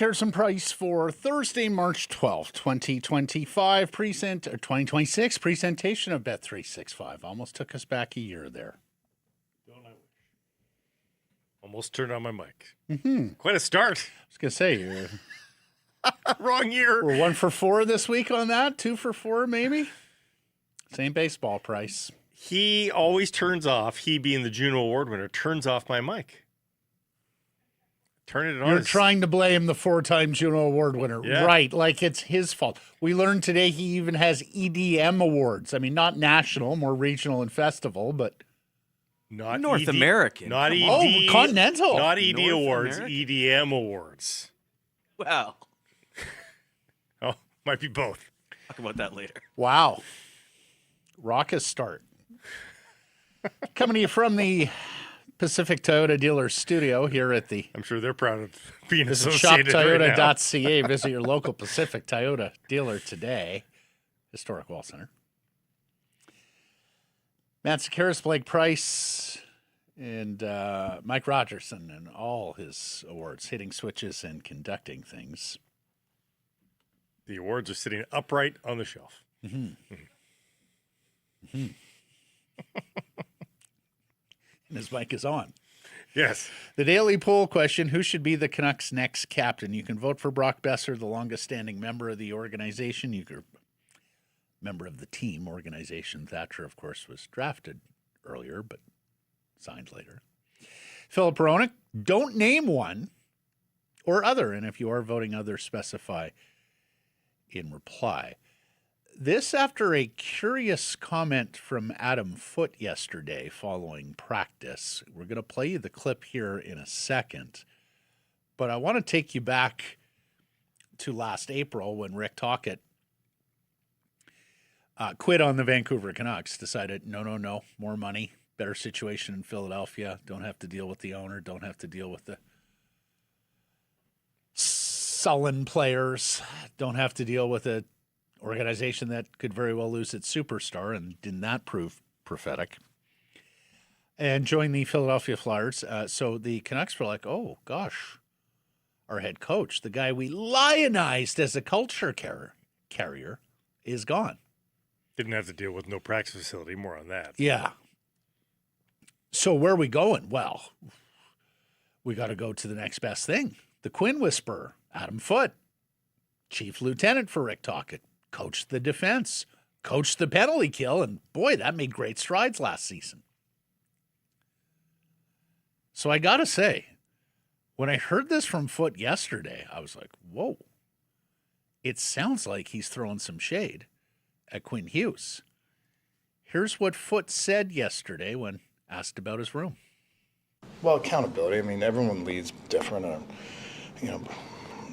Comparison price for Thursday, March 12th, 2025, 2026 presentation of Bet365. Almost took us back a year there. Don't I wish? Almost turned on my mic. Mm-hmm. Quite a start. I was going to say, you're wrong year. We're 1 for 4 this week on that, 2 for 4 maybe. Same baseball price. He always turns off, he being the Juno Award winner, turns off my mic. Turn it on. You're trying to blame the 4-time Juno Award winner. Yeah. Right, like it's his fault. We learned today he even has EDM awards. I mean, not national, more regional and festival, but not North American. Not ED. Oh, continental. Not ED North awards, American? EDM awards. Wow. Oh, might be both. Talk about that later. Wow. Raucous start. Coming to you from the Pacific Toyota Dealer Studio here at the I'm sure they're proud of being visit associated right now. shoptoyota.ca. Visit your local Pacific Toyota dealer today. Historic Wall Center. Matt Sakaris, Blake Price, and Mike Rogerson, and all his awards, hitting switches and conducting things. The awards are sitting upright on the shelf. Mm-hmm. Mm-hmm. And his mic is on. Yes. The daily poll question, who should be the Canucks' next captain? You can vote for Brock Besser, the longest-standing member of the organization. You could member of the team organization. Thatcher, of course, was drafted earlier, but signed later. Philip Peronic, don't name one or other, and if you are voting other, specify in reply. This after a curious comment from Adam Foote yesterday following practice. We're going to play you the clip here in a second, but I want to take you back to last April when Rick Tocchet quit on the Vancouver Canucks, decided, no, more money, better situation in Philadelphia, don't have to deal with the owner, don't have to deal with the sullen players, don't have to deal with a organization that could very well lose its superstar, and did not prove prophetic, and joined the Philadelphia Flyers. So the Canucks were like, oh, gosh, our head coach, the guy we lionized as a culture carrier, is gone. Didn't have to deal with no practice facility. More on that. Yeah. So where are we going? Well, we got to go to the next best thing. The Quinn Whisperer, Adam Foote, chief lieutenant for Rick Tocchet, coached the defense, coached the penalty kill, and boy, that made great strides last season. So I got to say, when I heard this from Foote yesterday, I was like, whoa, it sounds like he's throwing some shade at Quinn Hughes. Here's what Foote said yesterday when asked about his room. Well, accountability. I mean, everyone leads different.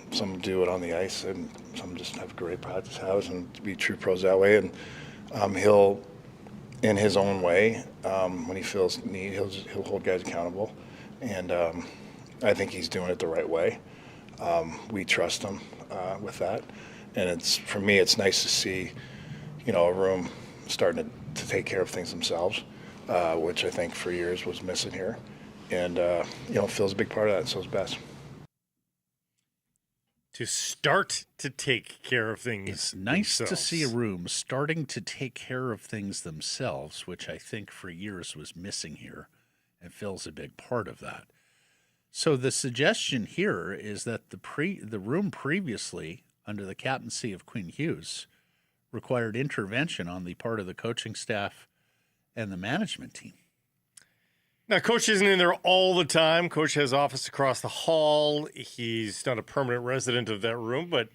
Some do it on the ice, and some just have great practice house and be true pros that way. And he'll, in his own way, when he feels need, he'll hold guys accountable. And I think he's doing it the right way. We trust him with that. And for me, it's nice to see, a room starting to take care of things themselves, which I think for years was missing here. And Phil's a big part of that, and so is Bess. To start to take care of things. It's nice themselves. to see a room starting to take care of things themselves, which I think for years was missing here, and Phil's a big part of that. So the suggestion here is that the room previously, under the captaincy of Quinn Hughes, required intervention on the part of the coaching staff and the management team. Now, Coach isn't in there all the time. Coach has office across the hall. He's not a permanent resident of that room, but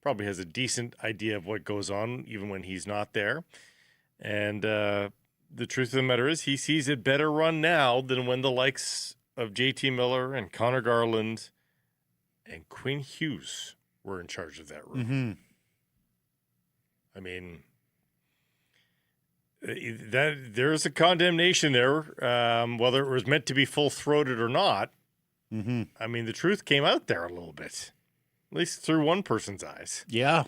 probably has a decent idea of what goes on even when he's not there. And the truth of the matter is he sees it better run now than when the likes of JT Miller and Connor Garland and Quinn Hughes were in charge of that room. Mm-hmm. I mean, that there's a condemnation there, whether it was meant to be full-throated or not. Mm-hmm. I mean, the truth came out there a little bit, at least through one person's eyes. Yeah.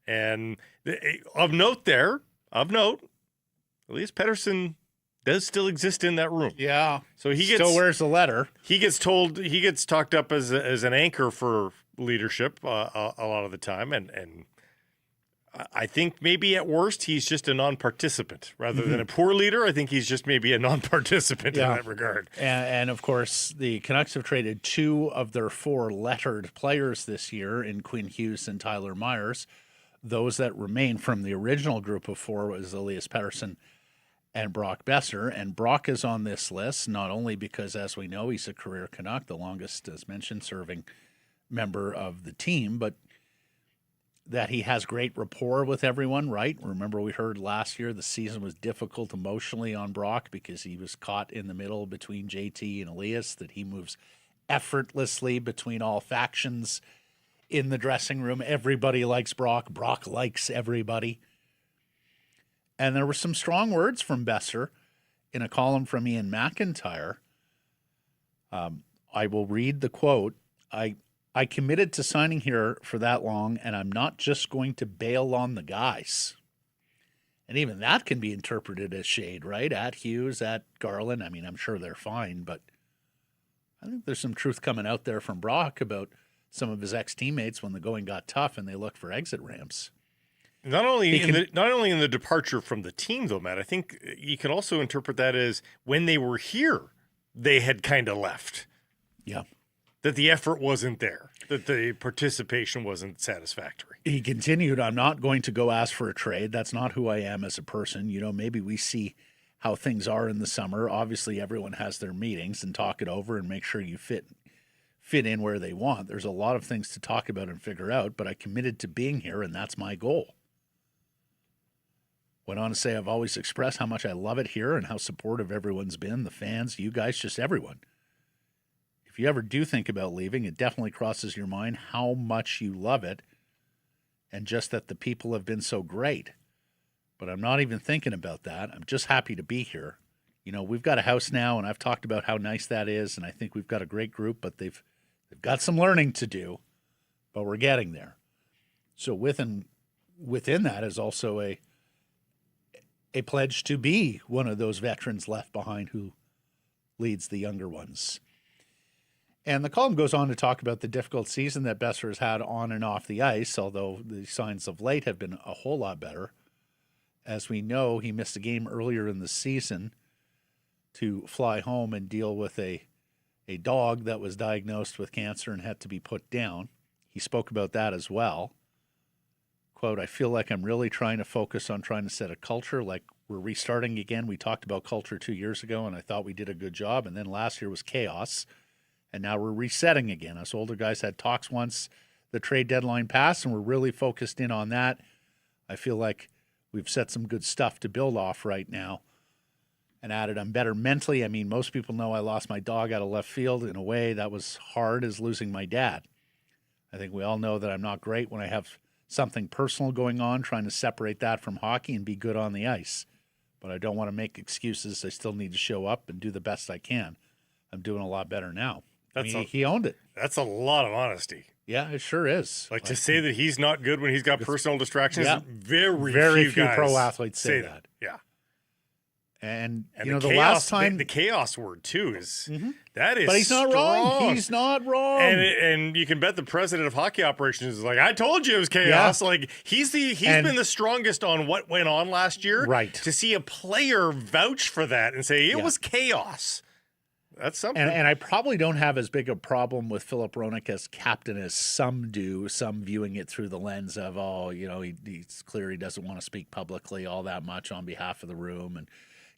And of note, Elias Pettersson does still exist in that room. Yeah. So he still wears the letter. He gets talked up as an anchor for leadership a lot of the time, and I think maybe at worst he's just a non-participant rather than a poor leader. I think he's just maybe a non-participant in that regard. And of course, the Canucks have traded 2 of their 4 lettered players this year in Quinn Hughes and Tyler Myers. Those that remain from the original group of 4 was Elias Pettersson and Brock Boeser. And Brock is on this list, not only because, as we know, he's a career Canuck, the longest, as mentioned, serving member of the team, but that he has great rapport with everyone, right? Remember, we heard last year the season was difficult emotionally on Brock because he was caught in the middle between JT and Elias, that he moves effortlessly between all factions in the dressing room. Everybody likes Brock. Brock likes everybody. And there were some strong words from Boeser in a column from Ian McIntyre. I will read the quote. I committed to signing here for that long, and I'm not just going to bail on the guys. And even that can be interpreted as shade, right? At Hughes, at Garland. I mean, I'm sure they're fine, but I think there's some truth coming out there from Brock about some of his ex-teammates when the going got tough and they looked for exit ramps. Not only in the departure from the team, though, Matt, I think you can also interpret that as when they were here, they had kind of left. Yeah. That the effort wasn't there, that the participation wasn't satisfactory. He continued, I'm not going to go ask for a trade. That's not who I am as a person. You know, maybe we see how things are in the summer. Obviously, everyone has their meetings and talk it over and make sure you fit in where they want. There's a lot of things to talk about and figure out, but I committed to being here, and that's my goal. Went on to say, I've always expressed how much I love it here and how supportive everyone's been, the fans, you guys, just everyone. If you ever do think about leaving, it definitely crosses your mind how much you love it and just that the people have been so great. But I'm not even thinking about that. I'm just happy to be here. You know, we've got a house now, and I've talked about how nice that is, and I think we've got a great group, but they've got some learning to do, but we're getting there. So within that is also a pledge to be one of those veterans left behind who leads the younger ones. And the column goes on to talk about the difficult season that Boeser has had on and off the ice, although the signs of late have been a whole lot better. As we know, he missed a game earlier in the season to fly home and deal with a dog that was diagnosed with cancer and had to be put down. He spoke about that as well. Quote, I feel like I'm really trying to focus on trying to set a culture, like we're restarting again. We talked about culture 2 years ago, and I thought we did a good job. And then last year was chaos. And now we're resetting again. Us older guys had talks once the trade deadline passed, and we're really focused in on that. I feel like we've set some good stuff to build off right now. And added, I'm better mentally. I mean, most people know I lost my dog out of left field. In a way, that was hard as losing my dad. I think we all know that I'm not great when I have something personal going on, trying to separate that from hockey and be good on the ice. But I don't want to make excuses. I still need to show up and do the best I can. I'm doing a lot better now. He owned it. That's a lot of honesty. Yeah, it sure is. Like to say that he's not good when he's got personal distractions, yeah. very few pro athletes say that. Yeah. And you know, the last time the chaos word too is that is, but he's not wrong. He's not wrong. And you can bet the president of hockey operations is like, I told you it was chaos. Yeah. Like he's been the strongest on what went on last year. Right. To see a player vouch for that and say it was chaos. That's something. And I probably don't have as big a problem with Philip Hronek as captain as some do, some viewing it through the lens of, he's clear he doesn't want to speak publicly all that much on behalf of the room and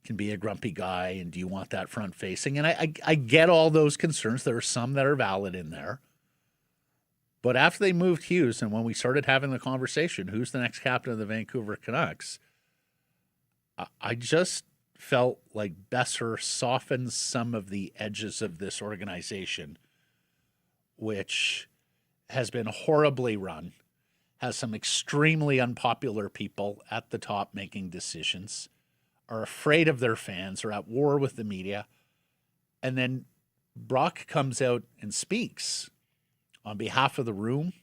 can be a grumpy guy, and do you want that front facing? And I get all those concerns. There are some that are valid in there. But after they moved Hughes and when we started having the conversation, who's the next captain of the Vancouver Canucks, I just felt like Boeser softens some of the edges of this organization, which has been horribly run, has some extremely unpopular people at the top making decisions, are afraid of their fans, are at war with the media. And then Brock comes out and speaks on behalf of the room,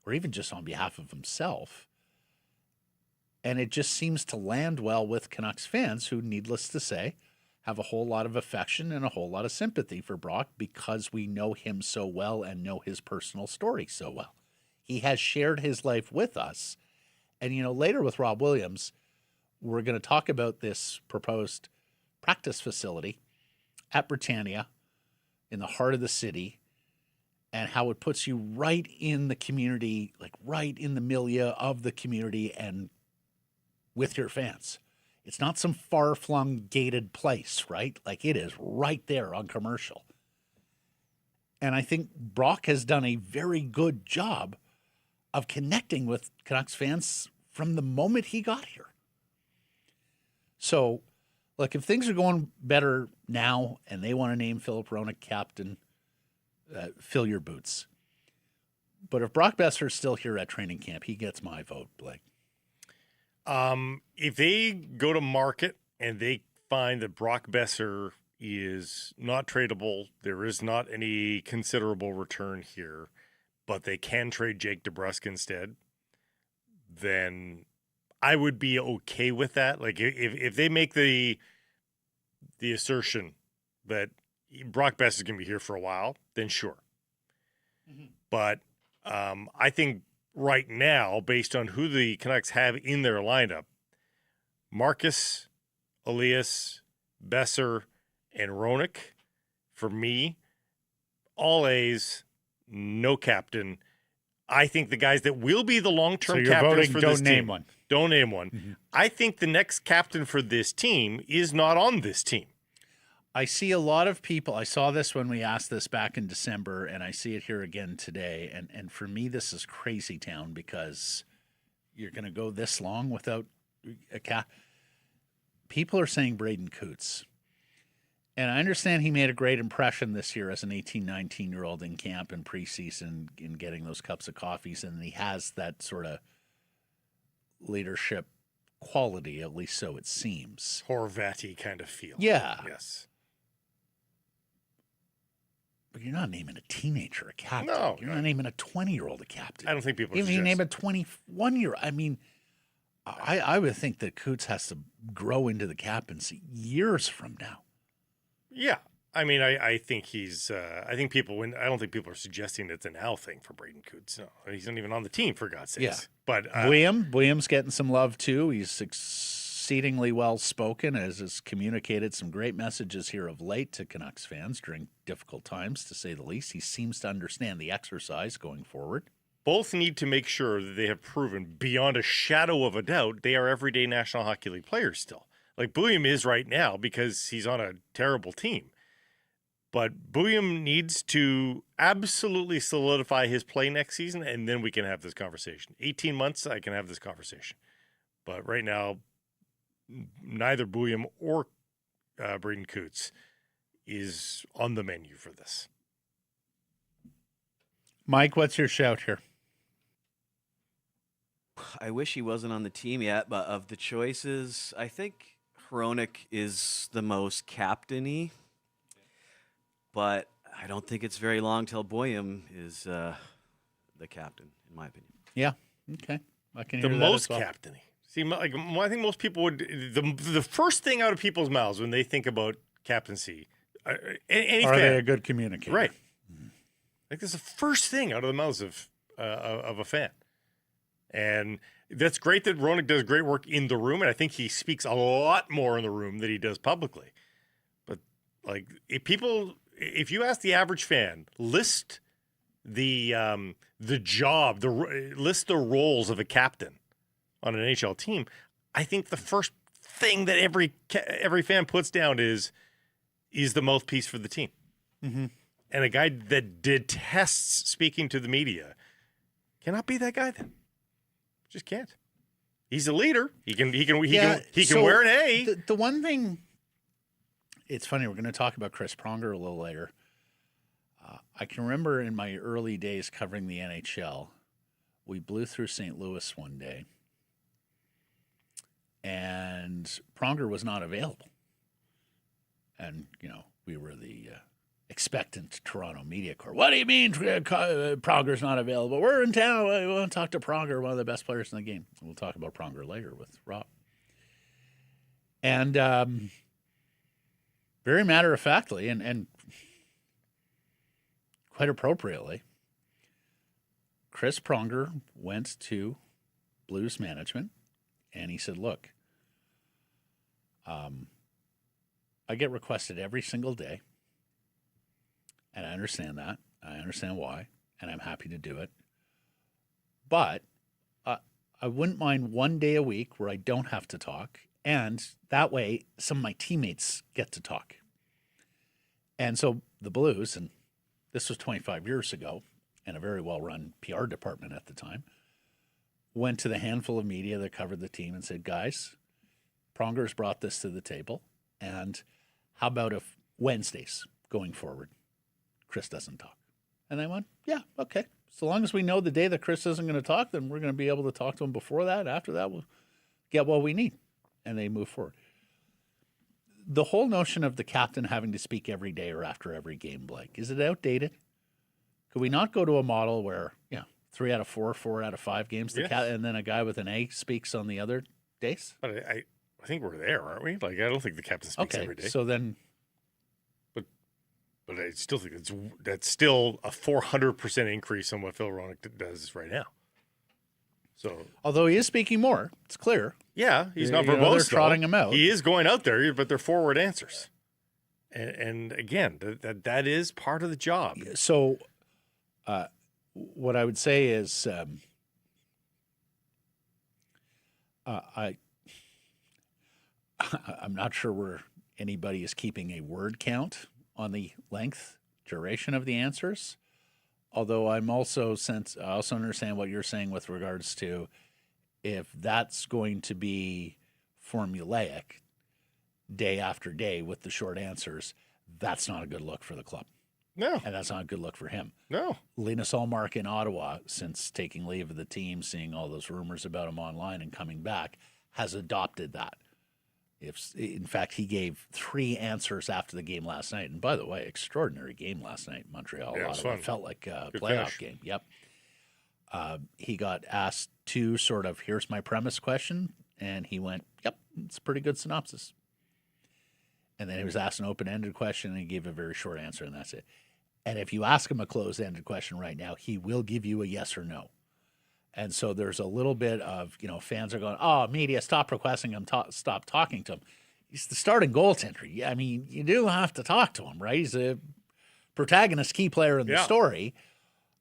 or even just on behalf of himself. And it just seems to land well with Canucks fans who, needless to say, have a whole lot of affection and a whole lot of sympathy for Brock because we know him so well and know his personal story so well. He has shared his life with us. And, later with Rob Williams, we're going to talk about this proposed practice facility at Britannia in the heart of the city and how it puts you right in the community, like right in the milieu of the community and with your fans. It's not some far-flung gated place, right? Like it is right there on Commercial. And I think Brock has done a very good job of connecting with Canucks fans from the moment he got here. So, look, if things are going better now and they want to name Filip Hronek captain, fill your boots. But if Brock Besser's still here at training camp, he gets my vote, Blake. If they go to market and they find that Brock Besser is not tradable, there is not any considerable return here, but they can trade Jake DeBrusk instead, then I would be okay with that. Like if they make the assertion that Brock Besser is going to be here for a while, then sure. Mm-hmm. But I think right now, based on who the Canucks have in their lineup, Marcus, Elias, Besser, and Hronek, for me, all A's, no captain. I think the guys that will be the long-term captains for this team. Don't name one. Mm-hmm. I think the next captain for this team is not on this team. I see a lot of people. I saw this when we asked this back in December, and I see it here again today. And for me, this is crazy town because you're going to go this long without a cap. People are saying Braden Coots. And I understand he made a great impression this year as an 18, 19-year-old in camp and preseason in getting those cups of coffees. And he has that sort of leadership quality, at least so it seems. Horvaty kind of feel. Yeah. Yes. But you're not naming a teenager a captain. No. You're not naming a 20-year-old a captain. I don't think people are even you name a 21-year-old. I mean, I would think that Coots has to grow into the captaincy years from now. Yeah. I mean, I think he's I don't think people are suggesting it's a now thing for Braden Coots. No, he's not even on the team, for God's sakes. Yeah. But Buium's getting some love too. He's exceedingly well spoken, as has communicated some great messages here of late to Canucks fans during difficult times, to say the least. He seems to understand the exercise going forward. Both need to make sure that they have proven beyond a shadow of a doubt they are everyday National Hockey League players still. Like Buium is right now because he's on a terrible team. But Buium needs to absolutely solidify his play next season, and then we can have this conversation. 18 months, I can have this conversation. But right now, neither Buium or Braden Coots is on the menu for this. Mike, what's your shout here? I wish he wasn't on the team yet, but of the choices, I think Hronek is the most captain-y. But I don't think it's very long till Buium is the captain, in my opinion. Yeah. Okay. I can hear that most as well. captain-y. See, like, I think most people would the first thing out of people's mouths when they think about captaincy, any Are fan, they a good communicator? right? Like that's the first thing out of the mouths of a fan, and that's great that Hronek does great work in the room, and I think he speaks a lot more in the room than he does publicly. But like, if you ask the average fan, list the roles of a captain on an NHL team, I think the first thing that every fan puts down is the mouthpiece for the team. Mm-hmm. And a guy that detests speaking to the media cannot be that guy then. Just can't. He's a leader. He can wear an A. The one thing, it's funny, we're going to talk about Chris Pronger a little later. I can remember in my early days covering the NHL we blew through St. Louis one day, and Pronger was not available. And, we were the expectant Toronto media corps. What do you mean Pronger's not available? We're in town. We want to talk to Pronger, one of the best players in the game. We'll talk about Pronger later with Rob. And very matter-of-factly and quite appropriately, Chris Pronger went to Blues management, and he said, look, I get requested every single day, and I understand that. I understand why, and I'm happy to do it. But I wouldn't mind one day a week where I don't have to talk, and that way some of my teammates get to talk. And so the Blues, and this was 25 years ago, and a very well-run PR department at the time, went to the handful of media that covered the team and said, guys, Pronger's brought this to the table, and how about if Wednesdays going forward, Chris doesn't talk? And I went, yeah, okay. So long as we know the day that Chris isn't going to talk, then we're going to be able to talk to him before that. After that, we'll get what we need. And they move forward. The whole notion of the captain having to speak every day or after every game, Blake, is it outdated? Could we not go to a model where, 3 out of 4, 4 out of 5 games, and then a guy with an A speaks on the other days? But I think we're there, aren't we? Like, I don't think the captain speaks every day. So then, but I still think that's still a 400% increase on what Phil Roenick does right now. So, although he is speaking more, it's clear. Yeah, he's not verbose. They're trotting him out. He is going out there, but they're forward answers. And again, that is part of the job. So, what I would say is, I'm not sure where anybody is keeping a word count on the length, duration of the answers. Although I also understand what you're saying with regards to if that's going to be formulaic day after day with the short answers, that's not a good look for the club. No. And that's not a good look for him. No. Linus Ullmark in Ottawa, since taking leave of the team, seeing all those rumors about him online and coming back, has adopted that. In fact, he gave 3 answers after the game last night. And by the way, extraordinary game last night in Montreal. Yeah, it was Ottawa. fun. It felt like a Good playoff finish. game. Yep. He got asked 2 sort of, here's my premise question. And he went, yep, it's a pretty good synopsis. And then he was asked an open-ended question, and he gave a very short answer, and that's it. And if you ask him a closed-ended question right now, he will give you a yes or no. And so there's a little bit of, fans are going, oh, media, stop requesting him, stop talking to him. He's the starting goaltender. I mean, you do have to talk to him, right? He's a protagonist, key player in the story.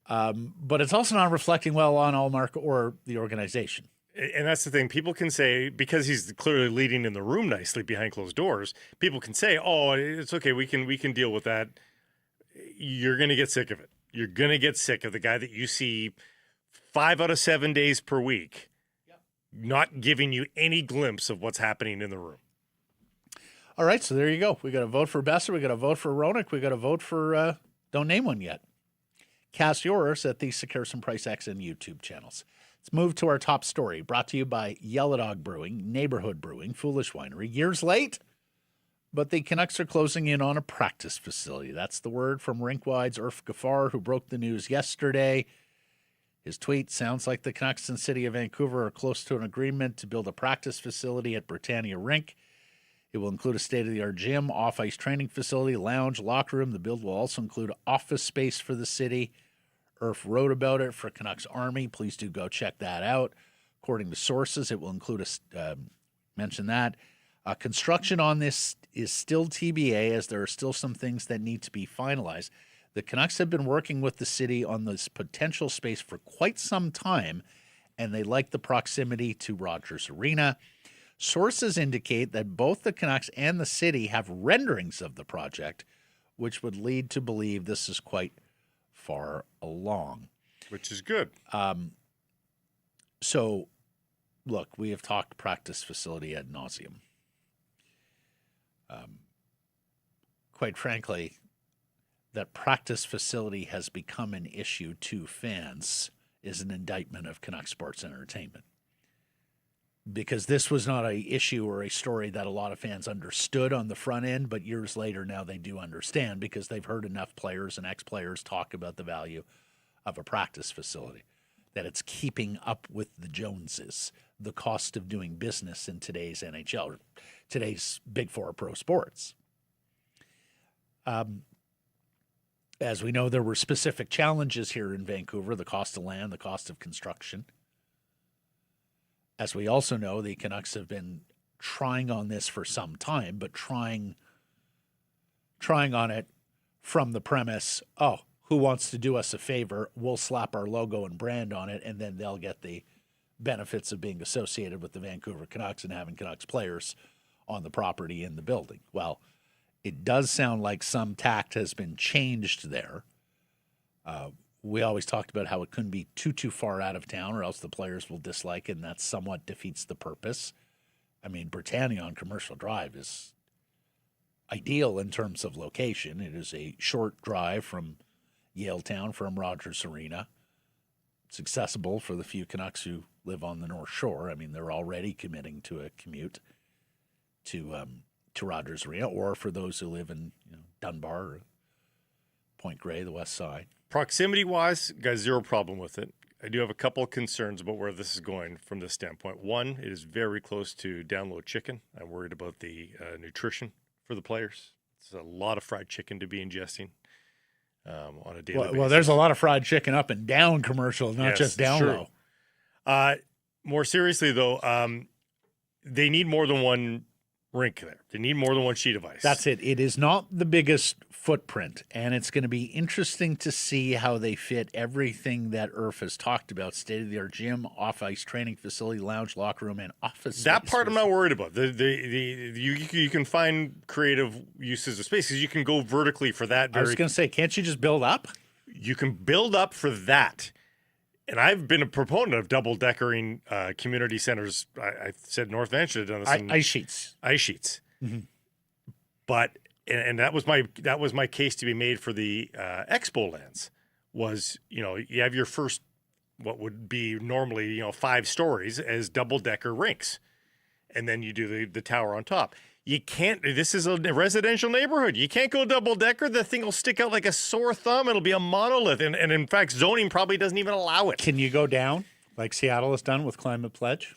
But it's also not reflecting well on Ullmark or the organization. And that's the thing. People can say, because he's clearly leading in the room nicely behind closed doors, people can say, oh, it's okay, we can deal with that. You're going to get sick of it. You're going to get sick of the guy that you see 5 out of 7 days per week, not giving you any glimpse of what's happening in the room. All right, so there you go. We got to vote for Besser. We got to vote for Roenick. We got to vote for, don't name one yet. Cast yours at the Sekerson Price X and YouTube channels. Let's move to our top story, brought to you by Yellow Dog Brewing, Neighborhood Brewing, Foolish Winery. Years late, but the Canucks are closing in on a practice facility. That's the word from Rinkwide's Irf Gaffar, who broke the news yesterday. His tweet sounds like the Canucks and City of Vancouver are close to an agreement to build a practice facility at Britannia Rink. It will include a state-of-the-art gym, off-ice training facility, lounge, locker room. The build will also include office space for the city. Irf wrote about it for Canucks Army. Please do go check that out. According to sources, it will include mention that. Construction on this is still TBA, as there are still some things that need to be finalized. The Canucks have been working with the city on this potential space for quite some time, and they like the proximity to Rogers Arena. Sources indicate that both the Canucks and the city have renderings of the project, which would lead to believe this is quite far along. Which is good. So, look, we have talked practice facility ad nauseum. Quite frankly, that practice facility has become an issue to fans is an indictment of Canucks sports entertainment. Because this was not a issue or a story that a lot of fans understood on the front end, but years later now they do understand because they've heard enough players and ex-players talk about the value of a practice facility, that it's keeping up with the Joneses, the cost of doing business in today's NHL, or today's Big Four pro sports. As we know, there were specific challenges here in Vancouver, the cost of land, the cost of construction. As we also know, the Canucks have been trying on this for some time, but trying on it from the premise, oh, who wants to do us a favor? We'll slap our logo and brand on it, and then they'll get the benefits of being associated with the Vancouver Canucks and having Canucks players on the property in the building. Well, it does sound like some tact has been changed there. We always talked about how it couldn't be too far out of town or else the players will dislike it, and that somewhat defeats the purpose. I mean, Britannia on Commercial Drive is ideal in terms of location. It is a short drive from Yaletown, from Rogers Arena. It's accessible for the few Canucks who live on the North Shore. I mean, they're already committing to a commute to Rogers Arena, or for those who live in Dunbar or Point Grey, the west side. Proximity-wise, got zero problem with it. I do have a couple of concerns about where this is going from this standpoint. One, it is very close to download chicken. I'm worried about the nutrition for the players. It's a lot of fried chicken to be ingesting on a daily basis. Well, there's a lot of fried chicken up and down Commercial, not just down low. More seriously, though, they need more than one rink there. They need more than one sheet of ice. That's it. It is not the biggest footprint, and it's going to be interesting to see how they fit everything that IRF has talked about: state-of-the-art gym, off-ice training facility, lounge, locker room, and office. That space. part I'm not worried about. You can find creative uses of space because you can go vertically for that. I was going to say, can't you just build up? You can build up for that. And I've been a proponent of double-deckering community centers. I said North Van should have done this. Ice sheets. Ice sheets. Mm-hmm. But and that was my case to be made for the Expo lands. Was you have your first what would be normally 5 stories as double-decker rinks, and then you do the tower on top. You can't. This is a residential neighborhood. You can't go double-decker. The thing will stick out like a sore thumb. It'll be a monolith. And in fact, zoning probably doesn't even allow it. Can you go down like Seattle has done with Climate Pledge?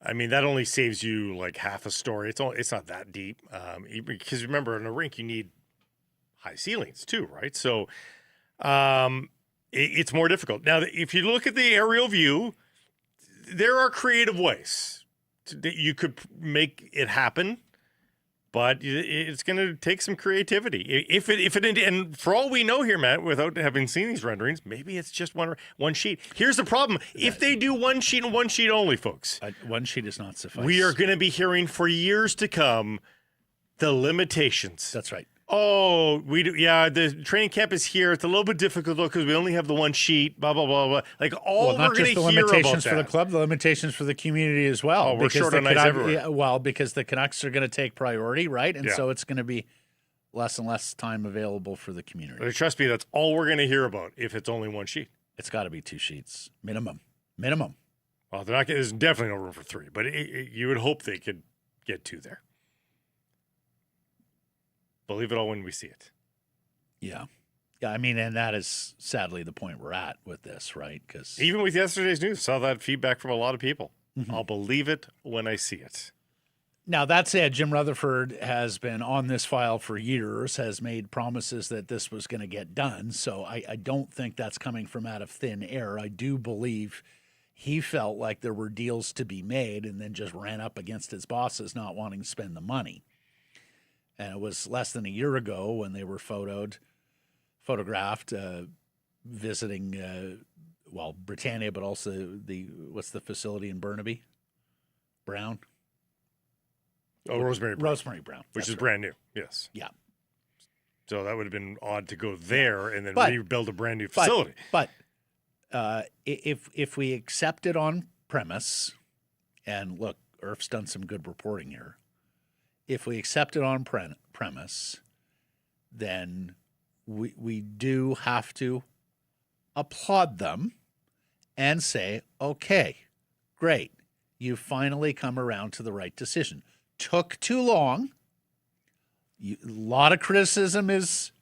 I mean, that only saves you like half a story. It's not that deep. Because remember, in a rink, you need high ceilings too, right? So it's more difficult. Now, if you look at the aerial view, there are creative ways that you could make it happen. But it's going to take some creativity. If it, and for all we know here, Matt, without having seen these renderings, maybe it's just one sheet. Here's the problem: if they do one sheet and one sheet only, folks, one sheet is not suffice. We are going to be hearing for years to come the limitations. That's right. Oh, we do. Yeah, the training camp is here. It's a little bit difficult though because we only have the one sheet. Blah blah blah blah. Like all we're going to hear about that. Not just the limitations for the club, the limitations for the community as well. Oh, we're short on ice everywhere. Well, because the Canucks are going to take priority, right? And so it's going to be less and less time available for the community. But trust me, that's all we're going to hear about if it's only one sheet. It's got to be 2 sheets minimum. Well, there's definitely no room for 3, but you would hope they could get 2 there. Believe it all when we see it. Yeah. I mean, and that is sadly the point we're at with this, right? Because even with yesterday's news, saw that feedback from a lot of people. Mm-hmm. I'll believe it when I see it. Now, that said, Jim Rutherford has been on this file for years, has made promises that this was going to get done. So I don't think that's coming from out of thin air. I do believe he felt like there were deals to be made and then just ran up against his bosses not wanting to spend the money. And it was less than a year ago when they were photographed visiting, Britannia, but also what's the facility in Burnaby? Brown? Oh, Rosemary Brown. Rosemary Brown. Which is brand new, yes. Yeah. So that would have been odd to go there and then rebuild a brand new facility. But if we accept it on premise, and look, IRF's done some good reporting here. If we accept it on premise, then we do have to applaud them and say, okay, great. You finally come around to the right decision. Took too long. A lot of criticism is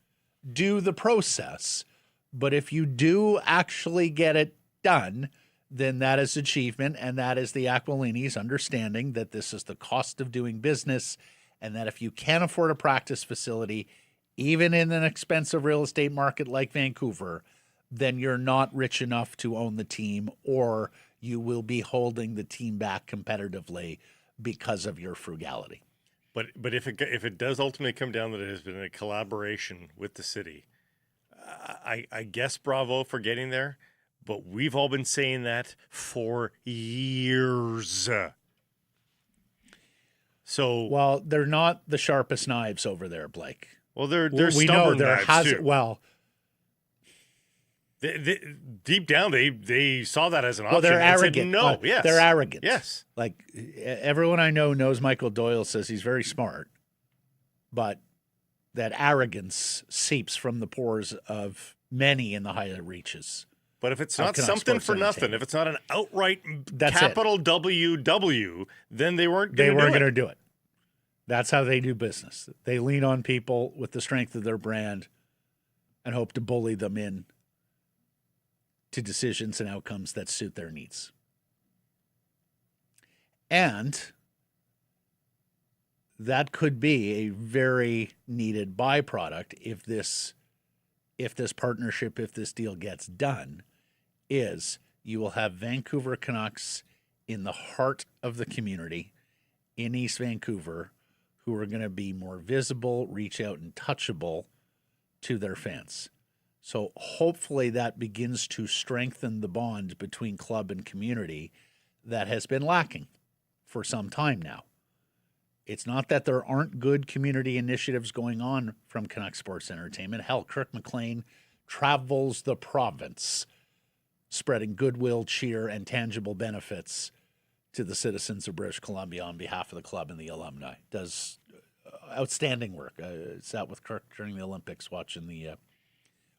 due the process. But if you do actually get it done, then that is achievement, and that is the Aquilini's understanding that this is the cost of doing business, and that if you can't afford a practice facility, even in an expensive real estate market like Vancouver, then you're not rich enough to own the team, or you will be holding the team back competitively because of your frugality. But if it does ultimately come down that it has been a collaboration with the city, I guess bravo for getting there. But we've all been saying that for years. So well, they're not the sharpest knives over there, Blake. Well, they're we stubborn know there knives has too. Well, deep down, they saw that as an option. well, they're and arrogant. Said, no, yes, they're arrogant. Yes, like everyone I know knows Michael Doyle says he's very smart, but that arrogance seeps from the pores of many in the higher reaches. But if it's not something for nothing, if it's not an outright capital WW, then they weren't going to do it. That's how they do business. They lean on people with the strength of their brand and hope to bully them in to decisions and outcomes that suit their needs. And that could be a very needed byproduct if this partnership, if this deal gets done, is you will have Vancouver Canucks in the heart of the community in East Vancouver who are going to be more visible, reach out and touchable to their fans. So hopefully that begins to strengthen the bond between club and community that has been lacking for some time now. It's not that there aren't good community initiatives going on from Canucks Sports Entertainment. Hell, Kirk McLean travels the province spreading goodwill, cheer, and tangible benefits to the citizens of British Columbia on behalf of the club and the alumni. Does outstanding work. Sat with Kirk during the Olympics watching the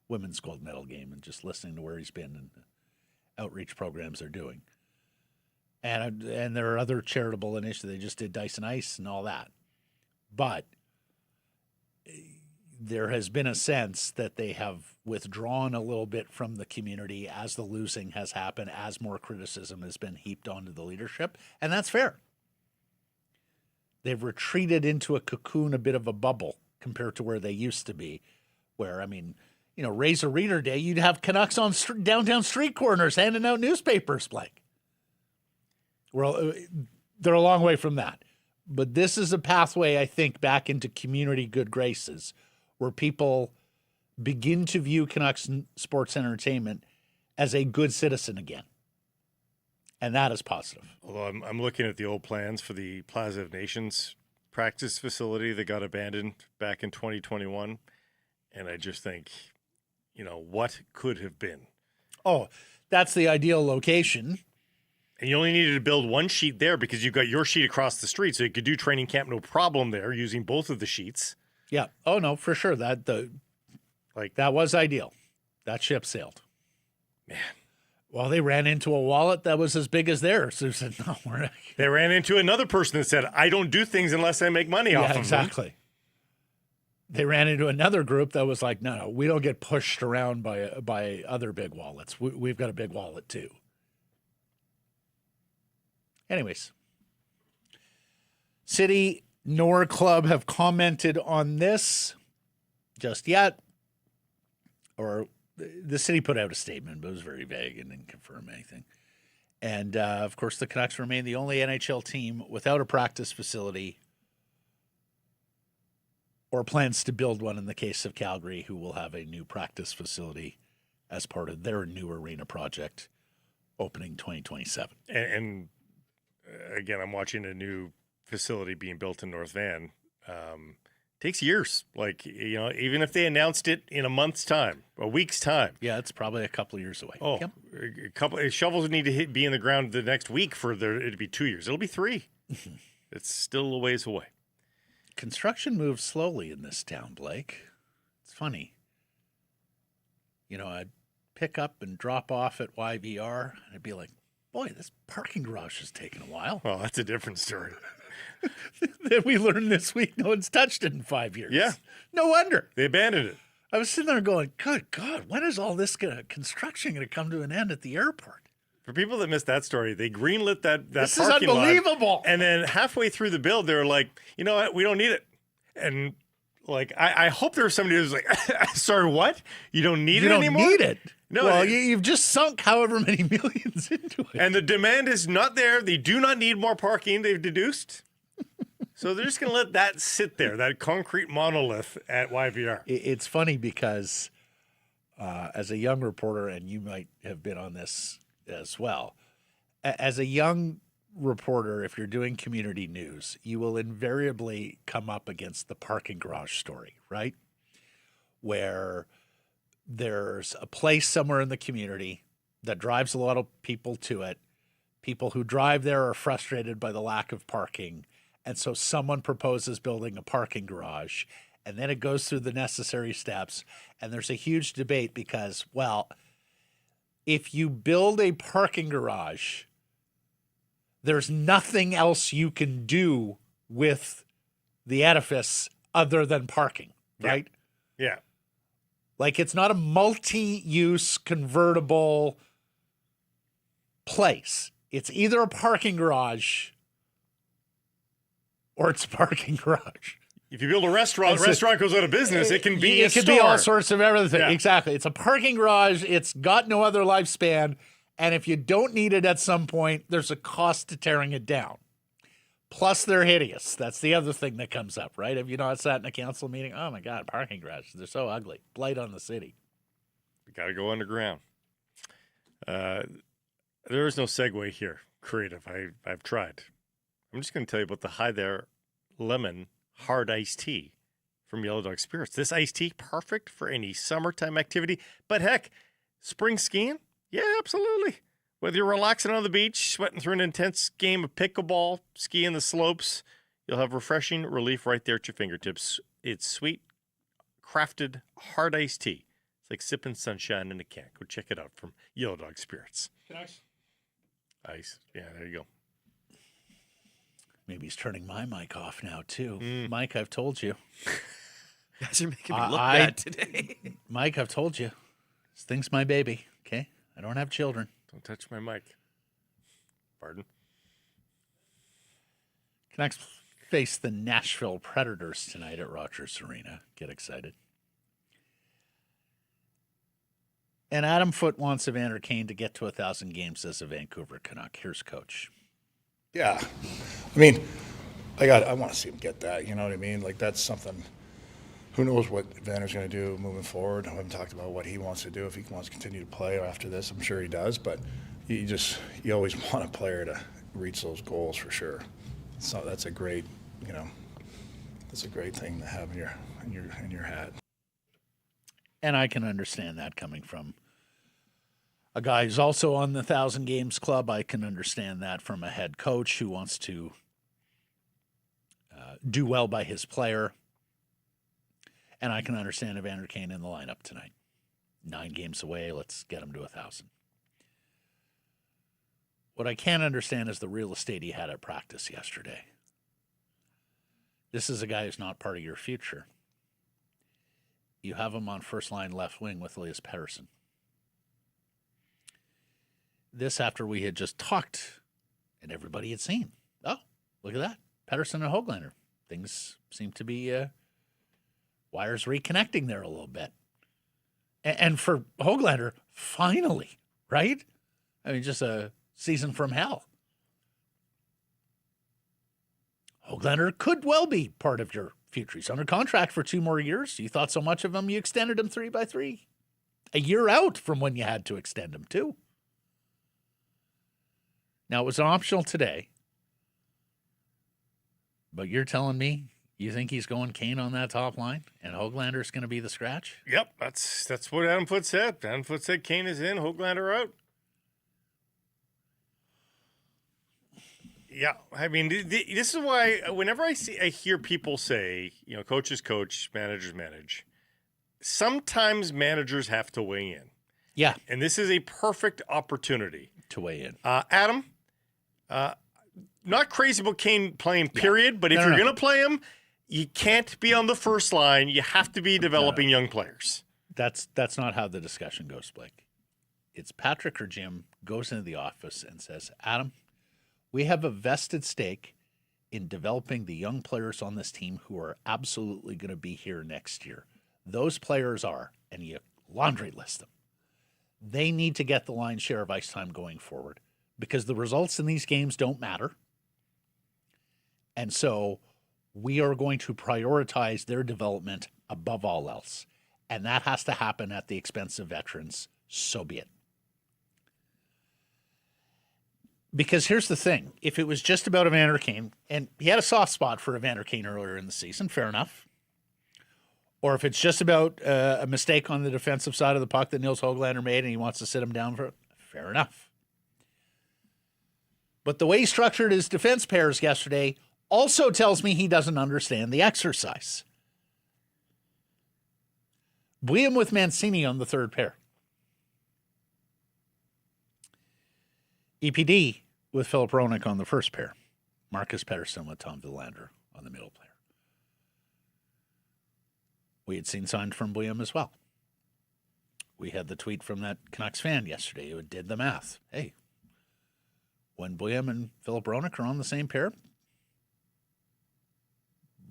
women's gold medal game and just listening to where he's been and the outreach programs they're doing. And there are other charitable initiatives. They just did Dice and Ice and all that. But there has been a sense that they have withdrawn a little bit from the community as the losing has happened, as more criticism has been heaped onto the leadership. And that's fair. They've retreated into a cocoon, a bit of a bubble compared to where they used to be, where, I mean, you know, Razor Reader Day, you'd have Canucks on downtown street corners handing out newspapers, Blake. Well, they're a long way from that. But this is a pathway, I think, back into community good graces where people begin to view Canucks Sports Entertainment as a good citizen again. And that is positive. Although I'm looking at the old plans for the Plaza of Nations practice facility that got abandoned back in 2021. And I just think, you know, what could have been? Oh, that's the ideal location. And you only needed to build one sheet there because you've got your sheet across the street. So you could do training camp no problem there using both of the sheets. Yeah. Oh, no, for sure. That was ideal. That ship sailed. Man. Well, they ran into a wallet that was as big as theirs. They said, no, we're not. They ran into another person that said, I don't do things unless I make money off of them. Exactly. They ran into another group that was like, no, we don't get pushed around by other big wallets. We've got a big wallet too. Anyways, City nor club have commented on this just yet. Or the city put out a statement, but it was very vague and didn't confirm anything. And, of course, the Canucks remain the only NHL team without a practice facility or plans to build one in the case of Calgary, who will have a new practice facility as part of their new arena project opening 2027. And again, I'm watching a new facility being built in North Van. Takes years. Like, you know, even if they announced it in a month's time, a week's time. Yeah, it's probably a couple of years away. Oh, yep. A couple shovels would need to be in the ground the next week for it to be 2 years. It'll be 3. It's still a ways away. Construction moves slowly in this town, Blake. It's funny. You know, pick up and drop off at YVR, and I'd be like, boy, this parking garage is taking a while. Well, that's a different story. Then we learned this week no one's touched it in 5 years. Yeah. No wonder. They abandoned it. I was sitting there going, good God, when is all this construction going to come to an end at the airport? For people that missed that story, they greenlit that This is parking lot, unbelievable. and then halfway through the build, they were like, you know what? We don't need it. And like, I hope there was somebody who was like, sorry, what? You don't need You it don't anymore? need it. No, Well, you've just sunk however many millions into it. And the demand is not there. They do not need more parking, they've deduced. So they're just going to let that sit there, that concrete monolith at YVR. It's funny because as a young reporter, and you might have been on this as well, as a young reporter, if you're doing community news, you will invariably come up against the parking garage story, right? Where there's a place somewhere in the community that drives a lot of people to it. People who drive there are frustrated by the lack of parking. And so someone proposes building a parking garage, and then it goes through the necessary steps. And there's a huge debate because, well, if you build a parking garage, there's nothing else you can do with the edifice other than parking, right? Yeah. Like, it's not a multi-use convertible place. It's either a parking garage or it's a parking garage. If you build a restaurant, the restaurant goes out of business. It can be a store. It can be all sorts of everything. Yeah. Exactly. It's a parking garage. It's got no other lifespan. And if you don't need it at some point, there's a cost to tearing it down. Plus, they're hideous. That's the other thing that comes up, right? Have you not sat in a council meeting? Oh, my God, parking garages. They're so ugly. Blight on the city. We got to go underground. There is no segue here. Creative. I've tried. I'm just going to tell you about the Hi There Lemon Hard Iced Tea from Yellow Dog Spirits. This iced tea, perfect for any summertime activity. But heck, spring skiing? Yeah, absolutely. Whether you're relaxing on the beach, sweating through an intense game of pickleball, skiing the slopes, you'll have refreshing relief right there at your fingertips. It's sweet, crafted, hard iced tea. It's like sipping sunshine in a can. Go check it out from Yellow Dog Spirits. Ice. Yeah, there you go. Maybe he's turning my mic off now, too. Mike, I've told you. You guys are making me look bad today. Mike, I've told you. This thing's my baby, okay? I don't have children. Don't touch my mic. Pardon? Canucks face the Nashville Predators tonight at Rogers Arena. Get excited. And Adam Foote wants Evander Kane to get to 1,000 games as a Vancouver Canuck. Here's Coach. Yeah. I mean, I want to see him get that. You know what I mean? Like, that's something. Who knows what Vander's going to do moving forward? I haven't talked about what he wants to do, if he wants to continue to play after this. I'm sure he does, but you always want a player to reach those goals for sure. So that's a great, that's a great thing to have in your hat. And I can understand that coming from a guy who's also on the 1,000 Games Club. I can understand that from a head coach who wants to do well by his player. And I can understand Evander Kane in the lineup tonight. 9 games away, let's get him to 1,000. What I can't understand is the real estate he had at practice yesterday. This is a guy who's not part of your future. You have him on first line left wing with Elias Pettersson. This after we had just talked and everybody had seen. Oh, look at that. Pettersson and Höglander. Things seem to be wires reconnecting there a little bit. And for Höglander, finally, right? I mean, just a season from hell. Höglander could well be part of your future. He's under contract for 2 more years. You thought so much of him, you extended him 3 by 3. A year out from when you had to extend him, too. Now, it was optional today. But you're telling me you think he's going Kane on that top line and Höglander's going to be the scratch? Yep, that's what Adam Foote said. Adam Foote said Kane is in, Höglander out. Yeah, I mean, this is why whenever I hear people say, coaches coach, managers manage, sometimes managers have to weigh in. Yeah, And this is a perfect opportunity. to weigh in. Adam, not crazy about Kane playing, period, but if No, you're no. going to play him, you can't be on the first line. You have to be developing young players. That's not how the discussion goes, Blake. It's Patrick or Jim goes into the office and says, Adam, we have a vested stake in developing the young players on this team who are absolutely going to be here next year. Those players are, and you laundry list them. They need to get the lion's share of ice time going forward because the results in these games don't matter. And so we are going to prioritize their development above all else. And that has to happen at the expense of veterans. So be it. Because here's the thing. If it was just about Evander Kane, and he had a soft spot for Evander Kane earlier in the season, fair enough. Or if it's just about a mistake on the defensive side of the puck that Nils Höglander made and he wants to sit him down for it, fair enough. But the way he structured his defense pairs yesterday also tells me he doesn't understand the exercise. Buium with Mancini on the third pair. EPD with Philip Hronek on the first pair. Marcus Pettersson with Tom WIllander on the middle pair. We had seen signs from Buium as well. We had the tweet from that Canucks fan yesterday who did the math. Hey, when Buium and Philip Hronek are on the same pair,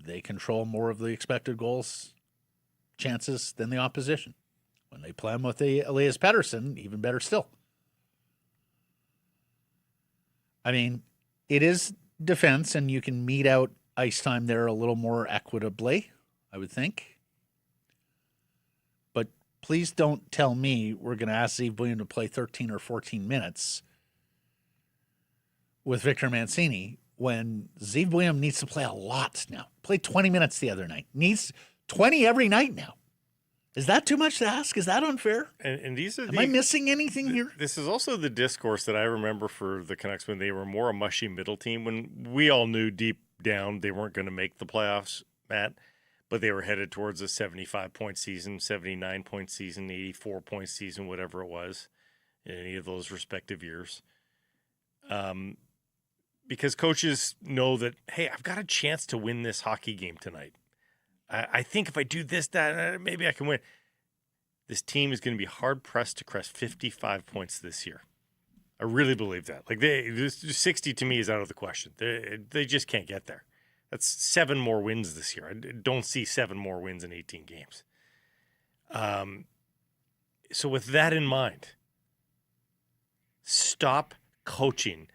they control more of the expected goals chances than the opposition. When they play them with the Elias Pettersson, even better still. I mean, it is defense, and you can mete out ice time there a little more equitably, I would think. But please don't tell me we're going to ask Zeev Buium to play 13 or 14 minutes with Victor Mancini when Zeev Buium needs to play a lot now. Played 20 minutes the other night. Needs 20 every night now. Is that too much to ask? Is that unfair? And these are Am I missing anything here? This is also the discourse that I remember for the Canucks when they were more a mushy middle team, when we all knew deep down they weren't going to make the playoffs, Matt, but they were headed towards a 75-point season, 79-point season, 84-point season, whatever it was, in any of those respective years. Because coaches know that, hey, I've got a chance to win this hockey game tonight. I think if I do this, that, maybe I can win. This team is going to be hard-pressed to crest 55 points this year. I really believe that. Like, 60 to me is out of the question. They just can't get there. That's 7 more wins this year. I don't see 7 more wins in 18 games. So with that in mind, stop coaching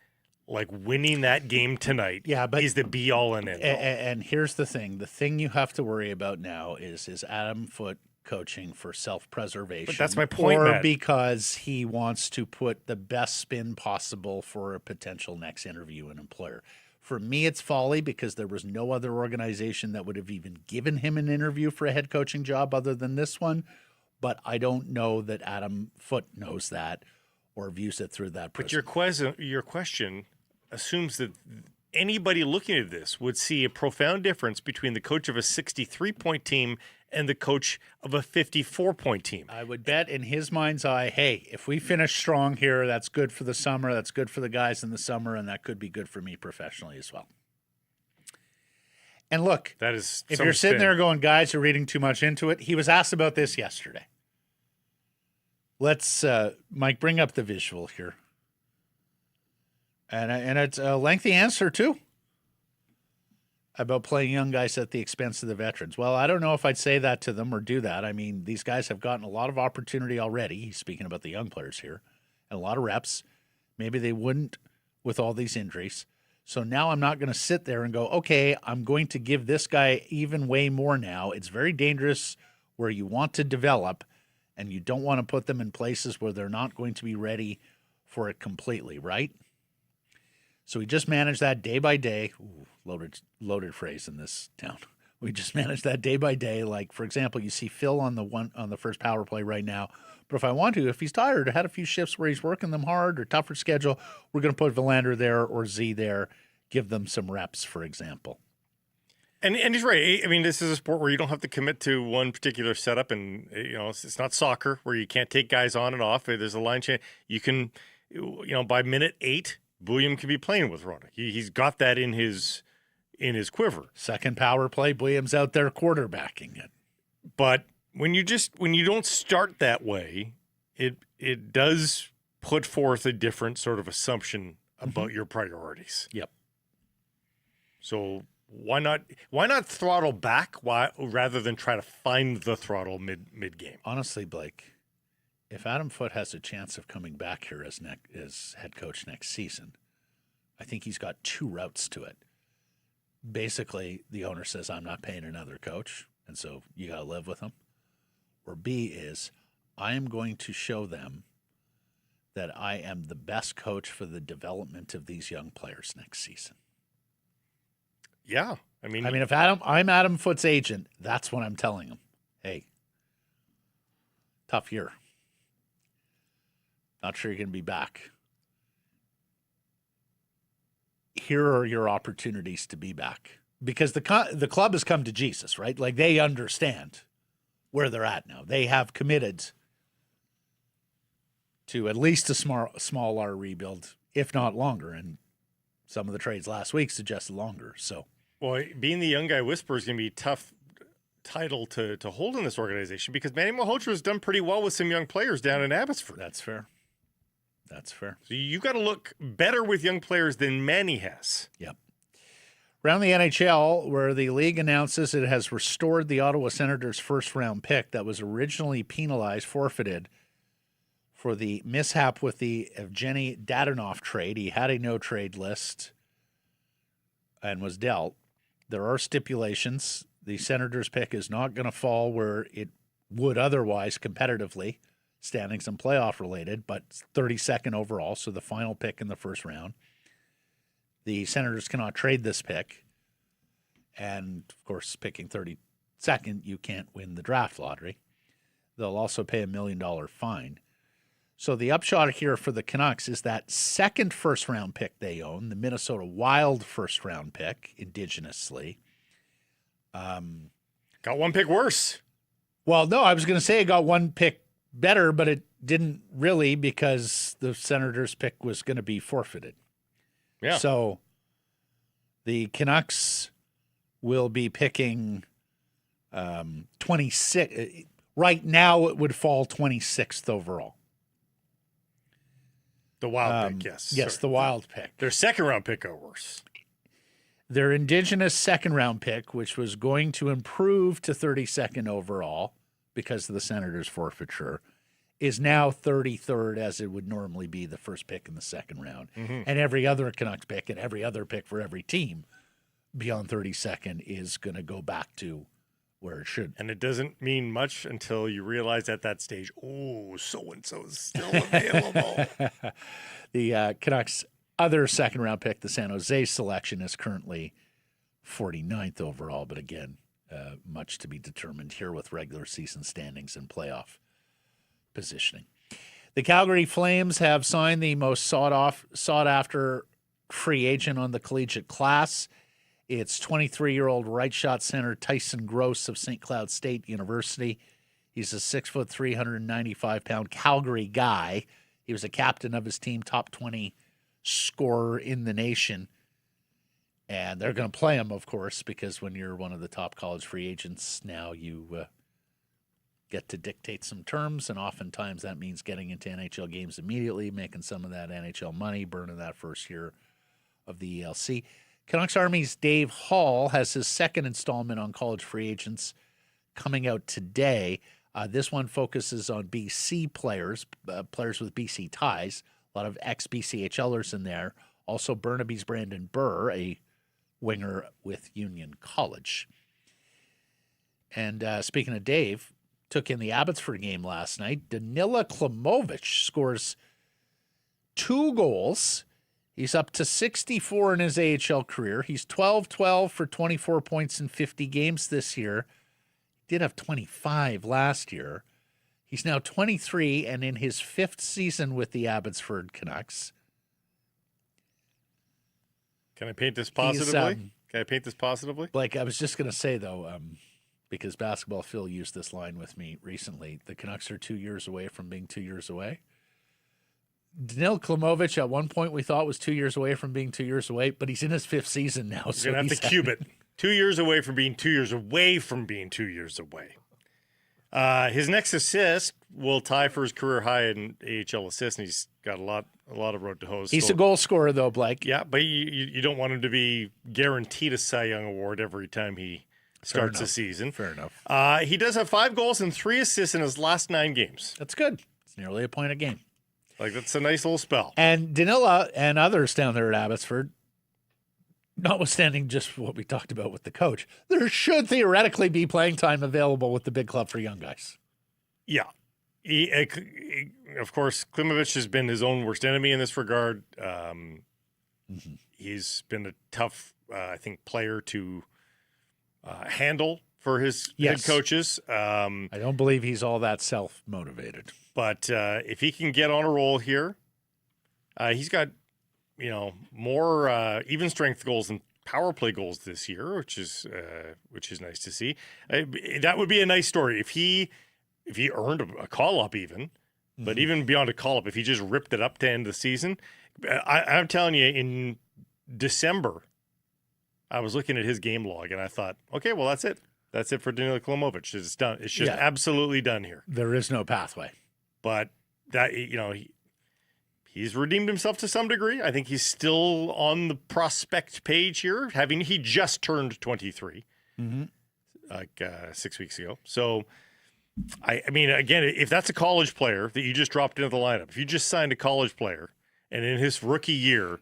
like winning that game tonight is the be-all and end-all. And here's the thing. The thing you have to worry about now is Adam Foote coaching for self-preservation. But that's my point, or Matt. because he wants to put the best spin possible for a potential next interview and employer. For me, it's folly because there was no other organization that would have even given him an interview for a head coaching job other than this one. But I don't know that Adam Foote knows that or views it through that prism. But your question assumes that anybody looking at this would see a profound difference between the coach of a 63-point team and the coach of a 54-point team. I would bet in his mind's eye, hey, if we finish strong here, that's good for the summer, that's good for the guys in the summer, and that could be good for me professionally as well. And look, that is if you're sitting there going, guys are reading too much into it, he was asked about this yesterday. Let's, Mike, bring up the visual here. And it's a lengthy answer, too, about playing young guys at the expense of the veterans. Well, I don't know if I'd say that to them or do that. I mean, these guys have gotten a lot of opportunity already. He's speaking about the young players here, and a lot of reps. Maybe they wouldn't with all these injuries. So now I'm not going to sit there and go, okay, I'm going to give this guy even way more now. It's very dangerous where you want to develop, and you don't want to put them in places where they're not going to be ready for it completely, right? So we just manage that day by day. Ooh, loaded phrase in this town. We just manage that day by day. Like, for example, you see Phil on the first power play right now. But if I want to, if he's tired or had a few shifts where he's working them hard or tougher schedule, we're going to put WIllander there or Z there, give them some reps, for example. And he's right. I mean, this is a sport where you don't have to commit to one particular setup, and it's not soccer where you can't take guys on and off. There's a line change. You can, by minute 8, Buium can be playing with Rona. He's got that in his quiver. Second power play, Buium's out there quarterbacking it. But when you don't start that way, it does put forth a different sort of assumption about your priorities. Yep. So why not throttle back rather than try to find the throttle mid game? Honestly, Blake, if Adam Foote has a chance of coming back here as head coach next season, I think he's got 2 routes to it. Basically, the owner says, I'm not paying another coach, and so you got to live with him. Or B is, I am going to show them that I am the best coach for the development of these young players next season. Yeah. I mean, if I'm Adam Foote's agent, that's what I'm telling him. Hey, tough year. Not sure you're going to be back. Here are your opportunities to be back. Because the club has come to Jesus, right? Like, they understand where they're at now. They have committed to at least a small R rebuild, if not longer. And some of the trades last week suggested longer. So, well, being the young guy whisperer is going to be a tough title to hold in this organization because Manny Malhotra has done pretty well with some young players down in Abbotsford. That's fair. So you got to look better with young players than Manny has. Yep. Around the NHL, where the league announces it has restored the Ottawa Senators' first-round pick that was originally forfeited for the mishap with the Evgeny Dadonov trade. He had a no-trade list and was dealt. There are stipulations. The Senators' pick is not going to fall where it would otherwise competitively, standings and playoff related, but 32nd overall, so the final pick in the first round. The Senators cannot trade this pick. And, of course, picking 32nd, you can't win the draft lottery. They'll also pay $1 million fine. So the upshot here for the Canucks is that second first-round pick they own, the Minnesota Wild first-round pick, indigenously. Got one pick worse. Well, no, I was going to say it got one pick better, but it didn't really because the Senators' pick was going to be forfeited. Yeah. So the Canucks will be picking 26. Right now, it would fall 26th overall. The Wild pick, yes. Yes, Sorry. the Wild pick. Their second-round pick got worse. Their indigenous second-round pick, which was going to improve to 32nd overall because of the Senators' forfeiture, is now 33rd as it would normally be the first pick in the second round. Mm-hmm. And every other Canucks pick and every other pick for every team beyond 32nd is going to go back to where it should. And it doesn't mean much until you realize at that stage, oh, so-and-so is still available. The Canucks' other second-round pick, the San Jose selection, is currently 49th overall. But again, much to be determined here with regular season standings and playoff positioning. The Calgary Flames have signed the most sought-after free agent on the collegiate class. It's 23-year-old right shot center Tyson Gross of St. Cloud State University. He's a 6'3", 395-pound Calgary guy. He was a captain of his team, top 20 scorer in the nation. And they're going to play him, of course, because when you're one of the top college free agents now, you get to dictate some terms, and oftentimes that means getting into NHL games immediately, making some of that NHL money, burning that first year of the ELC. Canucks Army's Dave Hall has his second installment on college free agents coming out today. This one focuses on BC players, players with BC ties, a lot of ex-BCHLers in there. Also Burnaby's Brandon Burr, a winger with Union College. And speaking of Dave, took in the Abbotsford game last night. Danila Klimovich scores 2 goals. He's up to 64 in his AHL career. He's 12-12 for 24 points in 50 games this year. He did have 25 last year. He's now 23 and in his 5th season with the Abbotsford Canucks. Can I paint this positively? Can I paint this positively? Blake, I was just going to say, though, because Basketball Phil used this line with me recently, the Canucks are 2 years away from being 2 years away. Danil Klimovich, at one point, we thought was 2 years away from being 2 years away, but he's in his 5th season now. You're going to have to cube it. 2 years away from being 2 years away from being 2 years away. His next assist will tie for his career high in AHL assists, and he's got a lot of road to hose. He's a goal scorer, though, Blake. Yeah, but you don't want him to be guaranteed a Cy Young award every time he starts the season. Fair enough. He does have 5 goals and 3 assists in his last 9 games. That's good. It's nearly a point a game. Like, that's a nice little spell. And Danila and others down there at Abbotsford, notwithstanding just what we talked about with the coach, there should theoretically be playing time available with the big club for young guys. Yeah. Of course, Klimovich has been his own worst enemy in this regard. He's been a tough, I think, player to handle for his head coaches. I don't believe he's all that self-motivated. But if he can get on a roll here, he's got, more even strength goals and power play goals this year, which is nice to see. That would be a nice story if he earned a call up even, but even beyond a call up, if he just ripped it up to end the season. I'm telling you, in December, I was looking at his game log and I thought, okay, well that's it. That's it for Danil Klimovich. It's done. It's just absolutely done here. There is no pathway. But that, he's redeemed himself to some degree. I think he's still on the prospect page here, he just turned 23, 6 weeks ago. So, I mean, again, if that's a college player that you just dropped into the lineup, if you just signed a college player and in his rookie year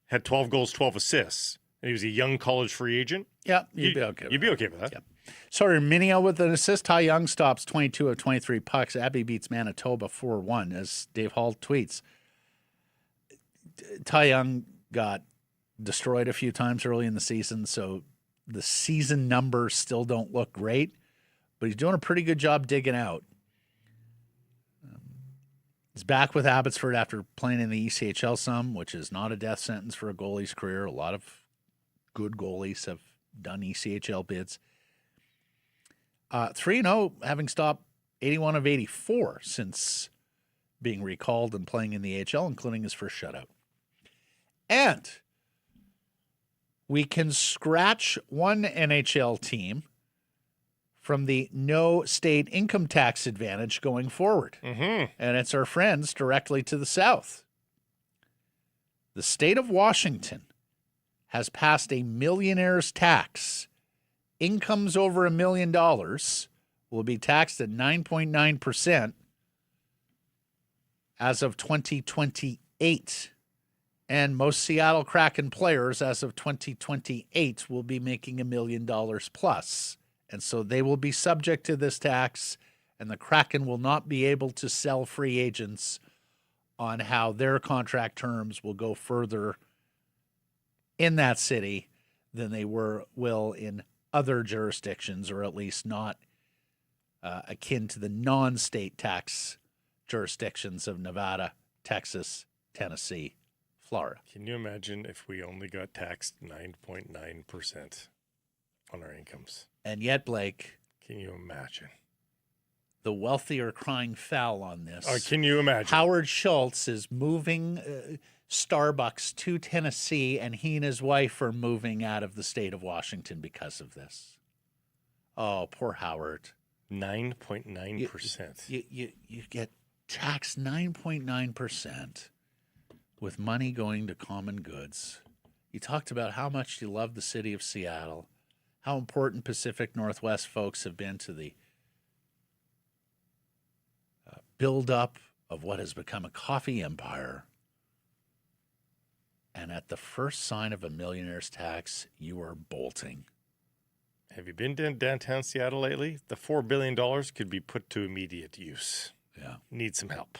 had 12 goals, 12 assists, and he was a young college free agent, you'd be okay. You'd be okay with that. Yeah. Sorry, Minio with an assist. Ty Young stops 22 of 23 pucks. Abbey beats Manitoba 4-1, as Dave Hall tweets. Ty Young got destroyed a few times early in the season, so the season numbers still don't look great, but he's doing a pretty good job digging out. He's back with Abbotsford after playing in the ECHL some, which is not a death sentence for a goalie's career. A lot of good goalies have done ECHL bids. 3-0, having stopped 81 of 84 since being recalled and playing in the AHL, including his first shutout. And we can scratch one NHL team from the no state income tax advantage going forward. And it's our friends directly to the south. The state of Washington has passed a millionaire's tax. Incomes over $1 million will be taxed at 9.9% as of 2028. And most Seattle Kraken players as of 2028 will be making $1 million plus. And so they will be subject to this tax, and the Kraken will not be able to sell free agents on how their contract terms will go further in that city than they will in other jurisdictions, or at least not akin to the non-state tax jurisdictions of Nevada, Texas, Tennessee, Florida. Can you imagine if we only got taxed 9.9% on our incomes? And yet, Blake, can you imagine? The wealthy are crying foul on this. Can you imagine? Howard Schultz is moving Starbucks to Tennessee, and he and his wife are moving out of the state of Washington because of this. Oh, poor Howard. 9.9%. You get taxed 9.9% with money going to common goods. You talked about how much you love the city of Seattle, how important Pacific Northwest folks have been to the build-up of what has become a coffee empire. And at the first sign of a millionaire's tax, you are bolting. Have you been to downtown Seattle lately? The $4 billion could be put to immediate use. Yeah. Need some help.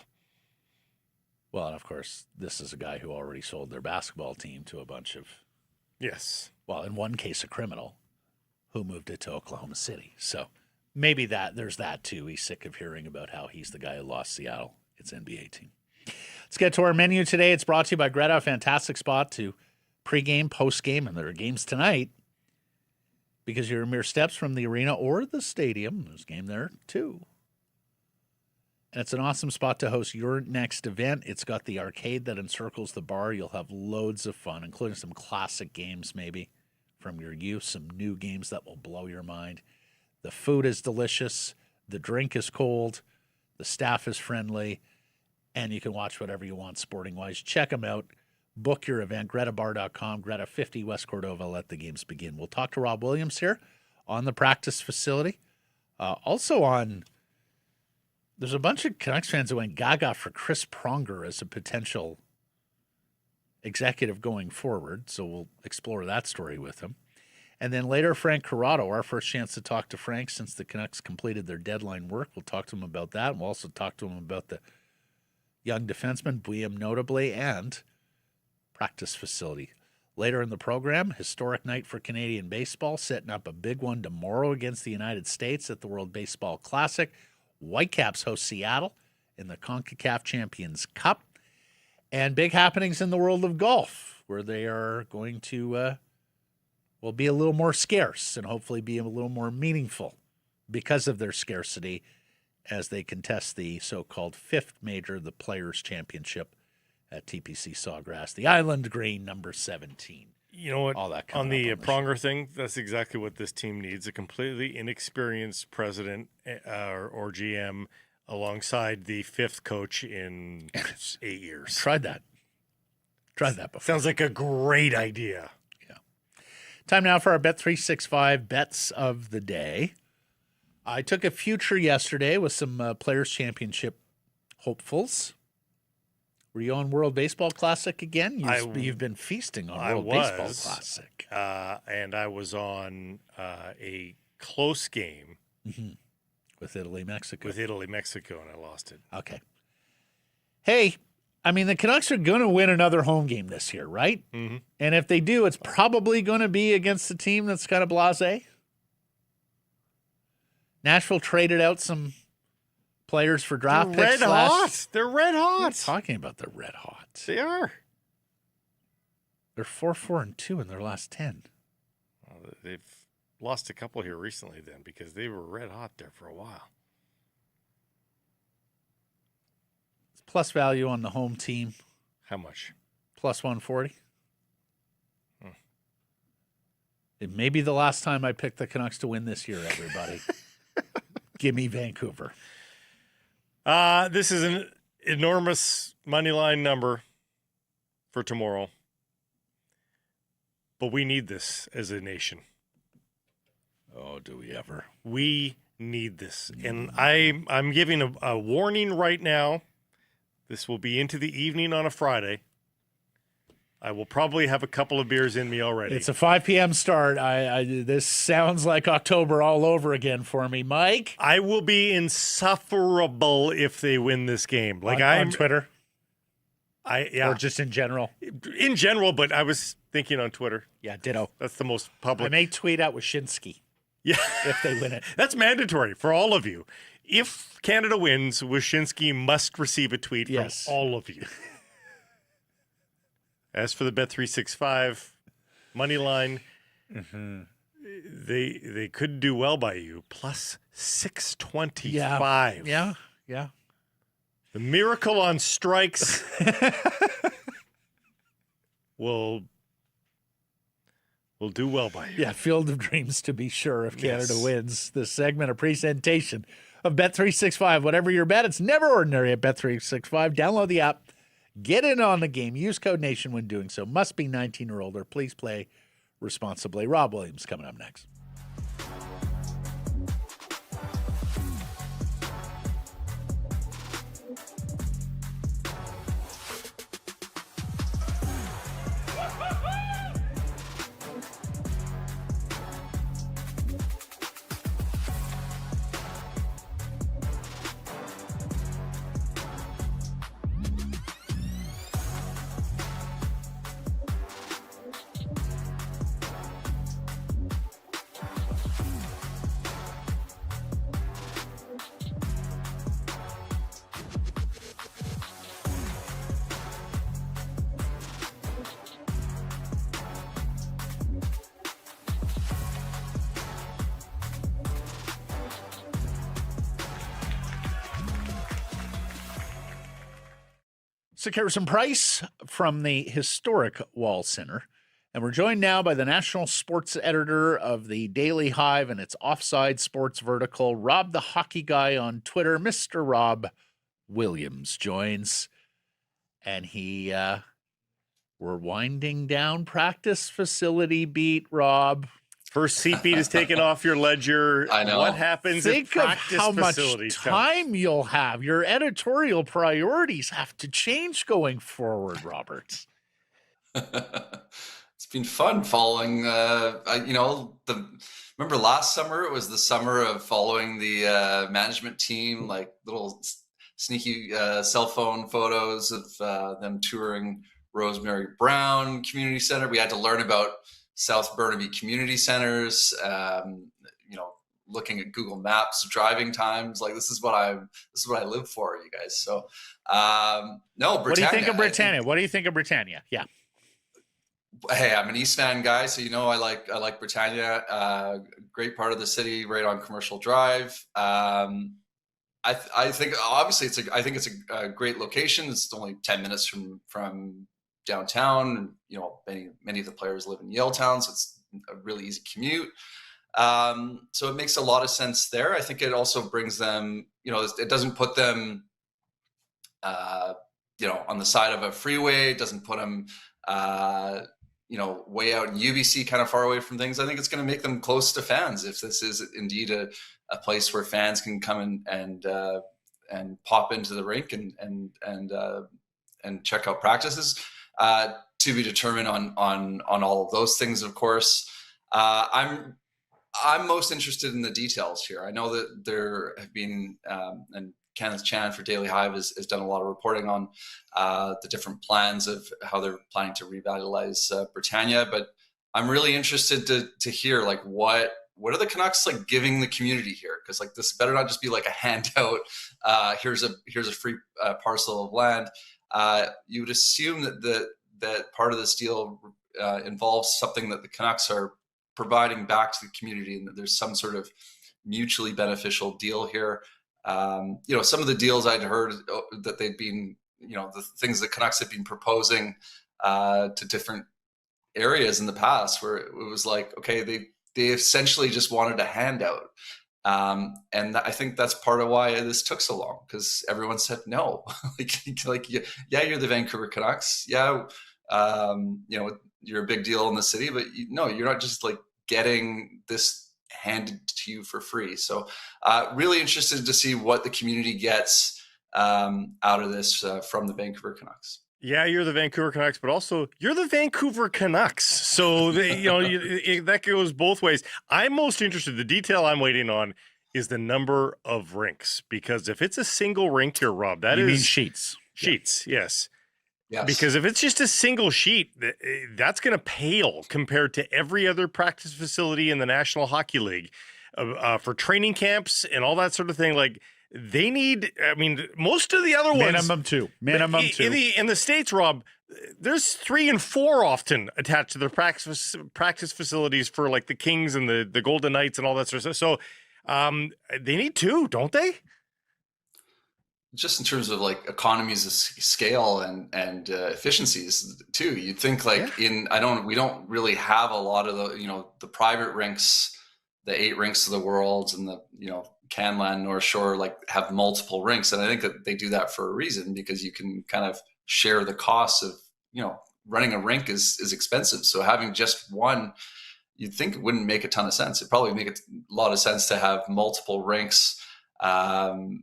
Well, and of course, this is a guy who already sold their basketball team to a bunch of... Yes. Well, in one case, a criminal who moved it to Oklahoma City. So maybe there's that too. He's sick of hearing about how he's the guy who lost Seattle, its NBA team. Let's get to our menu today. It's brought to you by Greta, a fantastic spot to Pre-game, post-game, and there are games tonight because you're mere steps from the arena or the stadium. There's a game there, too. And it's an awesome spot to host your next event. It's got the arcade that encircles the bar. You'll have loads of fun, including some classic games maybe from your youth, some new games that will blow your mind. The food is delicious. The drink is cold. The staff is friendly. And you can watch whatever you want sporting-wise. Check them out. Book your event, GretaBar.com, Greta 50 West Cordova. Let the games begin. We'll talk to Rob Williams here on the practice facility. There's a bunch of Canucks fans who went gaga for Chris Pronger as a potential executive going forward. So we'll explore that story with him. And then later, Frank Corrado, our first chance to talk to Frank since the Canucks completed their deadline work. We'll talk to him about that. And we'll also talk to him about the young defenseman, Buium notably, and practice facility. Later in the program, historic night for Canadian baseball, setting up a big one tomorrow against the United States at the World Baseball Classic. Whitecaps host Seattle in the CONCACAF Champions Cup. And big happenings in the world of golf, where they are going to be a little more scarce and hopefully be a little more meaningful because of their scarcity as they contest the so-called fifth major, the Players' Championship at TPC Sawgrass, the Island Green, number 17. You know what? All that on the Pronger thing, that's exactly what this team needs, a completely inexperienced president or GM alongside the fifth coach in 8 years. Tried that before. Sounds like a great idea. Yeah. Time now for our Bet365 bets of the day. I took a future yesterday with some Players' Championship hopefuls. Were you on World Baseball Classic again? You've been feasting on World Baseball Classic. And I was on a close game. Mm-hmm. With Italy-Mexico. And I lost it. Okay. Hey, I mean, the Canucks are going to win another home game this year, right? Mm-hmm. And if they do, it's probably going to be against a team that's kind of blasé. Nashville traded out some players for draft picks. They're red hot. I'm talking about the red hot. They are. They're 4-4-2 in their last 10. Well, they've lost a couple here recently then because they were red hot there for a while. It's plus value on the home team. How much? Plus 140. It may be the last time I picked the Canucks to win this year, everybody. Give me Vancouver. This is an enormous money line number for tomorrow. But we need this as a nation. Oh, do we ever? We need this. And I'm giving a warning right now. This will be into the evening on a Friday. I will probably have a couple of beers in me already. It's a 5 p.m. start. This sounds like October all over again for me. Mike? I will be insufferable if they win this game. Like on Twitter? Yeah. Or just in general? In general, but I was thinking on Twitter. Yeah, ditto. That's the most public. I may tweet out Wyshynski. Yeah. If they win it. That's mandatory for all of you. If Canada wins, Wyshynski must receive a tweet from all of you. As for the Bet365 money line, they could do well by you. Plus 625. Yeah. The miracle on strikes will do well by you. Yeah, Field of Dreams to be sure if Canada wins. This segment, a presentation of Bet365. Whatever your bet, it's never ordinary at Bet365. Download the app. Get in on the game. Use code NATION when doing so. Must be 19 or older. Please play responsibly. Rob Williams coming up next. Sick Harrison Price from the historic Wall Center. And we're joined now by the national sports editor of the Daily Hive and its offside sports vertical, Rob the Hockey Guy on Twitter. Mr. Rob Williams joins. And we're winding down practice facility beat, Rob. First seat beat is taken off your ledger. I know. What happens Think if of practice how much facilities time you'll have. Your editorial priorities have to change going forward, Robert. It's been fun following, remember last summer, it was the summer of following the management team, like little sneaky cell phone photos of them touring Rosemary Brown Community Center. We had to learn about South Burnaby Community Centers, looking at Google Maps, driving times. Like this is what I live for, you guys. So, no, Britannia. What do you think of Britannia? What do you think of Britannia? Yeah. Hey, I'm an East Van guy, so I like Britannia. Great part of the city, right on Commercial Drive. I think obviously it's a great location. It's only 10 minutes from downtown. Many of the players live in Yaletown, so it's a really easy commute. So it makes a lot of sense there. I think it also brings them, it doesn't put them, on the side of a freeway. It doesn't put them, way out in UBC, kind of far away from things. I think it's going to make them close to fans if this is indeed a place where fans can come and pop into the rink and check out practices. To be determined on all of those things, of course. I'm most interested in the details here. I know that there have been, and Kenneth Chan for Daily Hive has done a lot of reporting on the different plans of how they're planning to revitalize Britannia. But I'm really interested to hear like what are the Canucks like giving the community here? Because like this better not just be like a handout. Here's a free parcel of land. You would assume that part of this deal involves something that the Canucks are providing back to the community, and that there's some sort of mutually beneficial deal here. Some of the deals I'd heard that they'd been, the things that Canucks had been proposing to different areas in the past, where it was like, okay, they essentially just wanted a handout. And I think that's part of why this took so long, because everyone said no. Yeah, you're the Vancouver Canucks. Yeah, you're a big deal in the city, but you're not just like getting this handed to you for free. So really interested to see what the community gets out of this from the Vancouver Canucks. Yeah, you're the Vancouver Canucks, but also you're the Vancouver Canucks. So that goes both ways. I'm most interested. The detail I'm waiting on is the number of rinks, because if it's a single rink here, Rob, you mean sheets. Sheets, yes. Yes. Because if it's just a single sheet, that's going to pale compared to every other practice facility in the National Hockey League for training camps and all that sort of thing. Like they need, most of the other ones. Minimum two. In the States, Rob, there's 3 and 4 often attached to their practice facilities for like the Kings and the Golden Knights and all that sort of stuff. So they need 2, don't they? Just in terms of like economies of scale and efficiencies too. You'd think like we don't really have a lot of the private rinks, the 8 rinks of the world and the, Canland, North Shore, like have multiple rinks. And I think that they do that for a reason, because you can kind of share the costs of, running a rink is expensive. So having just one, you'd think it wouldn't make a ton of sense. It'd probably make a lot of sense to have multiple rinks, and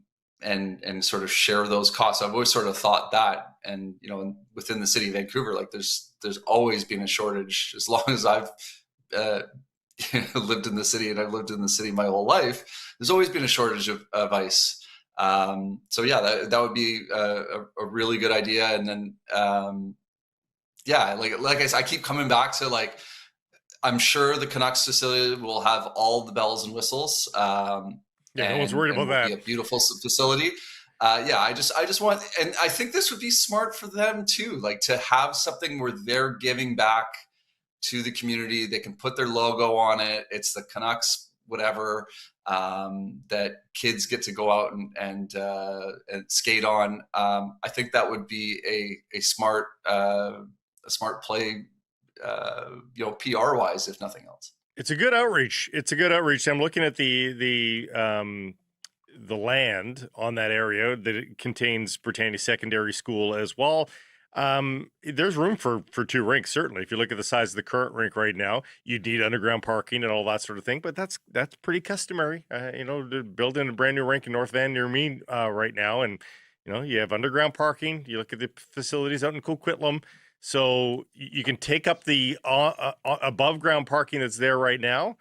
sort of share those costs. I've always sort of thought that, and within the city of Vancouver, like there's always been a shortage as long as I've lived in the city, and I've lived in the city my whole life. There's always been a shortage of ice. So yeah, that would be a really good idea. And then like I said, I keep coming back to like, I'm sure the Canucks facility will have all the bells and whistles. No one's worried about that. Be a beautiful facility. I just want, and I think this would be smart for them too, like to have something where they're giving back to the community. They can put their logo on it. It's the Canucks whatever, that kids get to go out and skate on. I think that would be a smart play, PR wise, if nothing else. It's a good outreach. I'm looking at the land on that area that it contains Britannia Secondary School as well. There's room for 2 rinks, certainly. If you look at the size of the current rink right now, you need underground parking and all that sort of thing, but that's pretty customary, to build in a brand new rink in North Van near me right now. And, you have underground parking. You look at the facilities out in Coquitlam. So you can take up the above ground parking that's there right now.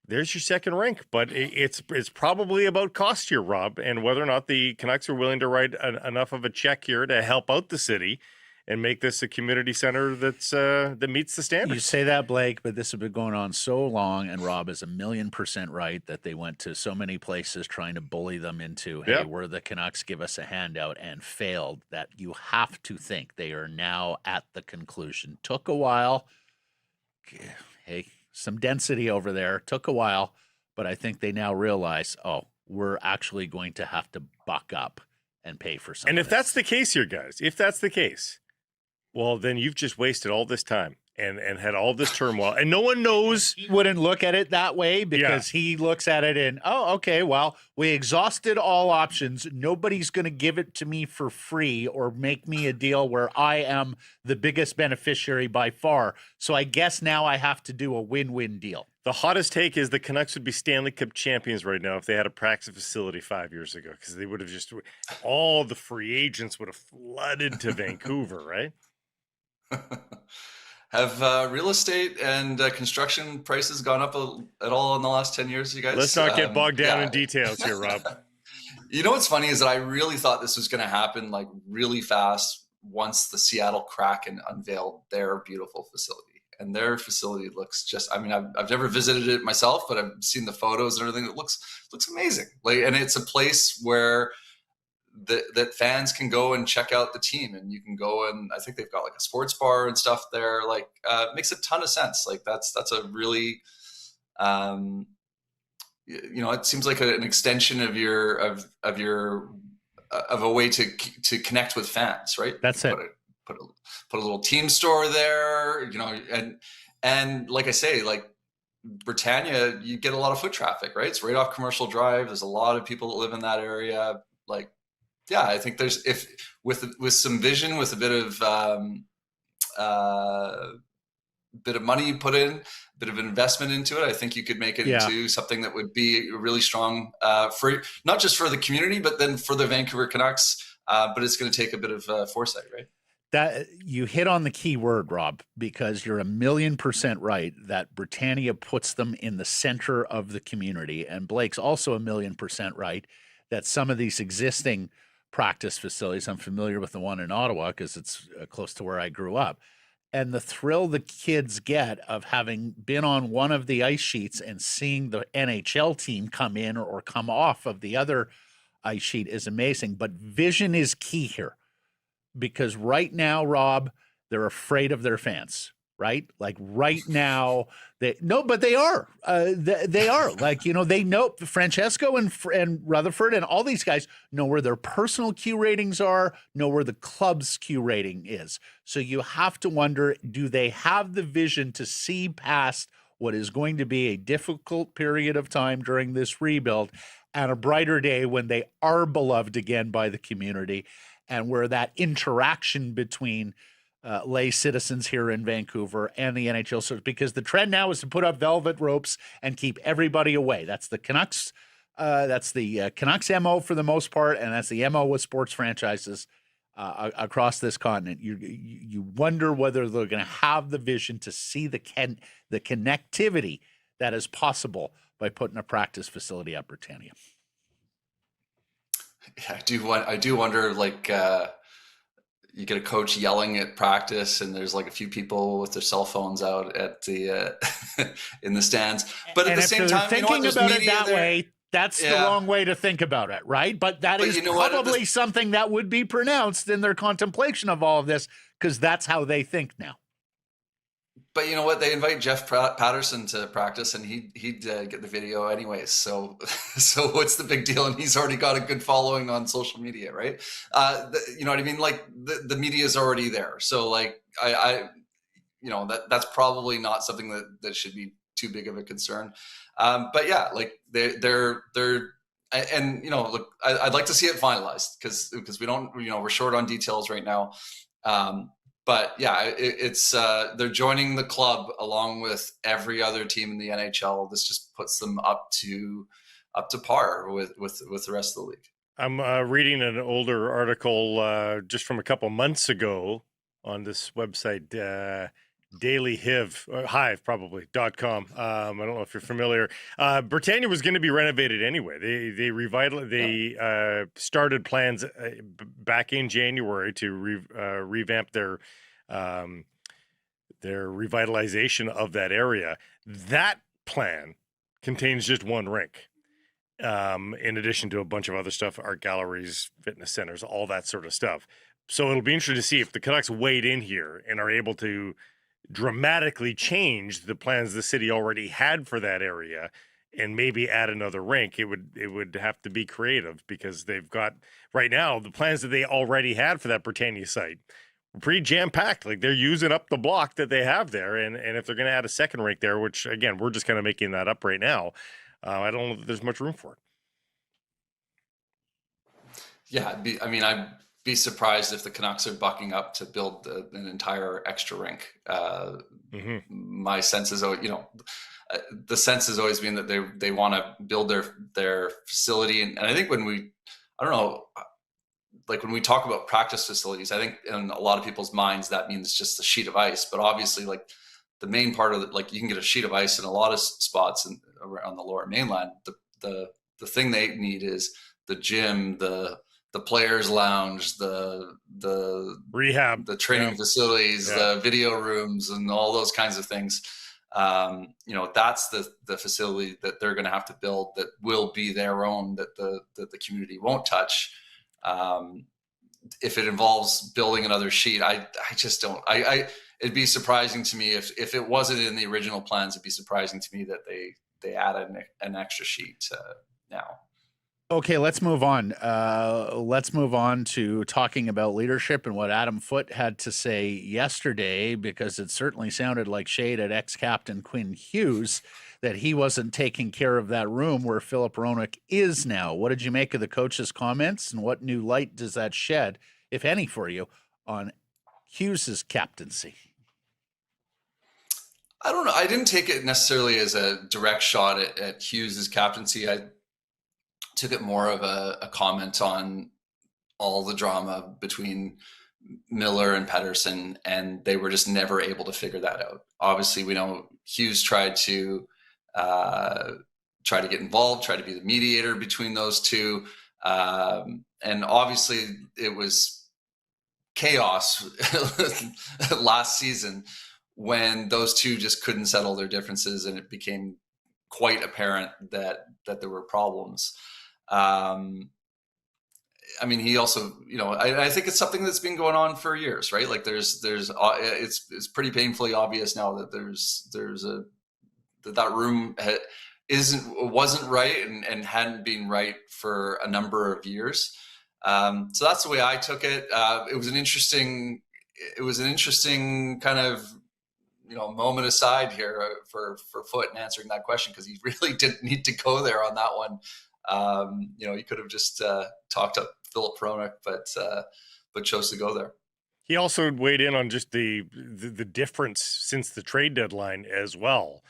There's your second rink, but it's probably about cost here, Rob, and whether or not the Canucks are willing to write enough of a check here to help out the city and make this a community center that meets the standards. You say that, Blake, but this has been going on so long, and Rob is 1,000,000% right that they went to so many places trying to bully them into, hey, we're the Canucks, give us a handout, and failed, that you have to think they are now at the conclusion. Took a while. Hey, some density over there. Took a while, but I think they now realize, we're actually going to have to buck up and pay for something. And if that's the case here, guys, well, then you've just wasted all this time and had all this turmoil, and no one knows. He wouldn't look at it that way because he looks at it in, okay, well, we exhausted all options. Nobody's going to give it to me for free or make me a deal where I am the biggest beneficiary by far. So I guess now I have to do a win-win deal. The hottest take is the Canucks would be Stanley Cup champions right now if they had a practice facility 5 years ago, because they would have all the free agents would have flooded to Vancouver, right? Have real estate and construction prices gone up at all in the last 10 years, you guys? Let's not get bogged down in details here, Rob. You know what's funny is that I really thought this was going to happen like really fast once the Seattle Kraken unveiled their beautiful facility. And their facility looks I've never visited it myself, but I've seen the photos and everything. It looks amazing. And it's a place where that fans can go and check out the team, and you can go, and I think they've got like a sports bar and stuff there. It makes a ton of sense. That's a really, it seems like an extension of a way to connect with fans, right? That's it. Put a little team store there, and like I say, Britannia, you get a lot of foot traffic, right? It's right off Commercial Drive. There's a lot of people that live in that area. I think there's, if with some vision, with a bit of money put in, a bit of investment into it, I think you could make it into something that would be really strong for not just for the community, but then for the Vancouver Canucks. But it's going to take a bit of foresight, right? That you hit on the key word, Rob, because you're 1,000,000% right that Britannia puts them in the center of the community. And Blake's also 1,000,000% right that some of these existing practice facilities, I'm familiar with the one in Ottawa because it's close to where I grew up, and the thrill the kids get of having been on one of the ice sheets and seeing the NHL team come in or come off of the other ice sheet is amazing. But vision is key here. Because right now, Rob, they're afraid of their fans, right? Like right now, they are. They are. They know Francesco and Rutherford and all these guys know where their personal Q ratings are, know where the club's Q rating is. So you have to wonder, do they have the vision to see past what is going to be a difficult period of time during this rebuild and a brighter day when they are beloved again by the community? And where that interaction between lay citizens here in Vancouver and the NHL starts, because the trend now is to put up velvet ropes and keep everybody away. That's the Canucks. That's the Canucks MO for the most part, and that's the MO with sports franchises across this continent. You wonder whether they're going to have the vision to see the connectivity that is possible by putting a practice facility at Britannia. Yeah, I do wonder, you get a coach yelling at practice and there's a few people with their cell phones out at the in the stands. But at the same time, thinking about it that way, that's the wrong way to think about it, right? But that is probably something that would be pronounced in their contemplation of all of this, because that's how they think now. But you know what? They invite Jeff Patterson to practice, and he'd get the video anyways. So so what's the big deal? And he's already got a good following on social media, right? You know what I mean? Like the media is already there. So like I you know, that's probably not something that should be too big of a concern. But yeah, like they're and you know, look, I'd like to see it finalized because we don't, you know, we're short on details right now. But yeah, it's they're joining the club along with every other team in the NHL. This just puts them up to par with the rest of the league. I'm reading an older article just from a couple months ago on this website, Daily Hive probably.com. I don't know if you're familiar. Britannia was going to be renovated anyway. They started plans back in January to revamp their revitalization of that area. That plan contains just one rink. In addition to a bunch of other stuff, art galleries, fitness centers, all that sort of stuff. So it'll be interesting to see if the Canucks wade in here and are able to dramatically change the plans the city already had for that area and maybe add another rink. It would have to be creative because they've got right now the plans that they already had for that Britannia site were pretty jam-packed. Like they're using up the block that they have there. And if they're going to add a second rink there, which again, we're just kind of making that up right now, I don't know that there's much room for it. Yeah, I'd be surprised if the Canucks are bucking up to build an entire extra rink. My sense is, you know, the sense has always been that they want to build their facility, and I think I don't know, like when we talk about practice facilities, I think in a lot of people's minds that means just a sheet of ice, but obviously, like the main part of it, like you can get a sheet of ice in a lot of spots around the Lower Mainland. The thing they need is the gym, the players' lounge, the rehab, the training facilities, the video rooms, and all those kinds of things. You know, that's the facility that they're going to have to build that will be their own, that the community won't touch. If it involves building another sheet, I just don't. It'd be surprising to me if it wasn't in the original plans. It'd be surprising to me that they added an extra sheet now. Okay, let's move on. Let's move on to talking about leadership and what Adam Foote had to say yesterday, because it certainly sounded like shade at ex-captain Quinn Hughes that he wasn't taking care of that room where Filip Hronek is now. What did you make of the coach's comments, and what new light does that shed, if any, for you on Hughes's captaincy? I don't know. I didn't take it necessarily as a direct shot at Hughes's captaincy. I took it more of a comment on all the drama between Miller and Pettersson, and they were just never able to figure that out. Obviously, we know Hughes tried to get involved, try to be the mediator between those two, and obviously it was chaos last season when those two just couldn't settle their differences, and it became quite apparent that there were problems. I mean, he also, you know, I think it's something that's been going on for years, right? Like it's pretty painfully obvious now that that room wasn't right and hadn't been right for a number of years. So that's the way I took it. It was an interesting kind of, you know, moment aside here for Foote in answering that question, because he really didn't need to go there on that one. You know, he could have just talked up Filip Hronek, but chose to go there. He also weighed in on just the difference since the trade deadline as well,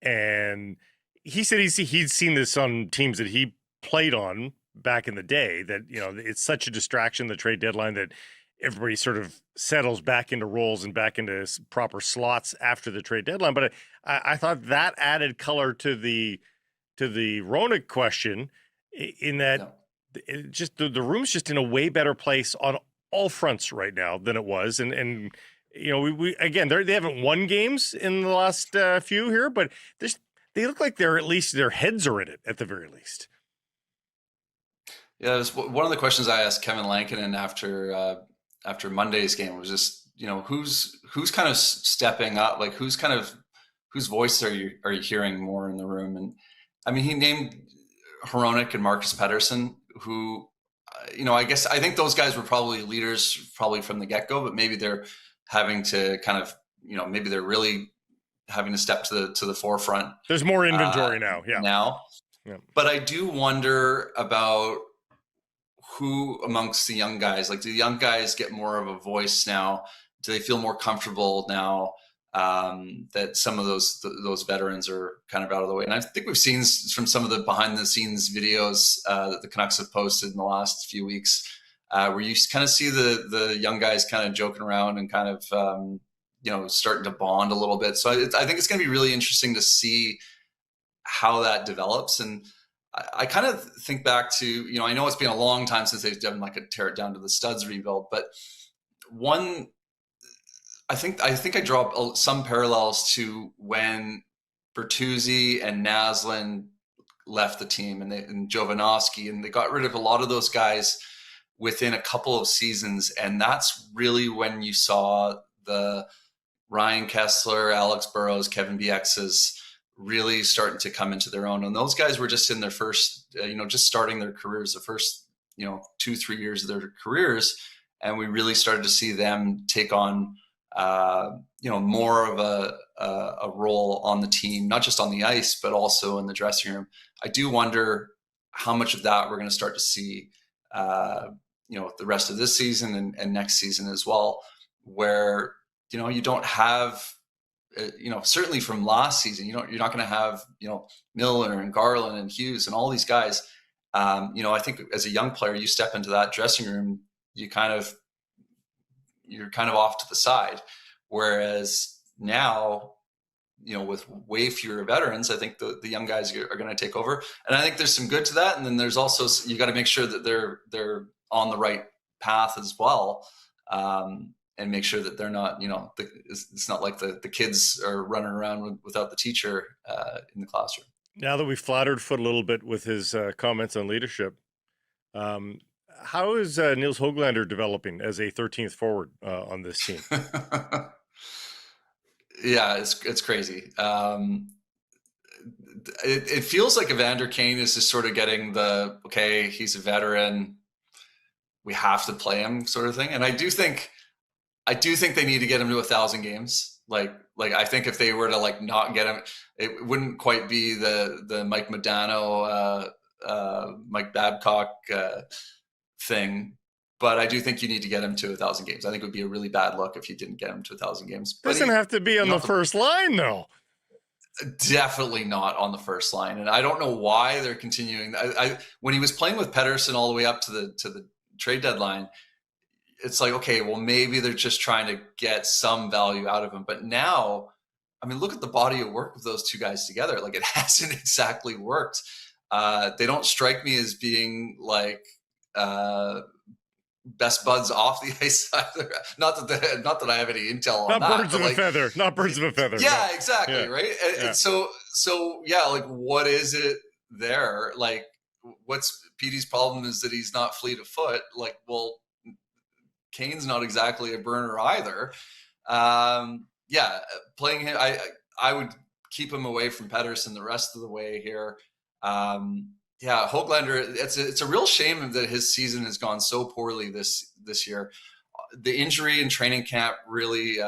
and he said he'd seen this on teams that he played on back in the day, that, you know, it's such a distraction, the trade deadline, that everybody sort of settles back into roles and back into proper slots after the trade deadline. But I thought that added color to the Hronek question, in that it just the room's just in a way better place on all fronts right now than it was. And you know, we again, they haven't won games in the last few here, but they look like they're, at least their heads are in it at the very least. Yeah, it was one of the questions I asked Kevin Lankinen after Monday's game was just, who's kind of stepping up? Like whose voice are you hearing more in the room? And I mean, he named Hronek and Marcus Pettersson, who, I think those guys were probably leaders probably from the get-go, but maybe they're having to kind of, maybe they're really having to step to the forefront. There's more inventory now. Yeah. But I do wonder about who amongst the young guys, like, do the young guys get more of a voice now? Do they feel more comfortable now that some of those veterans are kind of out of the way? And I think we've seen from some of the behind the scenes videos that the Canucks have posted in the last few weeks, where you kind of see the young guys kind of joking around and kind of, starting to bond a little bit. So I think it's going to be really interesting to see how that develops. And I kind of think back to, I know it's been a long time since they've done like a tear it down to the studs rebuild, but I think I draw some parallels to when Bertuzzi and Naslund left the team and Jovanovski, and they got rid of a lot of those guys within a couple of seasons. And that's really when you saw the Ryan Kessler, Alex Burrows, Kevin Bieksa's really starting to come into their own. And those guys were just in their first, just starting their careers, the first, 2-3 years of their careers. And we really started to see them take on, more of a role on the team, not just on the ice, but also in the dressing room. I do wonder how much of that we're going to start to see, the rest of this season and next season as well, where, you don't have, certainly from last season, you're not going to have, Miller and Garland and Hughes and all these guys. I think as a young player, you step into that dressing room, you're kind of off to the side. Whereas now, with way fewer veterans, I think the young guys are going to take over. And I think there's some good to that. And then there's also, you got to make sure that they're on the right path as well. And make sure that they're not, it's not like the kids are running around without the teacher in the classroom. Now that we've flattered Foote a little bit with his comments on leadership, how is Nils Höglander developing as a 13th forward on this team? Yeah, it's crazy. It feels like Evander Kane is just sort of getting okay, he's a veteran, we have to play him sort of thing. And I do think they need to get him to 1,000 games. Like I think if they were to not get him, it wouldn't quite be the Mike Modano, Mike Babcock thing. But I do think you need to get him to 1,000 games. I think it would be a really bad look if you didn't get him to 1,000 games. Doesn't have to be on the first line, though. Definitely not on the first line. And I don't know why they're continuing. When he was playing with Pettersson all the way up to the trade deadline, it's like, okay, well, maybe they're just trying to get some value out of him. But now, I mean, look at the body of work with those two guys together. Like, it hasn't exactly worked. They don't strike me as being best buds off the ice either. Not that I have any intel on that. Not birds of a feather. Not birds of a feather. Yeah, no. Exactly. Yeah. Right. And so yeah, what is it there? What's Petey's problem is that he's not fleet of foot. Well, Kane's not exactly a burner either. Yeah, playing him, I would keep him away from Pettersson the rest of the way here. Yeah, Höglander, it's a real shame that his season has gone so poorly this year. The injury in training camp really,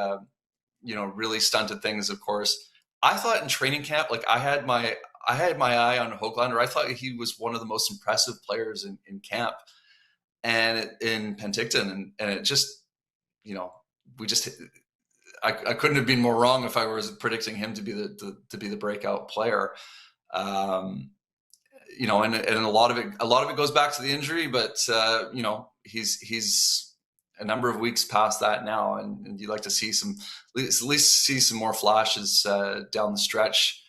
really stunted things. Of course, I thought in training camp, I had my eye on Höglander. I thought he was one of the most impressive players in camp. And in Penticton, and it just, I couldn't have been more wrong if I was predicting him to be the breakout player. And a lot of it goes back to the injury, but he's a number of weeks past that now, and you'd like to see at least see some more flashes down the stretch,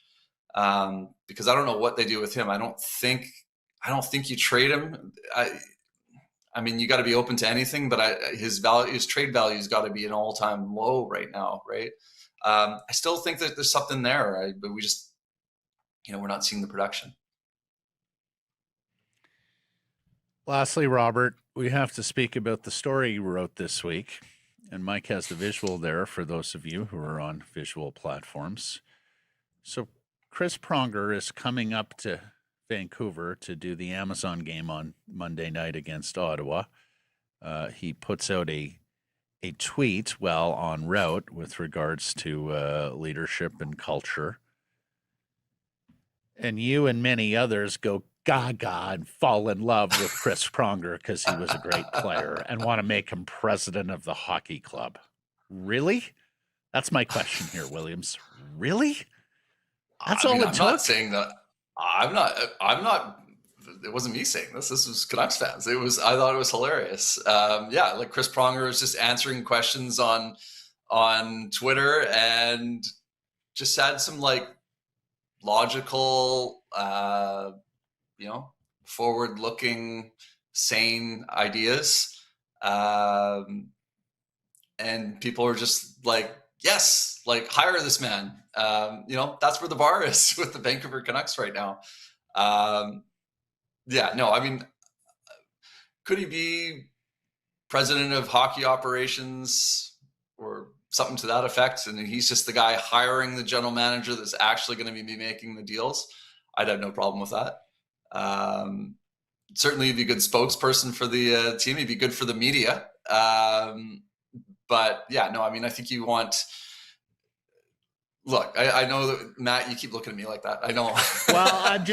because I don't know what they do with him. I don't think you trade him. I mean, you got to be open to anything, but his trade value has got to be an all-time low right now, right? I still think that there's something there, but we just, we're not seeing the production. Lastly, Robert, we have to speak about the story you wrote this week. And Mike has the visual there for those of you who are on visual platforms. So Chris Pronger is coming up to Vancouver to do the Amazon game on Monday night against Ottawa. He puts out a tweet while en route with regards to leadership and culture. And you and many others go gaga and fall in love with Chris Pronger because he was a great player and want to make him president of the hockey club. Really? That's my question here, Williams. Really? That's all it took? I'm not saying that. I'm not. It wasn't me saying this. This was Canucks fans. I thought it was hilarious. Yeah, like Chris Pronger was just answering questions on Twitter and just had some like logical, forward-looking, sane ideas, and people are just like, yes, like hire this man. That's where the bar is with the Vancouver Canucks right now. Could he be president of hockey operations or something to that effect? And he's just the guy hiring the general manager that's actually going to be making the deals. I'd have no problem with that. Certainly he'd be a good spokesperson for the team. He'd be good for the media. I think you want... Look, I know that, Matt, you keep looking at me like that. I know. Well, I would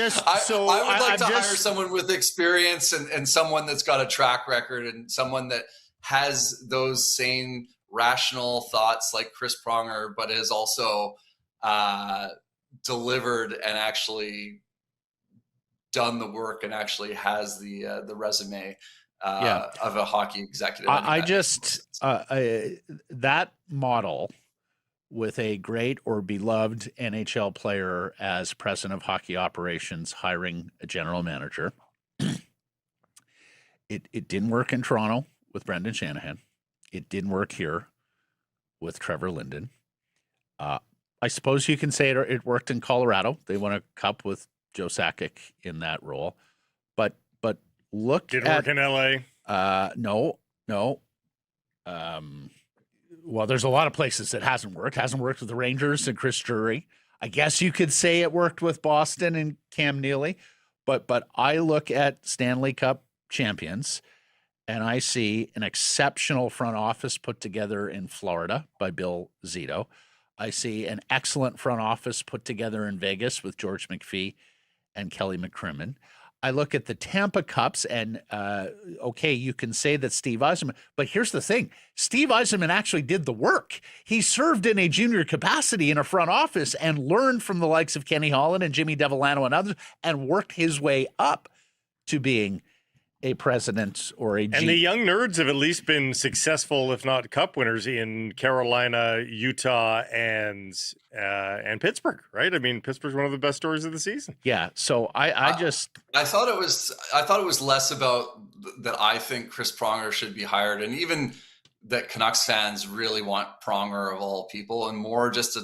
like to hire someone with experience and someone that's got a track record and someone that has those same rational thoughts like Chris Pronger, but has also delivered and actually done the work and actually has the resume of a hockey executive. That model with a great or beloved NHL player as president of hockey operations hiring a general manager. It didn't work in Toronto with Brendan Shanahan. It didn't work here with Trevor Linden. I suppose you can say it worked in Colorado. They won a cup with Joe Sakic in that role. But look Didn't work in LA. No. Well, there's a lot of places that hasn't worked. Hasn't worked with the Rangers and Chris Drury. I guess you could say it worked with Boston and Cam Neely. But I look at Stanley Cup champions, and I see an exceptional front office put together in Florida by Bill Zito. I see an excellent front office put together in Vegas with George McPhee and Kelly McCrimmon. I look at the Tampa Cups and, you can say that Steve Yzerman, but here's the thing. Steve Yzerman actually did the work. He served in a junior capacity in a front office and learned from the likes of Kenny Holland and Jimmy Devellano and others and worked his way up to being a president or a And the young nerds have at least been successful, if not cup winners, in Carolina, Utah, and Pittsburgh, right? I mean, Pittsburgh's one of the best stories of the season. Yeah. So I thought it was less about that. I think Chris Pronger should be hired, and even that Canucks fans really want Pronger of all people, and more just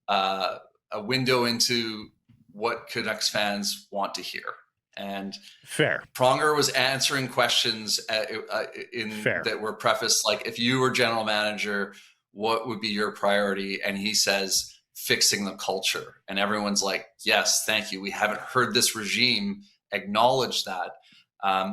a window into what Canucks fans want to hear. And fair. Pronger was answering questions that were prefaced like, if you were general manager, what would be your priority? And he says, fixing the culture. And everyone's like, yes, thank you. We haven't heard this regime acknowledge that.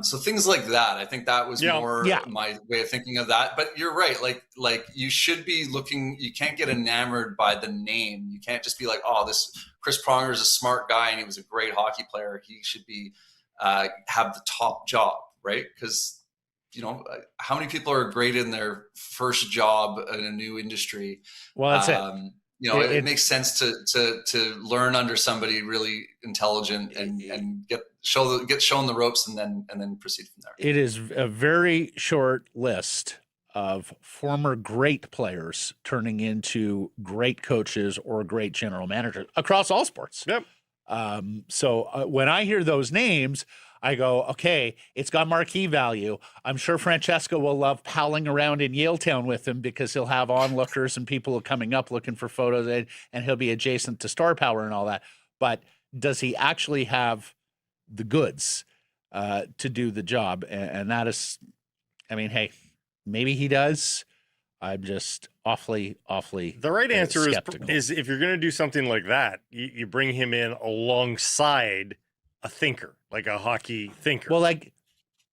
So things like that, I think that was more my way of thinking of that. But you're right. Like you should be looking, you can't get enamored by the name. You can't just be like, oh, this Chris Pronger is a smart guy and he was a great hockey player. He should be, have the top job, right? Because, how many people are great in their first job in a new industry? Well, that's it. It makes sense to learn under somebody really intelligent and get shown the ropes and then proceed from there. It is a very short list of former great players turning into great coaches or great general managers across all sports. Yep. So when I hear those names, I go, okay, it's got marquee value. I'm sure Francesco will love palling around in Yaletown with him because he'll have onlookers and people coming up looking for photos and he'll be adjacent to star power and all that. But does he actually have the goods to do the job? And that is, hey, maybe he does. I'm just awfully The right answer skeptical. is if you're going to do something like that, you bring him in alongside a thinker, like a hockey thinker. Well, like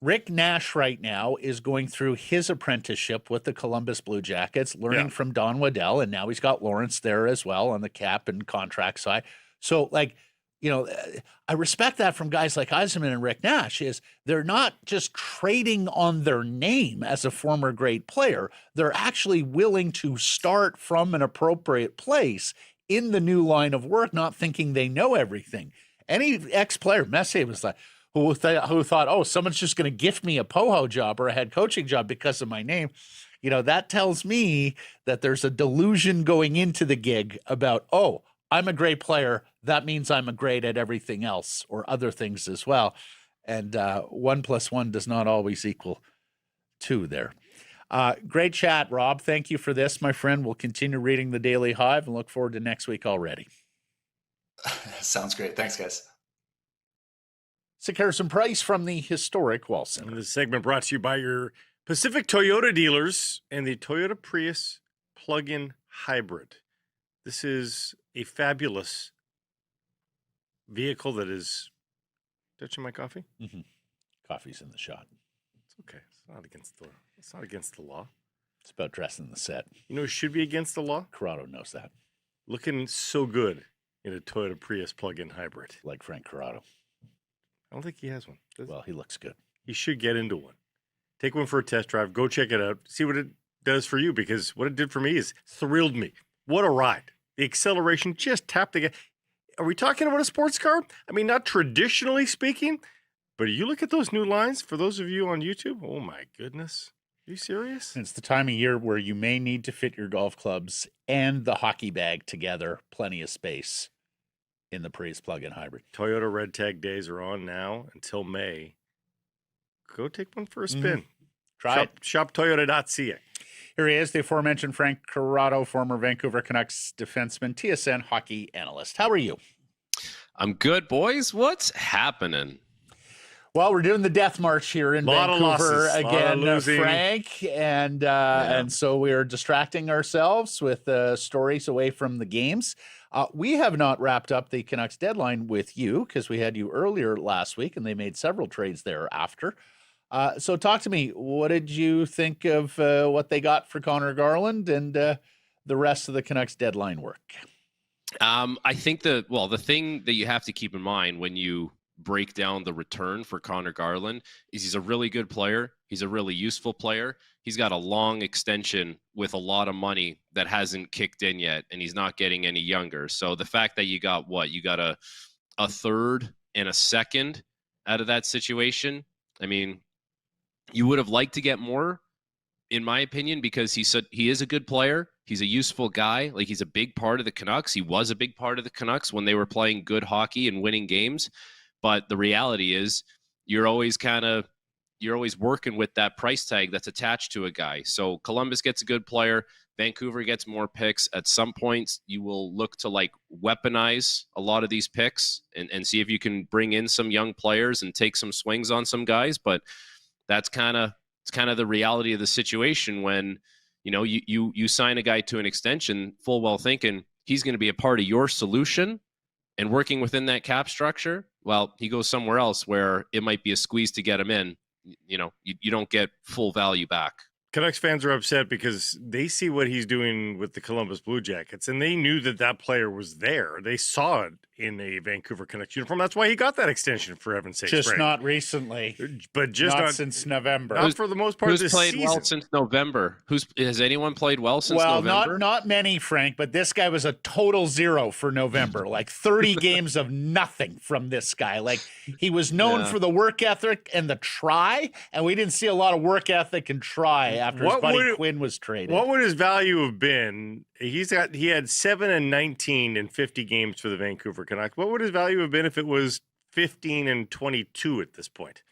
Rick Nash right now is going through his apprenticeship with the Columbus Blue Jackets, learning from Don Waddell, and now he's got Lawrence there as well on the cap and contract side. So, like, you know, I respect that from guys like Yzerman and Rick Nash. Is they're not just trading on their name as a former great player. They're actually willing to start from an appropriate place in the new line of work, not thinking they know everything. Any ex-player, Messier was like, who thought, oh, someone's just going to gift me a POHO job or a head coaching job because of my name. You know, that tells me that there's a delusion going into the gig about, oh, I'm a great player. That means I'm a great at everything else or other things as well. And 1 + 1 does not always equal 2 there. Great chat, Rob. Thank you for this, my friend. We'll continue reading the Daily Hive and look forward to next week already. Sounds great. Thanks, guys. Harrison Price from the historic Wall Center. This segment brought to you by your Pacific Toyota dealers and the Toyota Prius plug-in hybrid. This is a fabulous vehicle that is touching my coffee. Mm-hmm. Coffee's in the shot. It's okay. It's not against the law. It's about dressing the set. You know, it should be against the law. Corrado knows that. Looking so good in a Toyota Prius plug-in hybrid, like Frank Corrado. I don't think he has one. Well, he looks good. He should get into one. Take one for a test drive. Go check it out. See what it does for you, because what it did for me is thrilled me. What a ride. The acceleration just tapped the gas. Are we talking about a sports car? I mean, not traditionally speaking, but you look at those new lines, for those of you on YouTube, oh my goodness. Are you serious? It's the time of year where you may need to fit your golf clubs and the hockey bag together. Plenty of space in the Prius plug-in hybrid. Toyota Red Tag days are on now until May. Go take one for a spin. Try it. Shoptoyota.ca. Here he is, the aforementioned Frank Curado, former Vancouver Canucks defenseman, TSN hockey analyst. How are you? I'm good, boys. What's happening? Well, we're doing the death march here in Vancouver again, Frank, and so we are distracting ourselves with stories away from the games. We have not wrapped up the Canucks deadline with you because we had you earlier last week, and they made several trades thereafter. So talk to me. What did you think of what they got for Connor Garland and the rest of the Canucks deadline work? I think the thing that you have to keep in mind when you break down the return for Connor Garland is he's a really good player. He's a really useful player. He's got a long extension with a lot of money that hasn't kicked in yet, and he's not getting any younger. So the fact that you got a third and a second out of that situation, I mean, you would have liked to get more, in my opinion, because he is a good player. He's a useful guy. Like, he's a big part of the Canucks. He was a big part of the Canucks when they were playing good hockey and winning games. But the reality is you're always working with that price tag that's attached to a guy. So Columbus gets a good player. Vancouver gets more picks. At some points, you will look to like weaponize a lot of these picks and see if you can bring in some young players and take some swings on some guys. But it's kind of the reality of the situation when, you know, you sign a guy to an extension full well thinking he's going to be a part of your solution and working within that cap structure. Well, he goes somewhere else where it might be a squeeze to get him in. You know, you don't get full value back. Canucks fans are upset because they see what he's doing with the Columbus Blue Jackets, and they knew that player was there. They saw it in a Vancouver Canucks uniform. That's why he got that extension, for heaven's sake. Just not recently. But just not since November. Not for the most part this season. Who's played well since November? Has anyone played well since November? Well, not many, Frank, but this guy was a total zero for November. Like 30 games of nothing from this guy. Like, he was known for the work ethic and the try, and we didn't see a lot of work ethic and try after his buddy Quinn was traded. What would his value have been? He had 7 and 19 in 50 games for the Vancouver Canucks. What would his value have been if it was 15 and 22 at this point?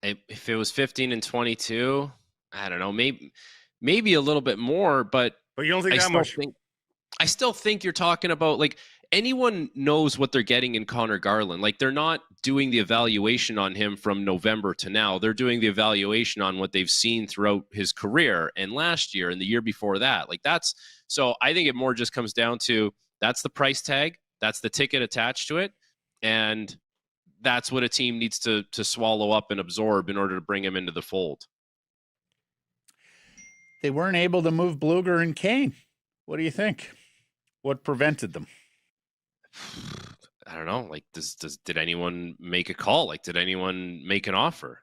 If it was 15 and 22, I don't know, maybe a little bit more, but you don't think that much? I still think you're talking about, like, anyone knows what they're getting in Connor Garland. Like, they're not doing the evaluation on him from November to now. They're doing the evaluation on what they've seen throughout his career and last year and the year before that. Like so I think it more just comes down to that's the price tag, that's the ticket attached to it, and that's what a team needs to swallow up and absorb in order to bring him into the fold. They weren't able to move Blueger and Kane. What do you think? What prevented them? I don't know. Like, did anyone make a call? Like, did anyone make an offer?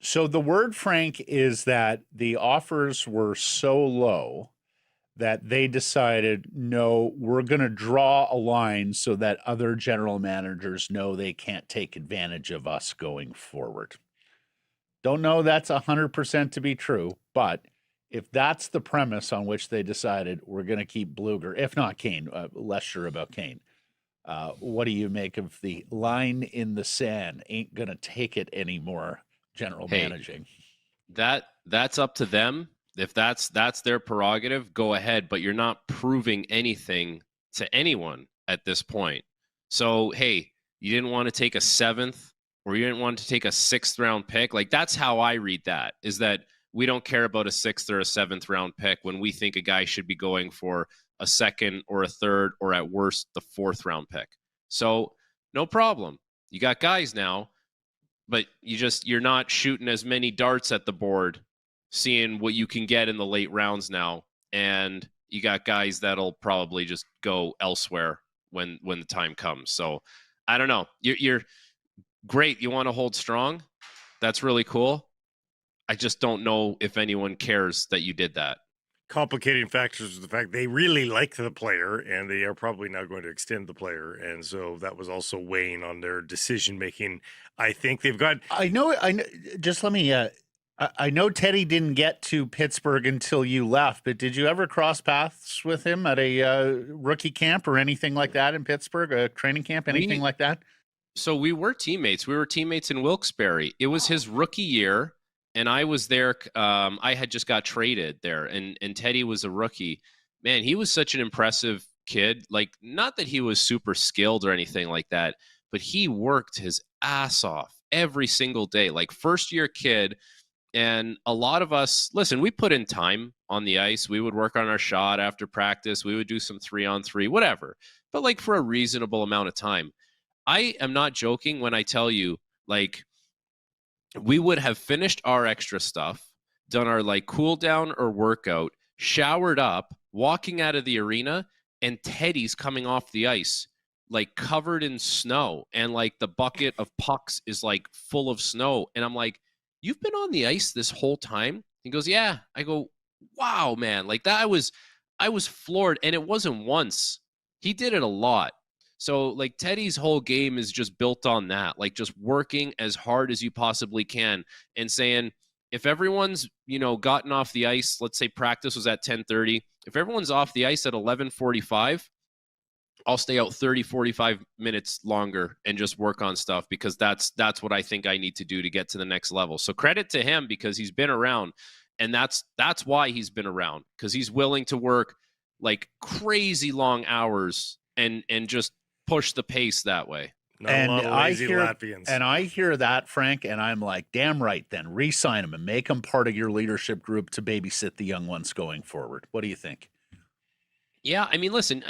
So the word, Frank, is that the offers were so low that they decided, no, we're going to draw a line so that other general managers know they can't take advantage of us going forward. Don't know that's 100% to be true, but if that's the premise on which they decided we're going to keep Blueger, if not Kane, less sure about Kane. What do you make of the line in the sand? Ain't going to take it anymore, general managing. That's up to them. If that's their prerogative, go ahead. But you're not proving anything to anyone at this point. So, hey, you didn't want to take a 7th or you didn't want to take a 6th round pick. Like, that's how I read that, is that we don't care about a 6th or a 7th round pick when we think a guy should be going for a 2nd or a 3rd or at worst the 4th round pick. So no problem. You got guys now, but you're not shooting as many darts at the board, seeing what you can get in the late rounds now. And you got guys that'll probably just go elsewhere when the time comes. So I don't know. You're great. You want to hold strong. That's really cool. I just don't know if anyone cares that you did that. Complicating factors is the fact they really like the player and they are probably now going to extend the player. And so that was also weighing on their decision making. I think they've got. I know. Just let me. I know Teddy didn't get to Pittsburgh until you left, but did you ever cross paths with him at a rookie camp or anything like that in Pittsburgh, a training camp, anything like that? So we were teammates. We were teammates in Wilkes-Barre. It was his rookie year. And I was there. I had just got traded there, and Teddy was a rookie. Man, he was such an impressive kid. Like, not that he was super skilled or anything like that, but he worked his ass off every single day. Like, first year kid. And a lot of us, listen, we put in time on the ice. We would work on our shot after practice. We would do some 3-on-3, whatever. But like for a reasonable amount of time. I am not joking when I tell you, like, we would have finished our extra stuff, done our like cool down or workout, showered up, walking out of the arena, and Teddy's coming off the ice, like covered in snow. And like the bucket of pucks is like full of snow. And I'm like, you've been on the ice this whole time? He goes, yeah. I go, wow, man. Like that, I was floored. And it wasn't once. He did it a lot. So, like, Teddy's whole game is just built on that, like, just working as hard as you possibly can and saying, if everyone's, gotten off the ice, let's say practice was at 10:30, if everyone's off the ice at 11:45, I'll stay out 30, 45 minutes longer and just work on stuff because that's what I think I need to do to get to the next level. So credit to him because he's been around, and that's why he's been around, because he's willing to work, like, crazy long hours and just push the pace that way. Not a lot of lazy Latvians. And I hear that, Frank, and I'm like, damn right then. Re-sign him and make him part of your leadership group to babysit the young ones going forward. What do you think? Yeah, I mean, listen,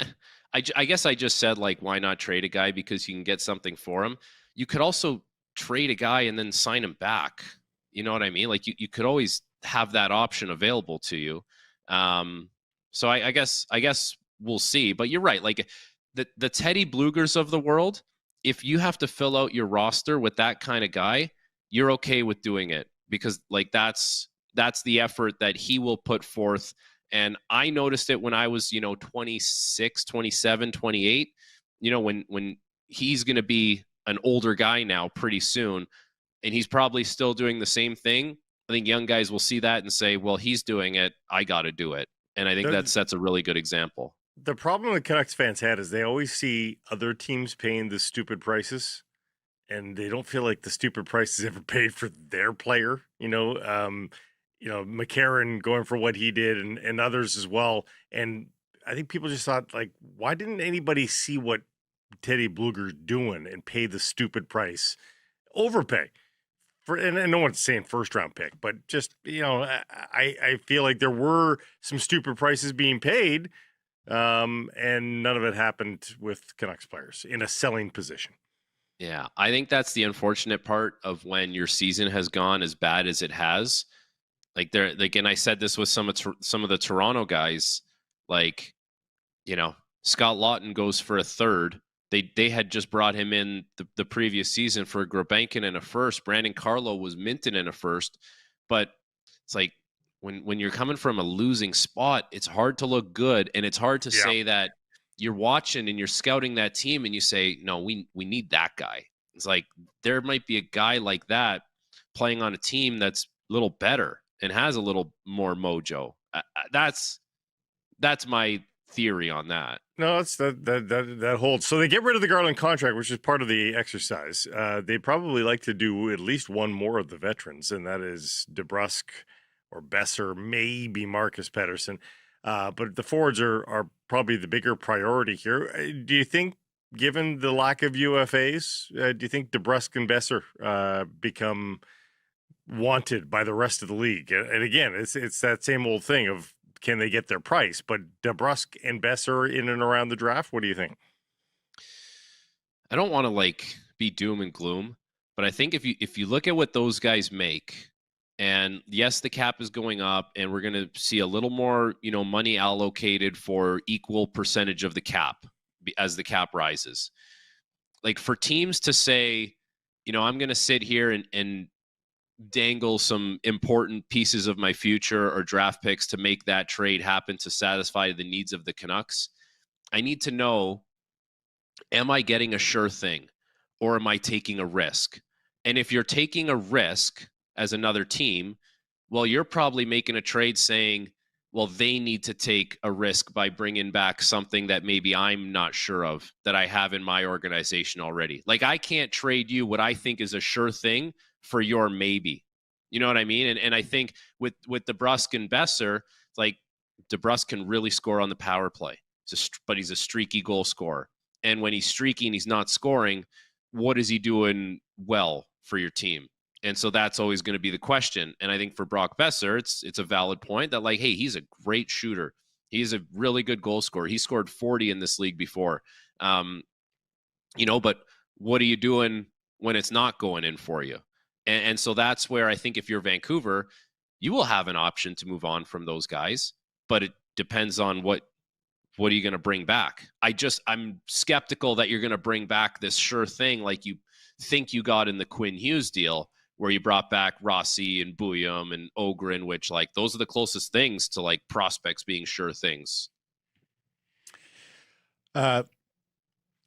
I guess I just said, like, why not trade a guy because you can get something for him? You could also trade a guy and then sign him back. You know what I mean? Like, you could always have that option available to you. So I guess we'll see. But you're right. Like, the Teddy Blugers of the world, if you have to fill out your roster with that kind of guy, you're okay with doing it because, like, that's the effort that he will put forth. And I noticed it when I was, 26, 27, 28, when he's going to be an older guy now pretty soon, and he's probably still doing the same thing. I think young guys will see that and say, well, he's doing it, I got to do it. And I think that sets a really good example. The problem the Canucks fans had is they always see other teams paying the stupid prices, and they don't feel like the stupid prices ever paid for their player. McCarron going for what he did and others as well. And I think people just thought, like, why didn't anybody see what Teddy Bluger's doing and pay the stupid price, overpay for, and no one's saying first round pick, but just, I feel like there were some stupid prices being paid, and none of it happened with Canucks players in a selling position. Yeah, I think that's the unfortunate part of when your season has gone as bad as it has. And I said this with some of the Toronto guys, Scott Lawton goes for a third. They had just brought him in the previous season for Grabenkin and a first. Brandon Carlo was minted in a first, but it's like when you're coming from a losing spot, it's hard to look good, and it's hard to say that you're watching and you're scouting that team and you say, no, we need that guy. It's like there might be a guy like that playing on a team that's a little better and has a little more mojo. That's my theory on that. No, that holds. So they get rid of the Garland contract, which is part of the exercise. They probably like to do at least one more of the veterans, and that is DeBrusk or Besser, maybe Marcus Pettersson. But the forwards are probably the bigger priority here. Do you think, given the lack of UFAs, do you think DeBrusk and Besser become wanted by the rest of the league? And again, it's that same old thing of, can they get their price? But DeBrusk and Besser in and around the draft, what do you think? I don't want to be doom and gloom, but I think if you look at what those guys make, and yes, the cap is going up, and we're going to see a little more, money allocated for equal percentage of the cap as the cap rises. Like, for teams to say, I'm going to sit here and dangle some important pieces of my future or draft picks to make that trade happen to satisfy the needs of the Canucks, I need to know, am I getting a sure thing or am I taking a risk? And if you're taking a risk as another team, well, you're probably making a trade saying, well, they need to take a risk by bringing back something that maybe I'm not sure of that I have in my organization already. Like, I can't trade you what I think is a sure thing for your maybe. You know what I mean? And I think with DeBrusk and Besser, like, DeBrusk can really score on the power play, but he's a streaky goal scorer. And when he's streaky and he's not scoring, what is he doing well for your team? And so that's always going to be the question. And I think for Brock Besser, it's a valid point that, hey, he's a great shooter. He's a really good goal scorer. He scored 40 in this league before. But what are you doing when it's not going in for you? And so that's where I think if you're Vancouver, you will have an option to move on from those guys, but it depends on what are you going to bring back? I'm skeptical that you're going to bring back this sure thing like you think you got in the Quinn Hughes deal, where you brought back Rossi and Buium and Ogren, which those are the closest things to prospects being sure things.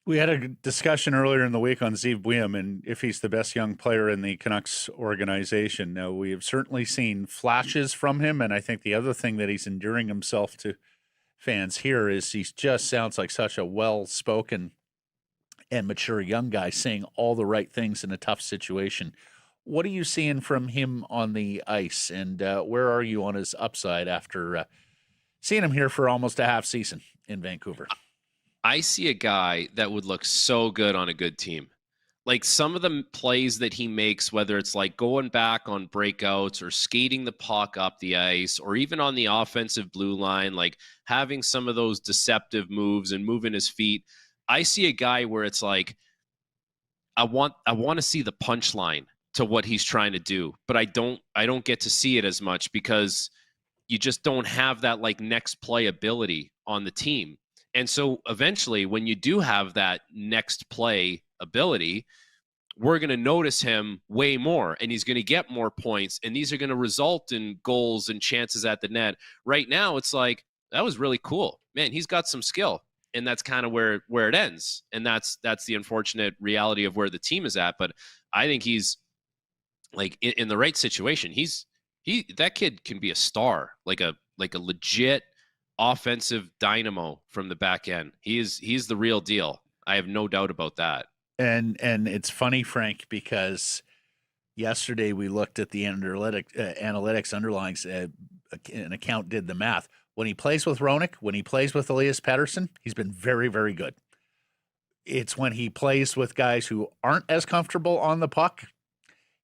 We had a discussion earlier in the week on Zeev Buium and if he's the best young player in the Canucks organization. Now, we have certainly seen flashes from him, and I think the other thing that he's endearing himself to fans here is he just sounds like such a well-spoken and mature young guy saying all the right things in a tough situation. What are you seeing from him on the ice, and where are you on his upside after seeing him here for almost a half season in Vancouver? I see a guy that would look so good on a good team. Some of the plays that he makes, whether it's going back on breakouts or skating the puck up the ice, or even on the offensive blue line, having some of those deceptive moves and moving his feet. I see a guy where it's I want to see the punchline to what he's trying to do, but I don't get to see it as much because you just don't have that next play ability on the team. And so eventually when you do have that next play ability, we're going to notice him way more, and he's going to get more points, and these are going to result in goals and chances at the net. Right now, it's that was really cool. Man, he's got some skill, and that's kind of where it ends. And that's the unfortunate reality of where the team is at. But I think he's in the right situation. That kid can be a star, like a legit offensive dynamo from the back end. He's the real deal. I have no doubt about that. And it's funny, Frank, because yesterday we looked at the analytics underlines. An account did the math. When he plays with Roenick, when he plays with Elias Pettersson, he's been very, very good. it's when he plays with guys who aren't as comfortable on the puck,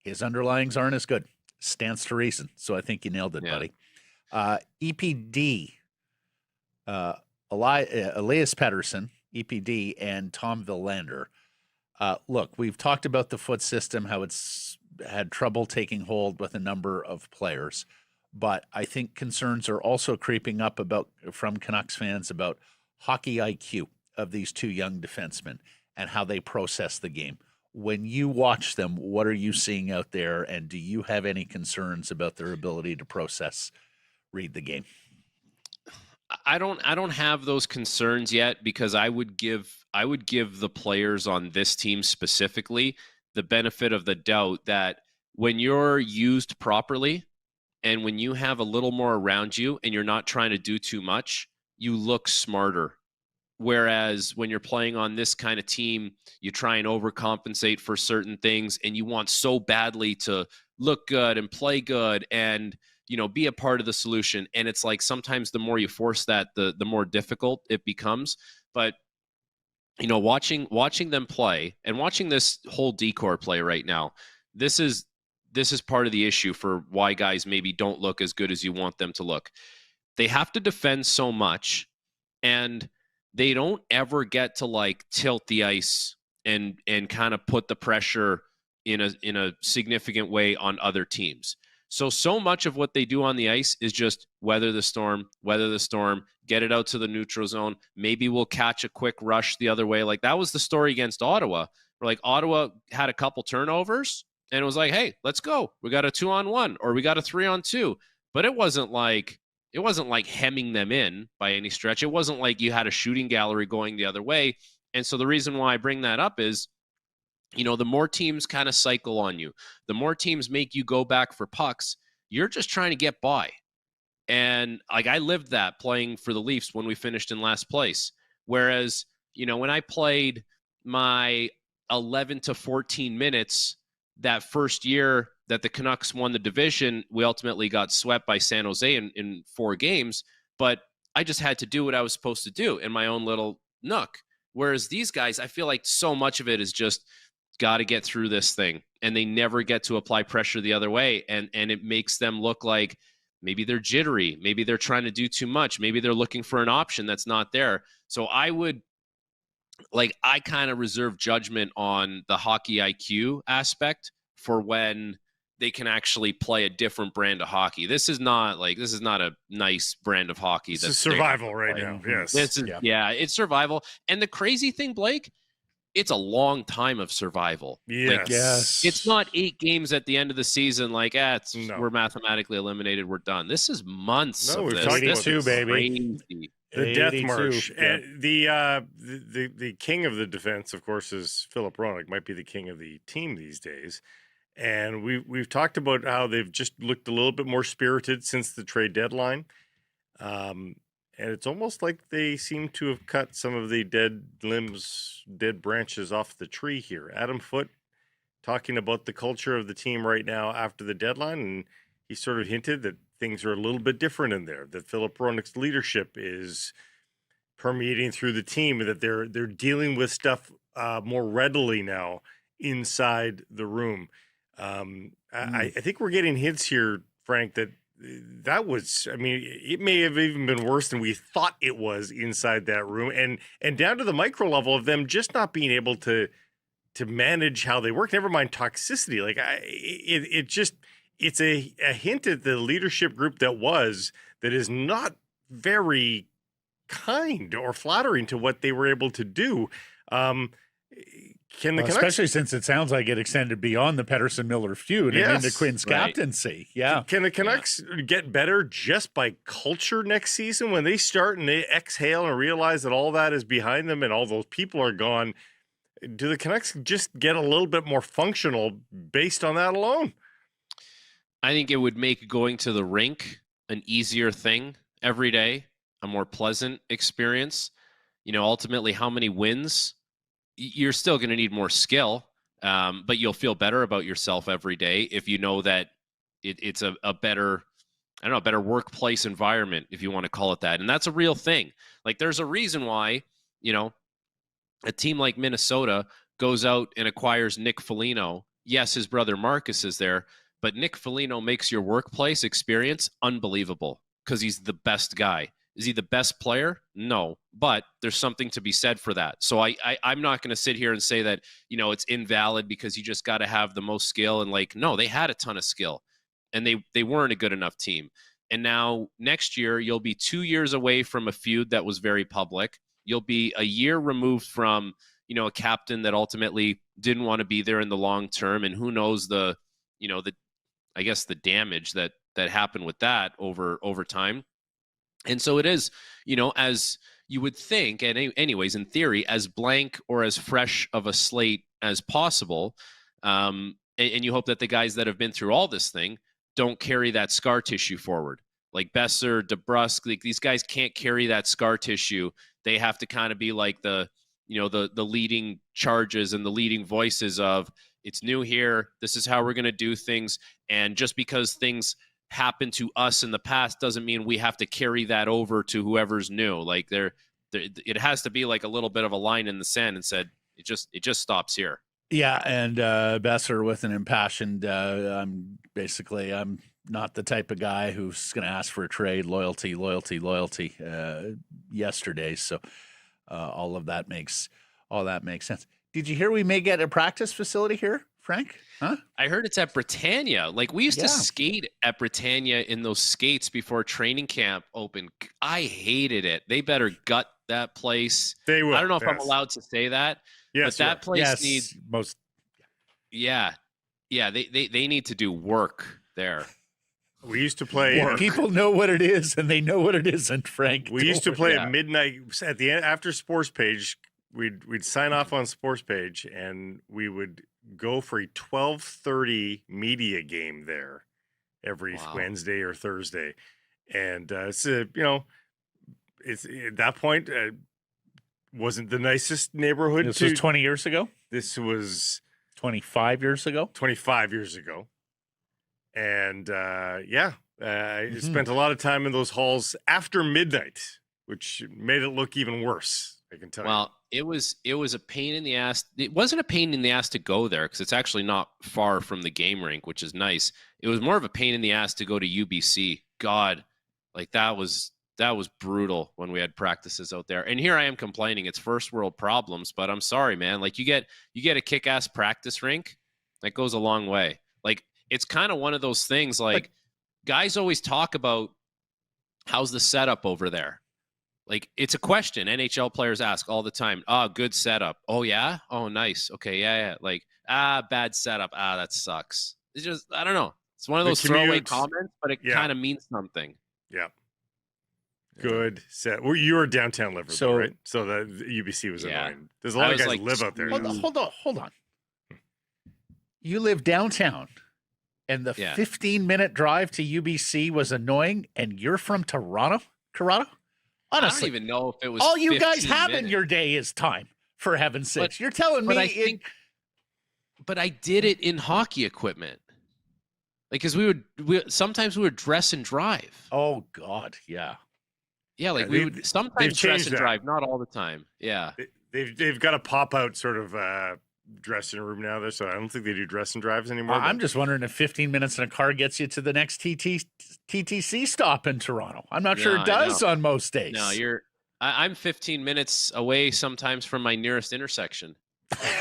his underlyings aren't as good. Stands to reason. So I think you nailed it, buddy. EPD, Elias Pettersson, EPD, and Tom WIllander. Look, we've talked about the Foote system, how it's had trouble taking hold with a number of players, but I think concerns are also creeping up from Canucks fans about hockey IQ of these two young defensemen and how they process the game. When you watch them, what are you seeing out there, and do you have any concerns about their ability to read the game? I don't have those concerns yet, because I would give the players on this team specifically the benefit of the doubt that when you're used properly and when you have a little more around you and you're not trying to do too much, you look smarter. Whereas when you're playing on this kind of team, you try and overcompensate for certain things, and you want so badly to look good and play good and, be a part of the solution. And it's like sometimes the more you force that, the more difficult it becomes. But, watching them play and watching this whole decor play right now, this is part of the issue for why guys maybe don't look as good as you want them to look. They have to defend so much, and they don't ever get to tilt the ice and kind of put the pressure in a significant way on other teams. So much of what they do on the ice is just weather the storm, get it out to the neutral zone. Maybe we'll catch a quick rush the other way. Like that was the story against Ottawa, where Ottawa had a couple turnovers and it was like, hey, let's go. We got a 2-on-1 or we got a 3-on-2. But it wasn't like hemming them in by any stretch. It wasn't like you had a shooting gallery going the other way. And so the reason why I bring that up is, the more teams kind of cycle on you, the more teams make you go back for pucks, you're just trying to get by. And I lived that playing for the Leafs when we finished in last place. Whereas, when I played my 11 to 14 minutes that first year that the Canucks won the division, we ultimately got swept by San Jose in 4 games, but I just had to do what I was supposed to do in my own little nook. Whereas these guys, I feel like so much of it is just got to get through this thing, and they never get to apply pressure the other way. And it makes them look like maybe they're jittery. Maybe they're trying to do too much. Maybe they're looking for an option that's not there. So I kind of reserve judgment on the hockey IQ aspect for when they can actually play a different brand of hockey. This is not a nice brand of hockey. This is survival right now. Yes. It's survival. And the crazy thing, Blake, it's a long time of survival. Yes. Yes. It's not 8 games at the end of the season. We're mathematically eliminated. We're done. This is months of this. 82, baby. Crazy. The death march. Yeah. And the king of the defense, of course, is Philip Hronek, might be the king of the team these days. And we've talked about how they've just looked a little bit more spirited since the trade deadline. And it's almost like they seem to have cut some of the dead branches off the tree here. Adam Foote talking about the culture of the team right now after the deadline, and he sort of hinted that things are a little bit different in there, that Philip Hronek's leadership is permeating through the team, and that they're dealing with stuff more readily now inside the room. I think we're getting hints here, Frank, that was, it may have even been worse than we thought it was inside that room, and down to the micro level of them just not being able to manage how they work. Never mind toxicity. It's a hint at the leadership group that is not very kind or flattering to what they were able to do. Can the Canucks, especially since it sounds like it extended beyond the Pettersson-Miller feud and into Quinn's captaincy. Yeah. Can the Canucks get better just by culture next season when they start and they exhale and realize that all that is behind them and all those people are gone? Do the Canucks just get a little bit more functional based on that alone? I think it would make going to the rink an easier thing every day, a more pleasant experience. Ultimately, how many wins? You're still going to need more skill, but you'll feel better about yourself every day if you know that it's a better, a better workplace environment, if you want to call it that. And that's a real thing. There's a reason why, a team like Minnesota goes out and acquires Nick Foligno. Yes, his brother Marcus is there, but Nick Foligno makes your workplace experience unbelievable because he's the best guy. Is he the best player? No, but there's something to be said for that. So I'm not going to sit here and say that, it's invalid because you just got to have the most skill. And no, they had a ton of skill and they weren't a good enough team. And now next year, you'll be 2 years away from a feud that was very public. You'll be a year removed from, a captain that ultimately didn't want to be there in the long term. And who knows the damage that happened with that over time. And so it is, as you would think, and anyways, in theory, as blank or as fresh of a slate as possible. And you hope that the guys that have been through all this thing don't carry that scar tissue forward. Like Besser, DeBrusque, these guys can't carry that scar tissue. They have to kind of be like the leading charges and the leading voices of, it's new here. This is how we're going to do things. And just because things happened to us in the past doesn't mean we have to carry that over to whoever's new. It has to be like a little bit of a line in the sand and said, it just stops here. Yeah, and Besser with an impassioned, I'm not the type of guy who's going to ask for a trade, loyalty yesterday. So all that makes sense. Did you hear we may get a practice facility here, Frank? Huh? I heard it's at Britannia. We used to skate at Britannia in those skates before training camp opened. I hated it. They better gut that place. They will. I don't know if I'm allowed to say that. Yes, but that place needs most. Yeah. They need to do work there. We used to play. People know what it is, and they know what it isn't. Frank. We used to play at midnight at the end after Sports Page. We'd sign off on Sports Page, and we would go for a 12:30 media game there every Wednesday or Thursday, and it's at that point wasn't the nicest neighborhood. This was 20 years ago. This was 25 years ago. 25 years ago, and I spent a lot of time in those halls after midnight, which made it look even worse. I can tell you. Well, it was a pain in the ass. It wasn't a pain in the ass to go there because it's actually not far from the game rink, which is nice. It was more of a pain in the ass to go to UBC. God, that was brutal when we had practices out there. And here I am complaining it's first world problems, but I'm sorry, man. You get a kick-ass practice rink, that goes a long way. It's kind of one of those things. Guys always talk about how's the setup over there. It's a question NHL players ask all the time. Oh, good setup. Oh, yeah? Oh, nice. Okay, yeah. Bad setup. That sucks. It's just, I don't know. It's one of those throwaway comments, but it kind of means something. Yeah. Good set. Well, you were downtown Liverpool, right? So the UBC was annoying. There's a lot of guys who live out there. Hold on. You live downtown, and the 15-minute drive to UBC was annoying, and you're from Toronto, Corrado? Honestly, I don't even know if it was all you guys have minutes. in your day is time, for heaven's sakes. You're telling me but I did it in hockey equipment. Because sometimes we would dress and drive. Oh God, yeah. Yeah, we would sometimes dress and drive, not all the time. Yeah. They've got a pop-out sort of dressing room now, so I don't think they do dress and drives anymore. I'm just wondering if 15 minutes in a car gets you to the next TTC stop in Toronto. I'm not sure it does on most days. No, I'm 15 minutes away sometimes from my nearest intersection.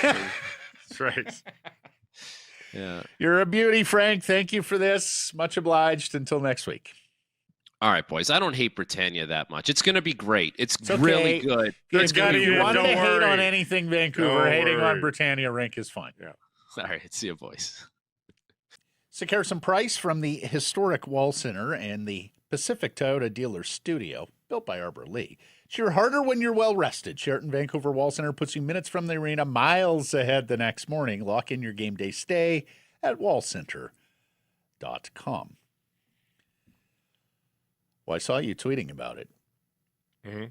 That's right. Yeah. You're a beauty, Frank. Thank you for this. Much obliged. Until next week. All right, boys. I don't hate Britannia that much. It's going to be great. It's really good. If you wanted to hate on anything Vancouver, hating on Britannia Rink is fine. Yeah. All right. See you, boys. Sick Harrison Price from the historic Wall Center and the Pacific Toyota Dealer Studio, built by Arbor Lee. Cheer harder when you're well rested. Sheraton Vancouver Wall Center puts you minutes from the arena, miles ahead the next morning. Lock in your game day stay at wallcenter.com. Well, I saw you tweeting about it. Mm-hmm.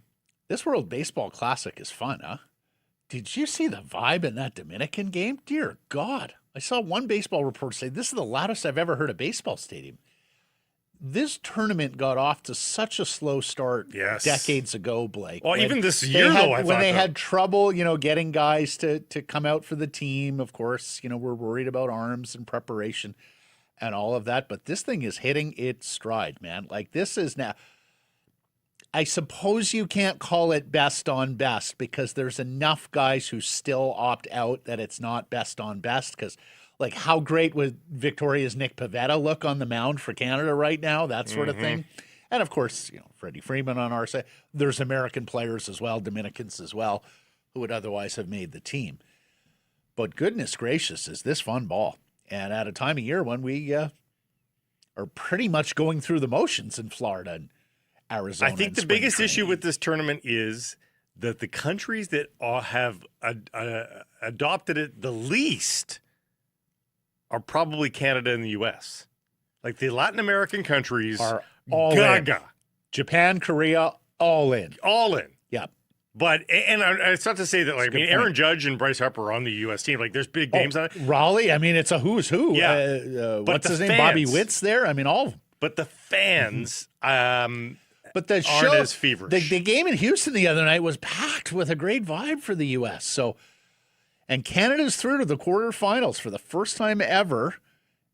This World Baseball Classic is fun, huh? Did you see the vibe in that Dominican game? Dear God. I saw one baseball reporter say, this is the loudest I've ever heard a baseball stadium. this tournament got off to such a slow start decades ago, Blake. Well, when even this year, though, when they had trouble, getting guys to come out for the team, of course, we're worried about arms and preparation and all of that. But this thing is hitting its stride, man. Like, this is now, I suppose you can't call it best on best because there's enough guys who still opt out that it's not best on best because, like, how great would Victoria's Nick Pivetta look on the mound for Canada right now? That sort of thing. And, of course, Freddie Freeman on our side. There's American players as well, Dominicans as well, who would otherwise have made the team. But goodness gracious, is this fun ball. And at a time of year when we are pretty much going through the motions in Florida and Arizona. I think the biggest issue with this tournament is that the countries that have adopted it the least are probably Canada and the U.S. Like, the Latin American countries are all gaga. in. Japan, Korea, all in. All in. Yeah. But, and it's not to say that, like, Aaron Judge and Bryce Harper are on the U.S. team. Like, there's big names on it. Raleigh, it's a who's who. Yeah. What's his name? Bobby Witt's there. All of them. But the fans but the aren't as feverish. The game in Houston the other night was packed with a great vibe for the U.S. So, and Canada's through to the quarterfinals for the first time ever.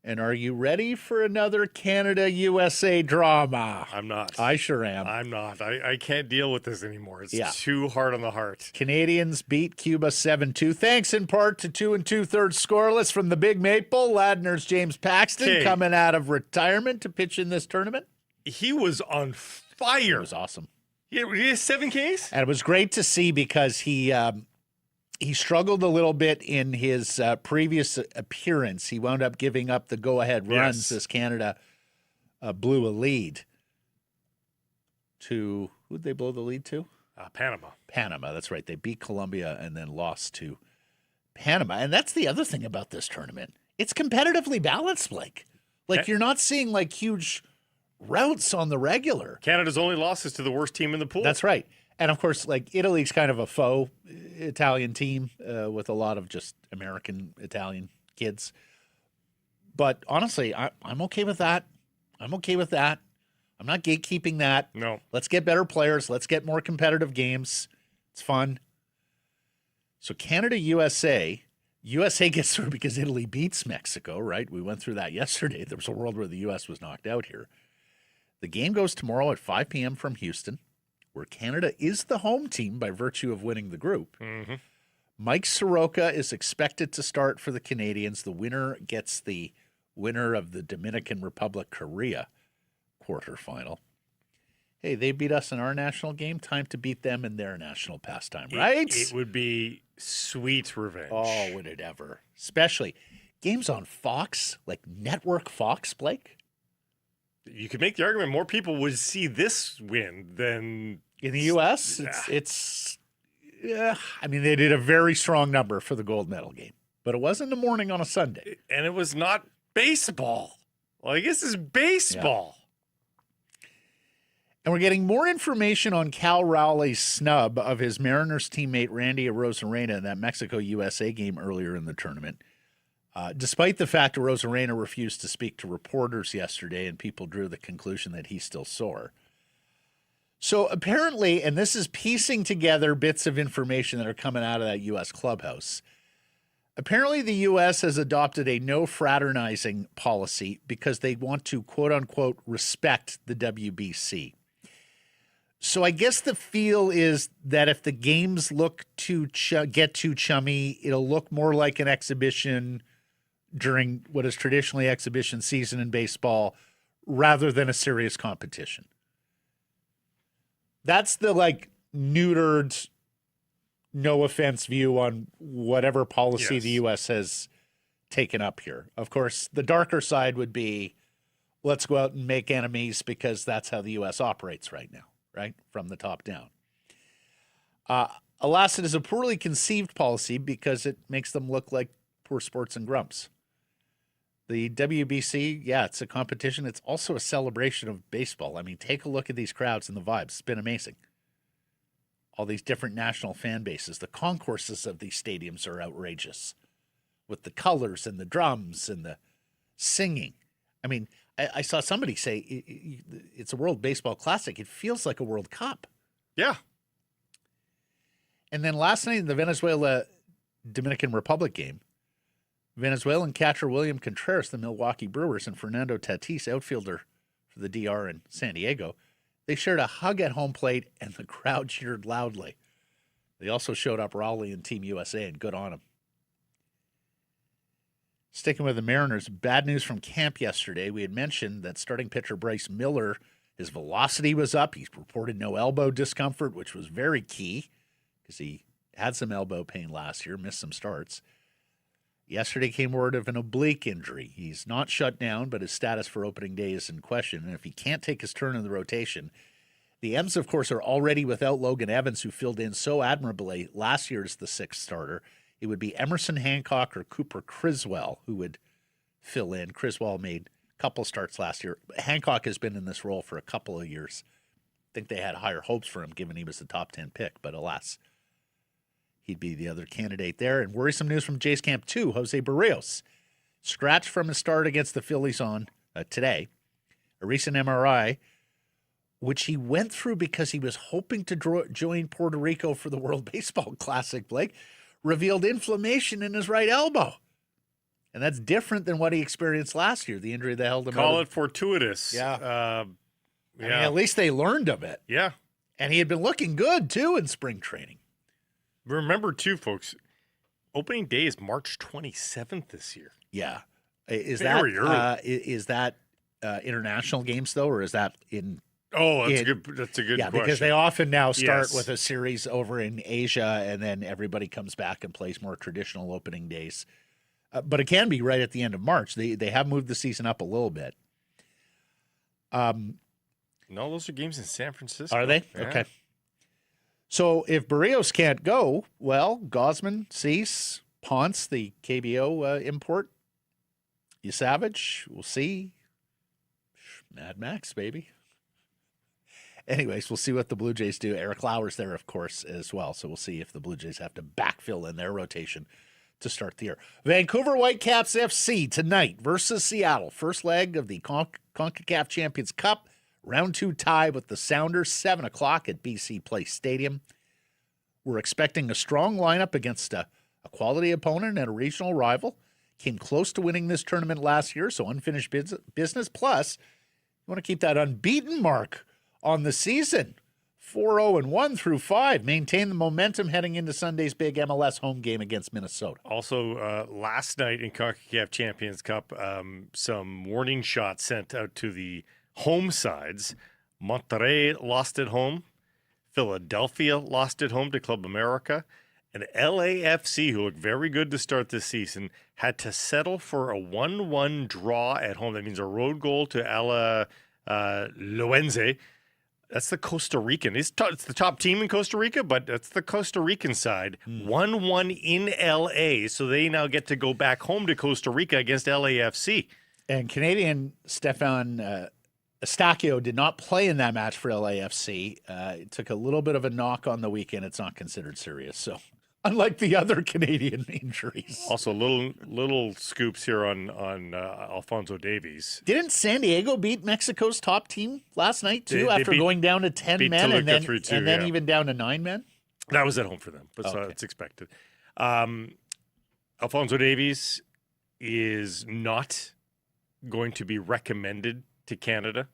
And are you ready for another Canada-USA drama? I'm not. I sure am. I'm not. I can't deal with this anymore. It's too hard on the heart. Canadians beat Cuba 7-2. Thanks in part to 2 2/3 scoreless from the Big Maple. Ladner's James Paxton coming out of retirement to pitch in this tournament. He was on fire. It was awesome. He has 7 Ks? And it was great to see because he struggled a little bit in his previous appearance. He wound up giving up the go-ahead runs as Canada blew a lead to – who'd they blow the lead to? Panama. Panama, that's right. They beat Colombia and then lost to Panama. And that's the other thing about this tournament. It's competitively balanced, Blake. Like, you're not seeing, like, huge routes on the regular. Canada's only loss is to the worst team in the pool. That's right. And, of course, like, Italy's kind of a faux Italian team with a lot of just American Italian kids. But, honestly, I'm okay with that. I'm okay with that. I'm not gatekeeping that. No. Let's get better players. Let's get more competitive games. It's fun. So, Canada-USA. USA gets through because Italy beats Mexico, right? We went through that yesterday. There was a world where the U.S. was knocked out here. The game goes tomorrow at 5 p.m. from Houston, where Canada is the home team by virtue of winning the group. Mike Soroka is expected to start for the Canadians. The winner gets the winner of the Dominican Republic Korea quarterfinal. Hey, they beat us in our national game. Time to beat them in their national pastime, right? It would be sweet revenge. Oh, would it ever? Especially games on Fox, like Network Fox, Blake. You could make the argument more people would see this win than in the U.S. It's they did a very strong number for the gold medal game, but it was in the morning on a Sunday, and it was not baseball. Well, I guess it's baseball. Yeah. And we're getting more information on Cal Rowley's snub of his Mariners teammate Randy Arozarena in that Mexico-USA game earlier in the tournament. Despite the fact Arozarena refused to speak to reporters yesterday and people drew the conclusion that he's still sore. So apparently, and this is piecing together bits of information that are coming out of that U.S. clubhouse, apparently the U.S. has adopted a no fraternizing policy because they want to, quote unquote, respect the WBC. So I guess the feel is that if the games look to get too chummy, it'll look more like an exhibition during what is traditionally exhibition season in baseball rather than a serious competition. That's the neutered, no offense view on whatever policy the U.S. has taken up here. Of course, the darker side would be let's go out and make enemies because that's how the U.S. operates right now, right? From the top down. Alas, it is a poorly conceived policy because it makes them look like poor sports and grumps. The WBC, it's a competition. It's also a celebration of baseball. I mean, take a look at these crowds and the vibes. It's been amazing. All these different national fan bases. The concourses of these stadiums are outrageous with the colors and the drums and the singing. I mean, I saw somebody say it's a World Baseball Classic. It feels like a World Cup. Yeah. And then last night in the Venezuela-Dominican Republic game, Venezuelan catcher William Contreras, the Milwaukee Brewers, and Fernando Tatis, outfielder for the DR in San Diego, they shared a hug at home plate, and the crowd cheered loudly. They also showed up Raleigh and Team USA, and good on them. Sticking with the Mariners, bad news from camp yesterday. We had mentioned that starting pitcher Bryce Miller, his velocity was up. He's reported no elbow discomfort, which was very key because he had some elbow pain last year, missed some starts. Yesterday came word of an oblique injury. He's not shut down, but his status for opening day is in question. And if he can't take his turn in the rotation, the M's, of course, are already without Logan Evans, who filled in so admirably last year as the sixth starter. It would be Emerson Hancock or Cooper Criswell who would fill in. Criswell made a couple starts last year. Hancock has been in this role for a couple of years. I think they had higher hopes for him given he was the top 10 pick, but alas, he'd be the other candidate there. And worrisome news from Jays Camp 2, Jose Barrios. Scratched from his start against the Phillies on today. A recent MRI, which he went through because he was hoping to join Puerto Rico for the World Baseball Classic, Blake, revealed inflammation in his right elbow. And that's different than what he experienced last year, the injury that held him out. Call it fortuitous. Yeah. Yeah. I mean, at least they learned of it. Yeah. And he had been looking good, too, in spring training. Remember, too, folks, opening day is March 27th this year. Yeah. Is Very early. Is that international games, though, or is that in... Oh, that's a good question. Yeah, because they often now start Yes. with a series over in Asia, and then everybody comes back and plays more traditional opening days. But it can be right at the end of March. They have moved the season up a little bit. No, those are games in San Francisco. Are they? Yeah. Okay. So if Barrios can't go, well, Gosman, Cease, Ponce, the KBO import, Savage, we'll see. Mad Max, baby. Anyways, we'll see what the Blue Jays do. Eric Lauer's there, of course, as well. So we'll see if the Blue Jays have to backfill in their rotation to start the year. Vancouver Whitecaps FC tonight versus Seattle. First leg of the CONCACAF Champions Cup. Round 2 tie with the Sounders, 7 o'clock at BC Place Stadium. We're expecting a strong lineup against a quality opponent and a regional rival. Came close to winning this tournament last year, so unfinished business. Plus, you want to keep that unbeaten mark on the season. 4-0-1 through 5. Maintain the momentum heading into Sunday's big MLS home game against Minnesota. Also, last night in CONCACAF Champions Cup, some warning shots sent out to the home sides. Monterrey lost at home. Philadelphia lost at home to Club America. And LAFC, who looked very good to start this season, had to settle for a 1-1 draw at home. That means a road goal to Loense. That's the Costa Rican. It's the top team in Costa Rica, but that's the Costa Rican side. 1-1 in LA, so they now get to go back home to Costa Rica against LAFC. And Canadian Stefan Eustáquio did not play in that match for LAFC. It took a little bit of a knock on the weekend. It's not considered serious, so unlike the other Canadian injuries. Also, little scoops here on Alphonso Davies. Didn't San Diego beat Mexico's top team last night, too, They after beat- going down to 10 beat men Toluca and 3-2, then yeah. even down to 9 men? That was at home for them, but so Okay. it's expected. Alphonso Davies is not going to be recommended to Canada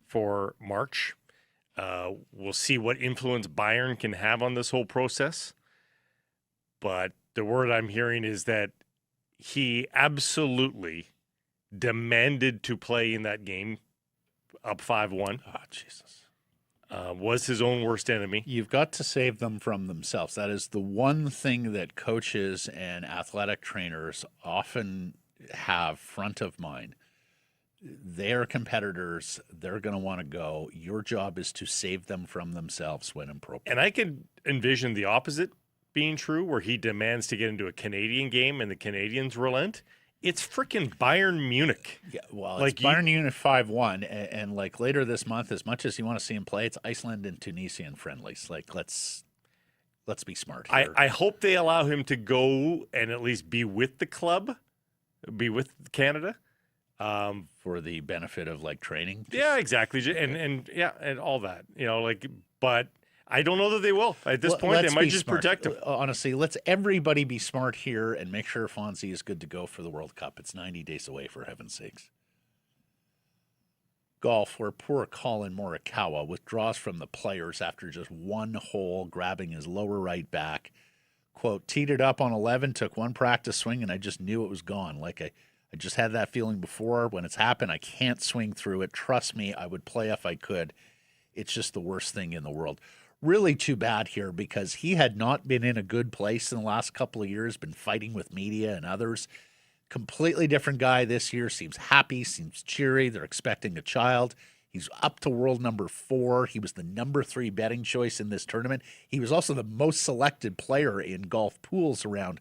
for March. We'll see what influence Bayern can have on this whole process. But the word I'm hearing is that he absolutely demanded to play in that game up 5-1. Oh, Jesus. Was his own worst enemy. You've got to save them from themselves. That is the one thing that coaches and athletic trainers often have front of mind. They're competitors. They're going to want to go. Your job is to save them from themselves when appropriate. And I can envision the opposite being true, where he demands to get into a Canadian game and the Canadians relent. It's freaking Bayern Munich. Yeah, well, Like it's Bayern Munich 5-1, and like later this month, as much as you want to see him play, it's Iceland and Tunisian friendlies. Like, let's be smart here. I hope they allow him to go and at least be with the club, be with Canada. for the benefit of like training. Yeah, exactly. And all that, but I don't know that they will at this point. They might just protect him. Honestly, let's everybody be smart here and make sure Fonzie is good to go for the World Cup. It's 90 days away, for heaven's sakes. Golf, where poor Colin Morikawa withdraws from the players after just one hole, grabbing his lower right back. Quote, teed it up on 11, took one practice swing, and I just knew it was gone. Like I just had that feeling before. When it's happened, I can't swing through it. Trust me, I would play if I could. It's just the worst thing in the world. Really too bad here because he had not been in a good place in the last couple of years, been fighting with media and others. Completely different guy this year. Seems happy, seems cheery. They're expecting a child. He's up to world number 4. He was the number 3 betting choice in this tournament. He was also the most selected player in golf pools around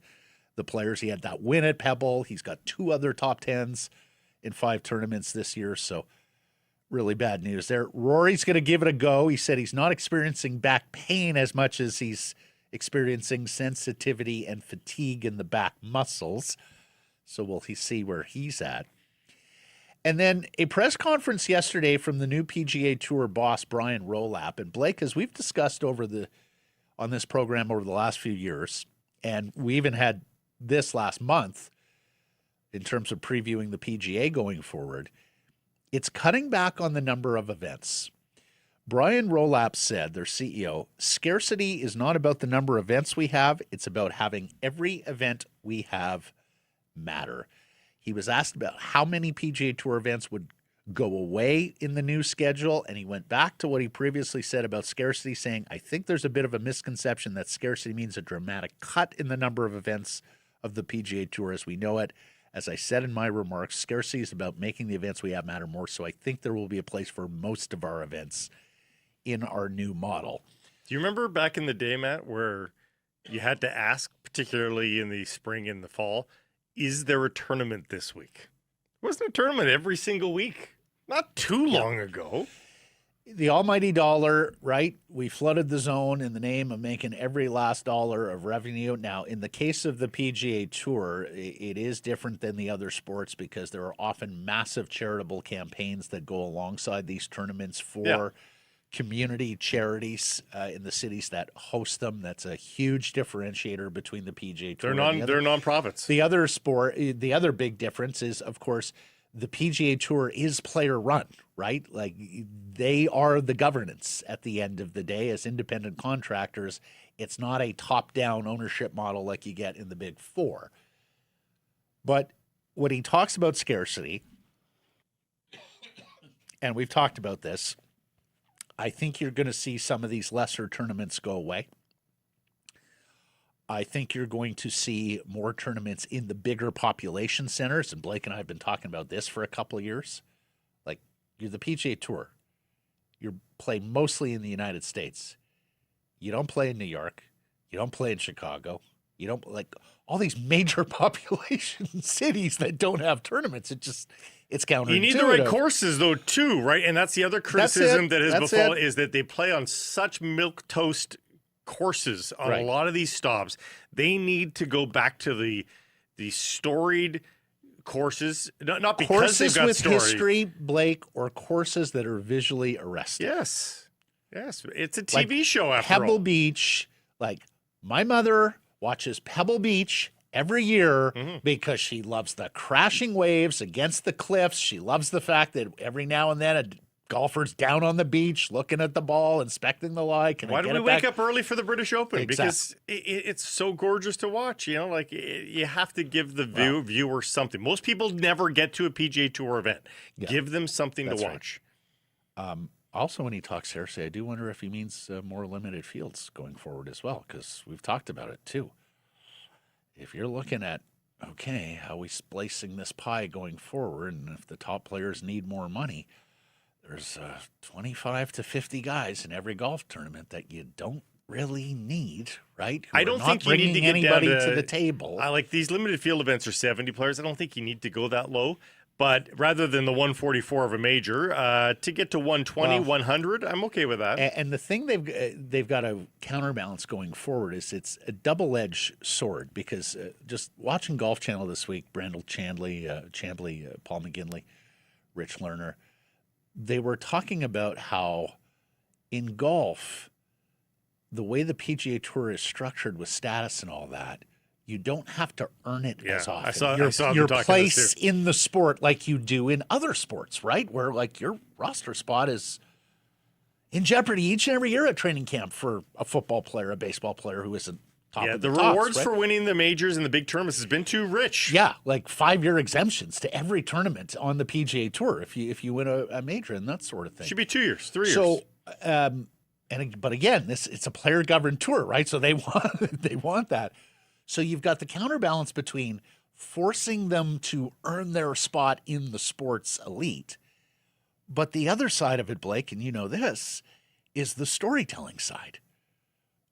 the players. He had that win at Pebble. He's got 2 other top 10s in 5 tournaments this year. So really bad news there. Rory's going to give it a go. He said he's not experiencing back pain as much as he's experiencing sensitivity and fatigue in the back muscles. So we'll see where he's at. And then a press conference yesterday from the new PGA Tour boss, Brian Rolap. And Blake, as we've discussed on this program over the last few years, and we even had this last month in terms of previewing the PGA going forward, it's cutting back on the number of events. Brian Rolap said, their CEO, scarcity is not about the number of events we have. It's about having every event we have matter. He was asked about how many PGA Tour events would go away in the new schedule, and he went back to what he previously said about scarcity, saying, I think there's a bit of a misconception that scarcity means a dramatic cut in the number of events of the PGA Tour as we know it. As I said in my remarks, scarcity is about making the events we have matter more, so I think there will be a place for most of our events in our new model. Do you remember back in the day, Matt, where you had to ask, particularly in the spring and the fall, is there a tournament this week? Wasn't a tournament every single week? Not too long ago. The almighty dollar, right? We flooded the zone in the name of making every last dollar of revenue. Now, in the case of the PGA Tour, it is different than the other sports because there are often massive charitable campaigns that go alongside these tournaments for community charities in the cities that host them. That's a huge differentiator between the PGA Tour. They're nonprofits. The other big difference is, of course, the PGA Tour is player run, right? Like they are the governance at the end of the day as independent contractors. It's not a top-down ownership model like you get in the Big Four. But when he talks about scarcity, and we've talked about this, I think you're going to see some of these lesser tournaments go away. I think you're going to see more tournaments in the bigger population centers. And Blake and I have been talking about this for a couple of years. Like, you're the PGA Tour. You play mostly in the United States. You don't play in New York. You don't play in Chicago. You don't, like, all these major population cities that don't have tournaments. It's counterintuitive. You need the right courses, though, too, right? And that's the other criticism that has befallen is that they play on such milquetoast courses on a lot of these stops. They need to go back to the storied courses, not because courses they've got with story. History, Blake, or courses that are visually arresting. Yes, it's a TV show after Pebble all. Beach. Like, my mother watches Pebble Beach every year because she loves the crashing waves against the cliffs. She loves the fact that every now and then a golfer's down on the beach looking at the ball, inspecting the lie. Why do we wake up early for the British Open? Exactly. Because it's so gorgeous to watch. You have to give the viewer something. Most people never get to a PGA Tour event. Yeah. Give them something to watch. Right. Also, when he talks Cersei, I do wonder if he means more limited fields going forward as well, because we've talked about it too. If you're looking at, okay, how we splicing this pie going forward, and if the top players need more money, there's 25 to 50 guys in every golf tournament that you don't really need, right? I don't think you need to get anybody down to the table. Like these limited field events are 70 players. I don't think you need to go that low. But rather than the 144 of a major, to get to 120, Well, 100, I'm okay with that. And the thing they've got a counterbalance going forward is it's a double-edged sword, because just watching Golf Channel this week, Brandel Chambly, Paul McGinley, Rich Lerner, they were talking about how in golf, the way the PGA Tour is structured with status and all that, you don't have to earn it as often. I saw your them talking place this too. in the sport like you do in other sports, right? Where like your roster spot is in jeopardy each and every year at training camp for a football player, a baseball player who isn't top of the tops, rewards right? for winning the majors and the big tournaments has been too rich. Yeah, like 5-year exemptions to every tournament on the PGA Tour if you win a major and that sort of thing. Should be 2 years, 3 years. So, but again, it's a player governed tour, right? So they want that. So you've got the counterbalance between forcing them to earn their spot in the sports elite, but the other side of it, Blake, and you know this, is the storytelling side.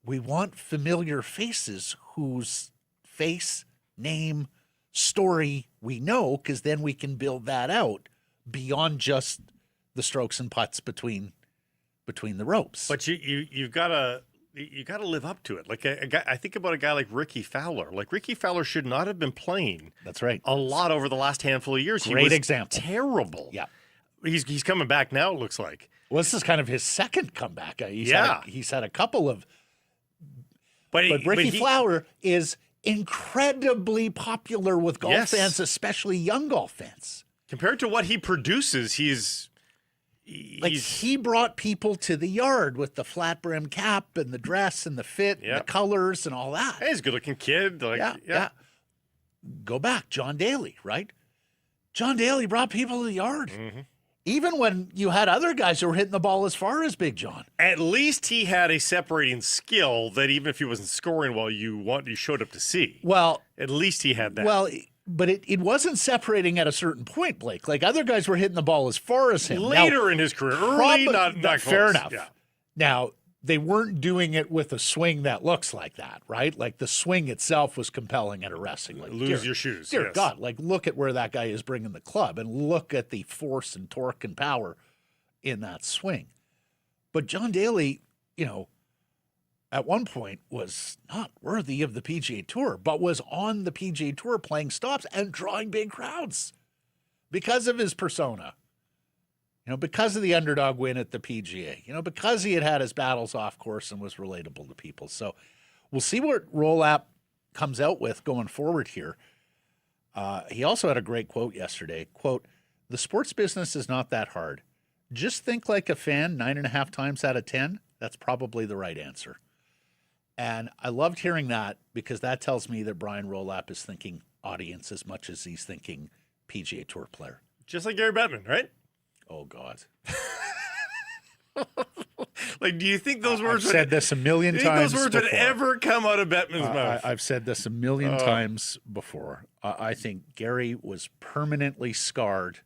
We want familiar faces whose face, name, story we know, because then we can build that out beyond just the strokes and putts between the ropes. But you've got to live up to it. Like I think about a guy like Ricky Fowler. Like Ricky Fowler should not have been playing. That's right. A lot over the last handful of years. Great he was example. Terrible. Yeah. He's coming back now. It looks like. Well, this is kind of his second comeback. He's had a couple of. But Ricky Fowler is incredibly popular with golf fans, especially young golf fans. Compared to what he produces, he brought people to the yard with the flat brim cap and the dress and the fit, and the colors and all that. Hey, he's a good-looking kid. Yeah. Go back, John Daly, right? John Daly brought people to the yard. Mm-hmm. Even when you had other guys who were hitting the ball as far as Big John. At least he had a separating skill that even if he wasn't scoring well, you showed up to see. Well, at least he had that. Well, but it wasn't separating at a certain point, Blake. Like other guys were hitting the ball as far as him. Later in his career, early, not close. Fair enough. Yeah. Now, they weren't doing it with a swing that looks like that, right? Like the swing itself was compelling at a wrestling. Like, lose your shoes. Dear God, like look at where that guy is bringing the club and look at the force and torque and power in that swing. But John Daly, at one point was not worthy of the PGA Tour, but was on the PGA Tour playing stops and drawing big crowds because of his persona. Because of the underdog win at the PGA, because he had his battles off course and was relatable to people. So we'll see what Roll-Up comes out with going forward here. He also had a great quote yesterday. Quote, "The sports business is not that hard. Just think like a fan 9.5 times out of 10. That's probably the right answer." And I loved hearing that because that tells me that Brian Roll-Up is thinking audience as much as he's thinking PGA Tour player. Just like Gary Bettman, right? Oh, God. Like, do you think those words I've said this a million times those words before. would ever come out of Bettman's mouth? I've said this a million times before. I think Gary was permanently scarred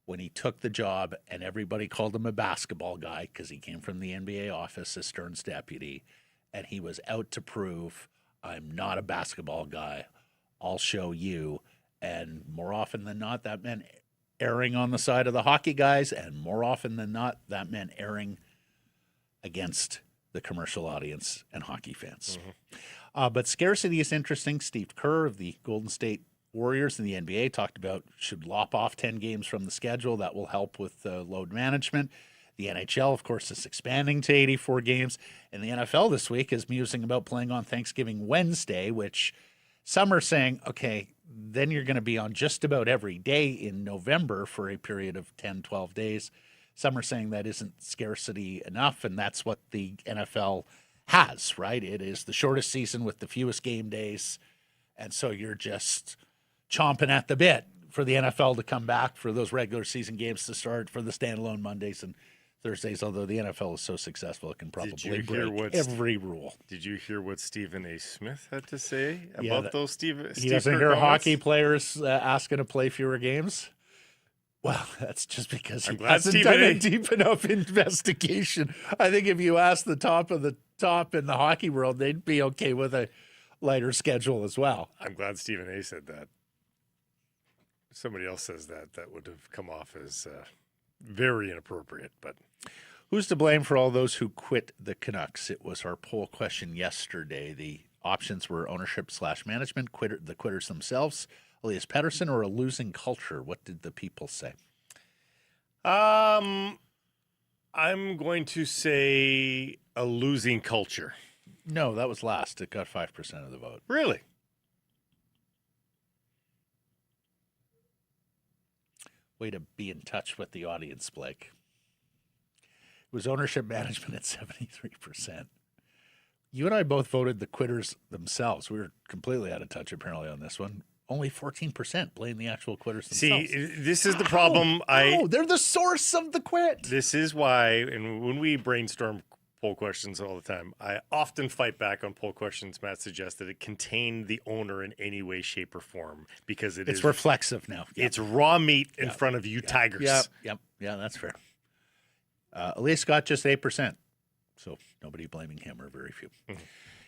when he took the job and everybody called him a basketball guy because he came from the NBA office as Stern's deputy, and he was out to prove, I'm not a basketball guy. I'll show you. And more often than not, that meant erring on the side of the hockey guys, and more often than not, that meant erring against the commercial audience and hockey fans. Mm-hmm. But scarcity is interesting. Steve Kerr of the Golden State Warriors in the NBA talked about should lop off 10 games from the schedule. That will help with load management. The NHL, of course, is expanding to 84 games. And the NFL this week is musing about playing on Thanksgiving Wednesday, which some are saying, okay, then you're going to be on just about every day in November for a period of 10, 12 days. Some are saying that isn't scarcity enough, and that's what the NFL has, right? It is the shortest season with the fewest game days, and so you're just chomping at the bit for the NFL to come back, for those regular season games to start, for the standalone Mondays and Thursdays, although the NFL is so successful, it can probably break every rule. Did you hear what Stephen A. Smith had to say about those Steve He doesn't hear hockey players asking to play fewer games? Well, that's just because he hasn't done a deep enough investigation. I think if you ask the top of the top in the hockey world, they'd be okay with a lighter schedule as well. I'm glad Stephen A. said that. somebody else says that would have come off as very inappropriate. But Who's to blame for all those who quit the Canucks? It was our poll question yesterday. The options were ownership/management, the quitters themselves, Elias Pettersson, or a losing culture. What did the people say? I'm going to say a losing culture. No, that was last. It got 5% of the vote. Really? Way to be in touch with the audience, Blake. It was ownership management at 73%. You and I both voted the quitters themselves. We were completely out of touch, apparently, on this one. Only 14% blame the actual quitters themselves. See, this is the problem. They're the source of the quit. This is why, and when we brainstorm poll questions all the time, I often fight back on poll questions Matt suggests that it contain the owner in any way, shape, or form because it's reflexive now. Yep. It's raw meat in front of you tigers. Yep. Yeah, that's fair. Elias got just 8%, so nobody blaming him, or very few. Mm-hmm.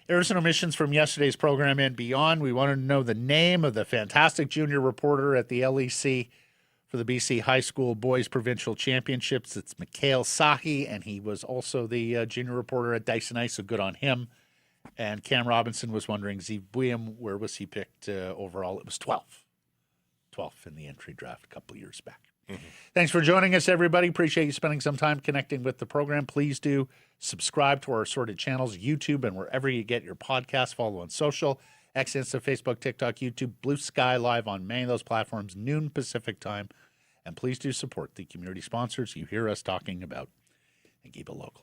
Errors and omissions from yesterday's program and beyond. We wanted to know the name of the fantastic junior reporter at the LEC for the BC High School Boys Provincial Championships. It's Mikhail Sahi, and he was also the junior reporter at Dice and Ice, so good on him. And Cam Robinson was wondering, Buium, where was he picked overall? It was 12th. 12th in the entry draft a couple of years back. Mm-hmm. Thanks for joining us, everybody. Appreciate you spending some time connecting with the program. Please do subscribe to our assorted channels, YouTube, and wherever you get your podcasts. Follow on social, X, Insta, Facebook, TikTok, YouTube, Blue Sky Live on many of those platforms, noon Pacific time. And please do support the community sponsors you hear us talking about and keep it local.